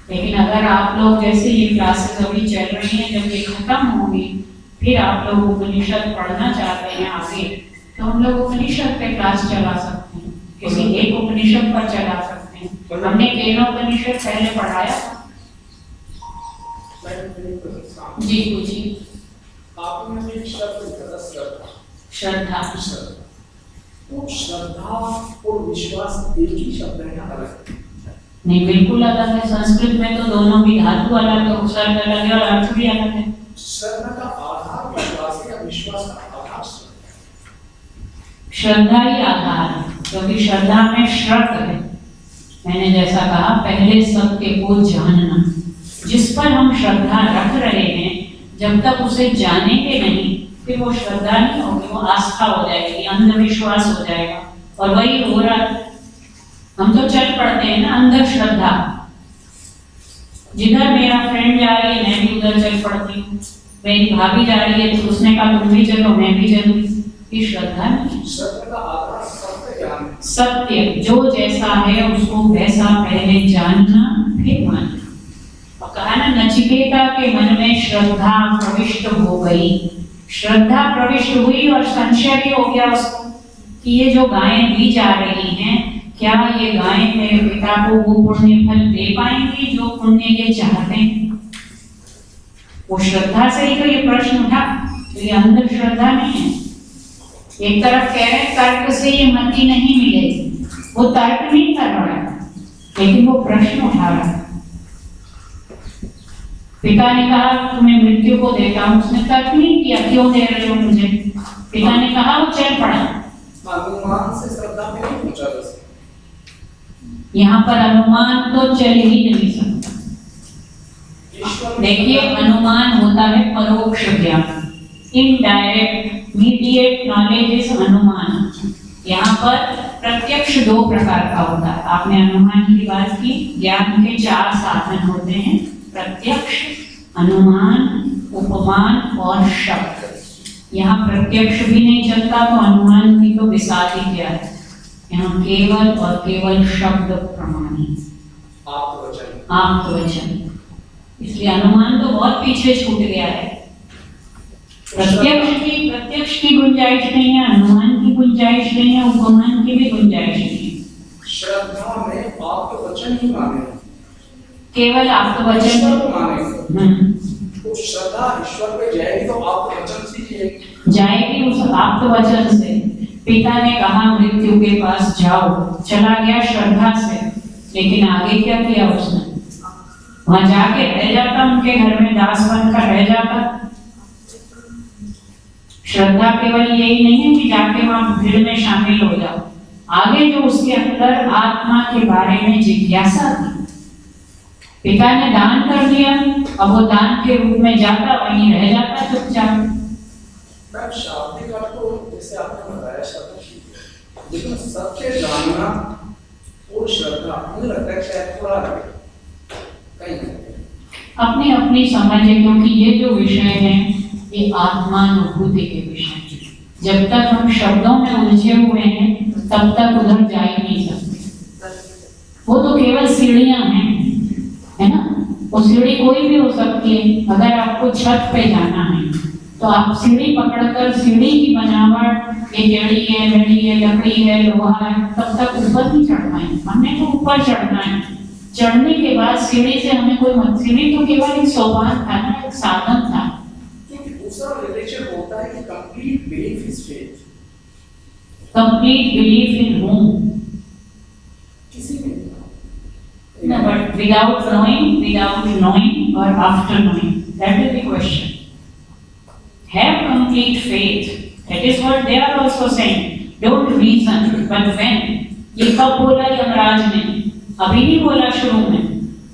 लेकिन अगर आप लोग जैसे ये क्लासेस अभी चल रही हैं, जब ये खत्म होगी फिर आप लोग उपनिषद पढ़ना चाहते हैं आगे, तो हम लोग उपनिषद पे क्लास चला सकते हैं, किसी एक उपनिषद पर चला सकते हैं। हमने केनोपनिषद पहले पढ़ाया था। जी पूछिए। आपने एक शब्द कहा श्रद्धा। तो श्रद्धा और विश्वास एक ही शब्द है या अलग? नहीं, बिल्कुल अलग है। संस्कृत में तो दोनों भी धातु अलग है, उपसर्ग अलग है और अर्थ भी अलग है। श्रद्धा का आधार विश्वास है या विश्वास का आधार श्रद्धा ही आधार है, क्योंकि श्रद्धा में शर्त है। मैंने जैसा कहा पहले सत्य को जानना, जिस पर हम श्रद्धा रख रहे हैं जब तक उसे जानेंगे नहीं फिर वो श्रद्धा नहीं होगी, वो आस्था हो जाएगी, अंधविश्वास हो जाएगा। और वही हो रहा है, हम तो चल पड़ते हैं ना अंधश्रद्धा। जिधर मेरा फ्रेंड जा रही है मैं भी उधर चल पड़ती हूँ, मेरी भाभी जा रही है तो उसने कहा तुम भी चलो मैं भी चलूँ। ये श्रद्धा नहीं। श्रद्धा का आधार सत्य ज्ञान है। सत्य जो जैसा है उसको वैसा पहले जानना फिर मानना। और कहा ना नचिकेता के मन में श्रद्धा प्रविष्ट हो गई, श्रद्धा प्रविष्ट हुई और संशय भी हो गया उसको कि ये जो गायें दी जा रही हैं, क्या ये गायें मेरे पिता को वो पुण्य फल दे पाएंगी जो पुण्य ये चाहते हैं। वो श्रद्धा से ही तो ये प्रश्न उठा, तो ये अंधश्रद्धा नहीं है। एक तरफ कह रहे हैं तर्क से ये मति नहीं मिलेगी, वो तर्क नहीं कर रहा है लेकिन वो प्रश्न उठा रहा है। पिता ने कहा तुम्हें मृत्यु को देता हूं, उसने तर्क नहीं किया क्यों दे रहे हो मुझे। पिता ने कहा वो चल पड़ा। अनुमान से श्रद्धा में नहीं पूछा जा सकता। यहाँ पर अनुमान तो चल ही नहीं सकता। देखिए अनुमान होता है परोक्ष ज्ञान, इनडायरेक्ट मीडिएट नॉलेज इज अनुमान। यहाँ पर प्रत्यक्ष 2 प्रकार का होता है। आपने अनुमान की बात की, ज्ञान के 4 साधन होते हैं, प्रत्यक्ष, अनुमान, उपमान और शब्द। यहाँ प्रत्यक्ष भी नहीं चलता तो अनुमान की तो विसार ही क्या है। यहाँ केवल और केवल शब्द प्रमाण है, आत्मवचन। इसलिए अनुमान तो बहुत पीछे छूट गया है। प्रत्यक्ष की गुंजाइश नहीं है, अनुमान की गुंजाइश नहीं है, उपमान की भी गुंजाइश नहीं है। श्रद्धा में आत्मवचन ही माने, केवल आत्मवचन माने। तो श्रद्धा ईश्वर पे जाएगी तो आत्मवचन से जाएगी, उस आत्मवचन से। पिता ने कहा मृत्यु के पास जाओ, चला गया श्रद्धा से, लेकिन आगे क्या किया उसने? वहां जाके रह जाता, उनके घर में दास बनकर रह जाता। श्रद्धा केवल यही नहीं है कि जाके वहां भीड़ में शामिल हो जाओ, आगे जो उसके अंदर आत्मा के बारे में जिज्ञासा थी। पिता ने दान कर दिया, अब वो दान के रूप में जाता, वहीं रह जाता चुपचाप। शाब्दिक अर्थ तो जैसे आपने बताया श्रद्धा ठीक है, लेकिन सत्य जानना और श्रद्धा मुझे लगता है शायद थोड़ा कहीं अपनी अपनी समझ है, क्योंकि ये जो विषय है ये आत्मानुभूति के विषय हैं। जब तक हम शब्दों में उलझे हुए हैं तब तक उधर जा ही नहीं सकते। वो तो केवल सीढ़ियां हैं, है ना। वो सीढ़ी कोई भी हो सकती है। अगर आपको छत पे जाना है तो आप सीढ़ी पकड़कर सीढ़ी की बनावट, ये टेढ़ी है, मेढ़ी है, लकड़ी है, लोहा है, तब तक ऊपर नहीं चढ़ना है। हमने तो ऊपर चढ़ना है। चढ़ने के बाद सीढ़ी से हमें कोई मत, सीढ़ी तो केवल एक सोपान था ना, एक साधन था। क्योंकि दूसरा लिटरेचर होता है कि complete belief is faith. Complete belief in home, किसी में no, but without knowing or after knowing, that is the question. Have complete faith. That is what they are also saying. Don't reason, but when. ये कब बोला यमराज ने? अभी नहीं बोला शुरू में,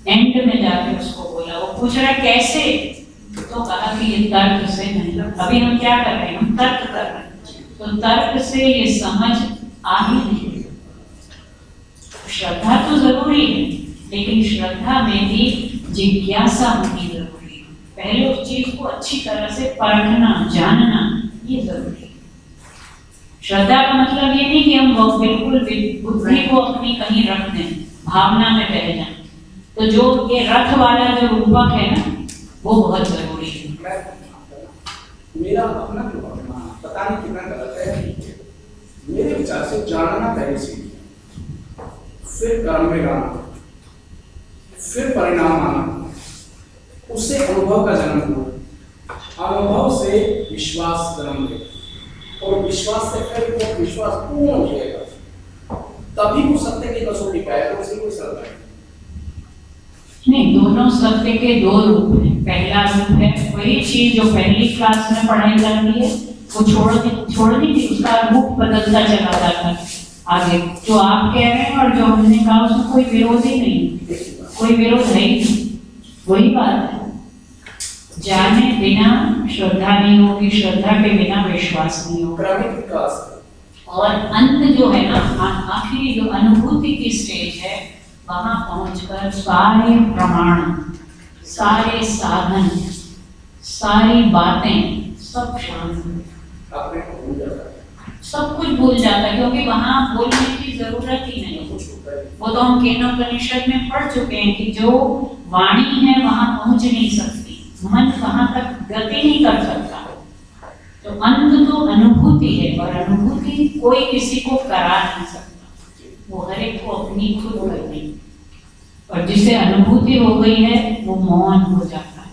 एंड में जाके उसको बोला। वो पूछ रहा है कैसे, तो कहा कि ये तर्क से नहीं। अभी हम क्या कर रहे हैं? हम तर्क कर रहे हैं। तो तर्क से ये समझ आ ही नहीं। श्रद्धा तो जरूरी है, लेकिन श्रद्धा में भी जिज्ञासा होनी जरूरी है। पहले उस चीज को अच्छी तरह से परखना, जानना, ये जरूरी है। श्रद्धा का मतलब ये नहीं कि हम बिल्कुल बुद्धि को अपनी कहीं रख दें, भावना में बह जाएं। तो जो ये रथ वाला जो रूपक है ना, वो बहुत जरूरी है। मेरा अपना जो मानना, पता नहीं कितना गलत है, मेरे विचार से जानना पहले सीखिए, फिर कर्म में गाना, फिर परिणाम आना, उससे अनुभव का जन्म हुआ, अनुभव से विश्वास जन्म ले, और विश्वास से फिर वो विश्वास पूर्ण हो जाएगा, तभी वो सत्य की कसौटी पाएगा। उसे कोई श्रद्धा नहीं, दोनों सत्य के दो रूप हैं। पहला रूप है वही चीज जो पहली क्लास में पढ़ाई जाती है, वो छोड़नी थी, उसका रूप बदलता चला जाता है आगे। जो आप कह रहे हैं और जो हमने कहा, उसमें कोई विरोध ही नहीं, कोई विरोध है ही नहीं। वही बात है, जाने बिना श्रद्धा नहीं होगी, श्रद्धा के बिना विश्वास नहीं होगा। क्रमिक विकास और अंत जो है ना, आखिरी जो अनुभूति की स्टेज है, वहां पहुंचकर सारे प्रमाण, सारे साधन, सारी बातें सब शांत, अपने को भूल जाता है, सब कुछ भूल जाता है, क्योंकि वहां बोलने की जरूरत ही नहीं। वो तो हम केनोपनिषद में पढ़ चुके हैं कि जो वाणी है वहां पहुंच नहीं सकती, मन वहां तक गति नहीं कर सकता। तो अंत तो अनुभूति है, और अनुभूति कोई किसी को करा नहीं सकता, वो हर एक को अपनी खुद करनी। और जिसे अनुभूति हो गई है वो मौन हो जाता है,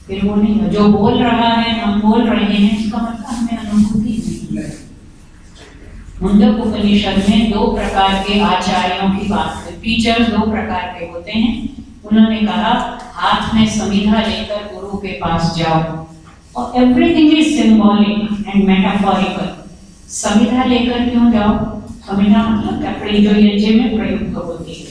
फिर वो नहीं। जो बोल रहा है, हम बोल रहे हैं, इसका मतलब हमें अनुभूति नहीं। मुंडक उपनिषद में दो प्रकार के आचार्यों की बात है। टीचर्स दो प्रकार के होते हैं। उन्होंने कहा हाथ में समिधा लेकर गुरु के पास जाओ, और everything is symbolic and metaphorical. समिधा लेकर क्यों जाओ? समिधा मतलब लकड़ी जो यज्ञ में प्रयुक्त होती है।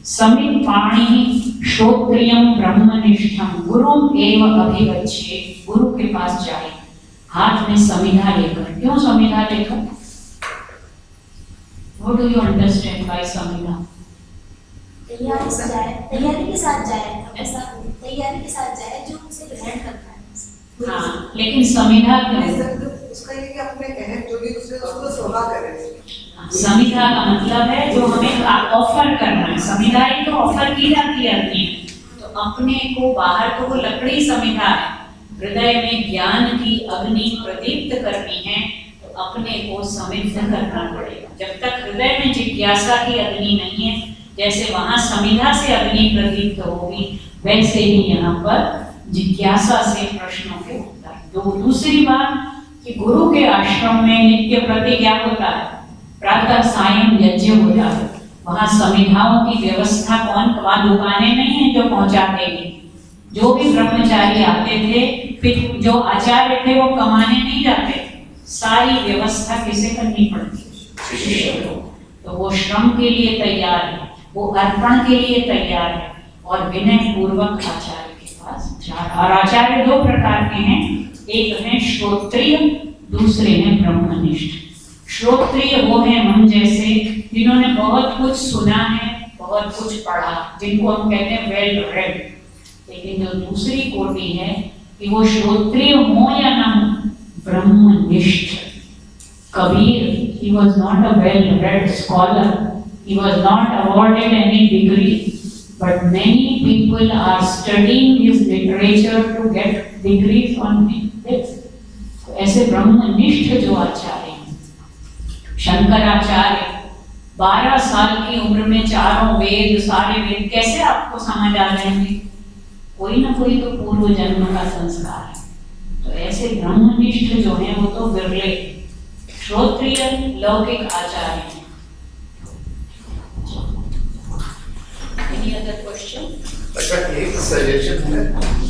समित पाणि श्रोत्रियम ब्रह्मनिष्ठम गुरुम एव अभिगच्छे, गुरु के पास जाए हाथ में समिधा लेकर। क्यों समिधा लेकर? What do you understand by समिधा? तैयारी से जाए, तैयारी के साथ जाए, ऐसा तैयारी के साथ जाए जो उसे ग्रहण करता है। हाँ, लेकिन समिधा क्यों? उसका ये कि अपने कहे जो भी उसने उसको सोहा करे। समिधा का मतलब है जो हमें ऑफर करना है। समिधा ही तो ऑफर की जाती है अपनी, तो अपने को बाहर तो वो लकड़ी समिधा है, हृदय में ज्ञान की अग्नि प्रदीप्त करनी है, तो अपने को समिद्ध करना पड़ेगा। जब तक हृदय में जिज्ञासा की अग्नि नहीं है, जैसे वहां समिधा से अग्नि प्रदीप्त होगी, वैसे ही यहाँ पर जिज्ञासा से प्रश्नों के उत्तर। तो दूसरी बात कि गुरु के आश्रम में नित्य प्रति क्या होता है? प्रातः सायं यज्ञ होता है। वहां समिधाओं की व्यवस्था कौन? वहां दुकानें नहीं है जो पहुंचा देंगे। जो भी ब्रह्मचारी आते थे, फिर जो आचार्य थे, वो कमाने नहीं जाते, सारी व्यवस्था किसे करनी पड़ती? शिष्य को। तो वो श्रम के लिए तैयार है, वो अर्पण के लिए तैयार है, और विनय पूर्वक आचार्य के पास जा। और आचार्य दो प्रकार के हैं, एक है श्रोत्रिय, दूसरे हैं ब्रह्मनिष्ठ। श्रोत्रिय वो है हम जैसे, जिन्होंने बहुत कुछ सुना है, बहुत कुछ पढ़ा, जिनको हम कहते हैं वेल रेड। लेकिन जो दूसरी कोटि है कि वो श्रोत्रिय हो या ना हो, ब्रह्मनिष्ठ। Kabir, he was not a well read scholar, he was not awarded any degree, but many people are studying his literature to get degrees on this. ऐसे ब्रह्मनिष्ठ जो आचार्य हैं, शंकराचार्य 12 साल की उम्र में चारों वेद, सारे वेद कैसे आपको समझ आ जाएंगे? कोई ना कोई तो पूर्व जन्म का संस्कार है। तो ऐसे ब्रह्मनिष्ठ जो हैं वो तो विरले, श्रोत्रिय लौकिक आचार्य हैं। Any other question? अच्छा, एक सजेशन है,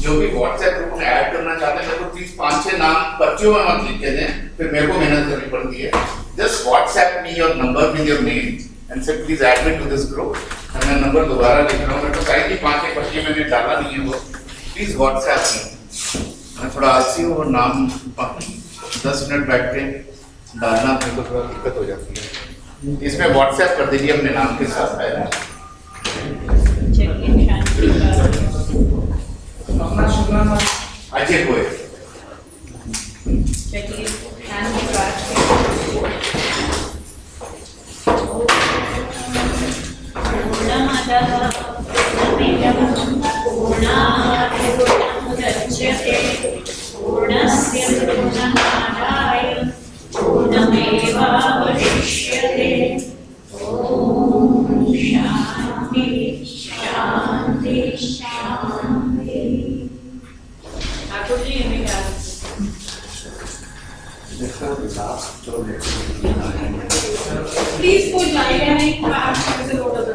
जो भी व्हाट्सएप ग्रुप में ऐड करना चाहते हैं मेरे को प्लीज 5-6 नाम पर्चियों में मत लिख के दें, फिर मेरे को मेहनत करनी पड़ती है। Just WhatsApp me your number with your name and say please add me to this group. मैं नंबर दोबारा लिख रहा हूँ, मेरे को शायद ही 5-6 पर्ची मैंने डाला नहीं है वो। Please WhatsApp me. मैं थोड़ा आलसी हूँ और नाम 10 मिनट बैठ के डालना मेरे को थोड़ा दिक्कत हो जाती है। इसमें व्हाट्सएप कर दीजिए अपने नाम के साथ। अपना शुभ नाम अजय गोयल। चलिए ध्यान की बात पूर्णस्य पूर्णमादाय पूर्णमेवावशिष्यते। ओम शांति शांति शांति। ठाकुर जी हमें क्या Please put light and ask the order of the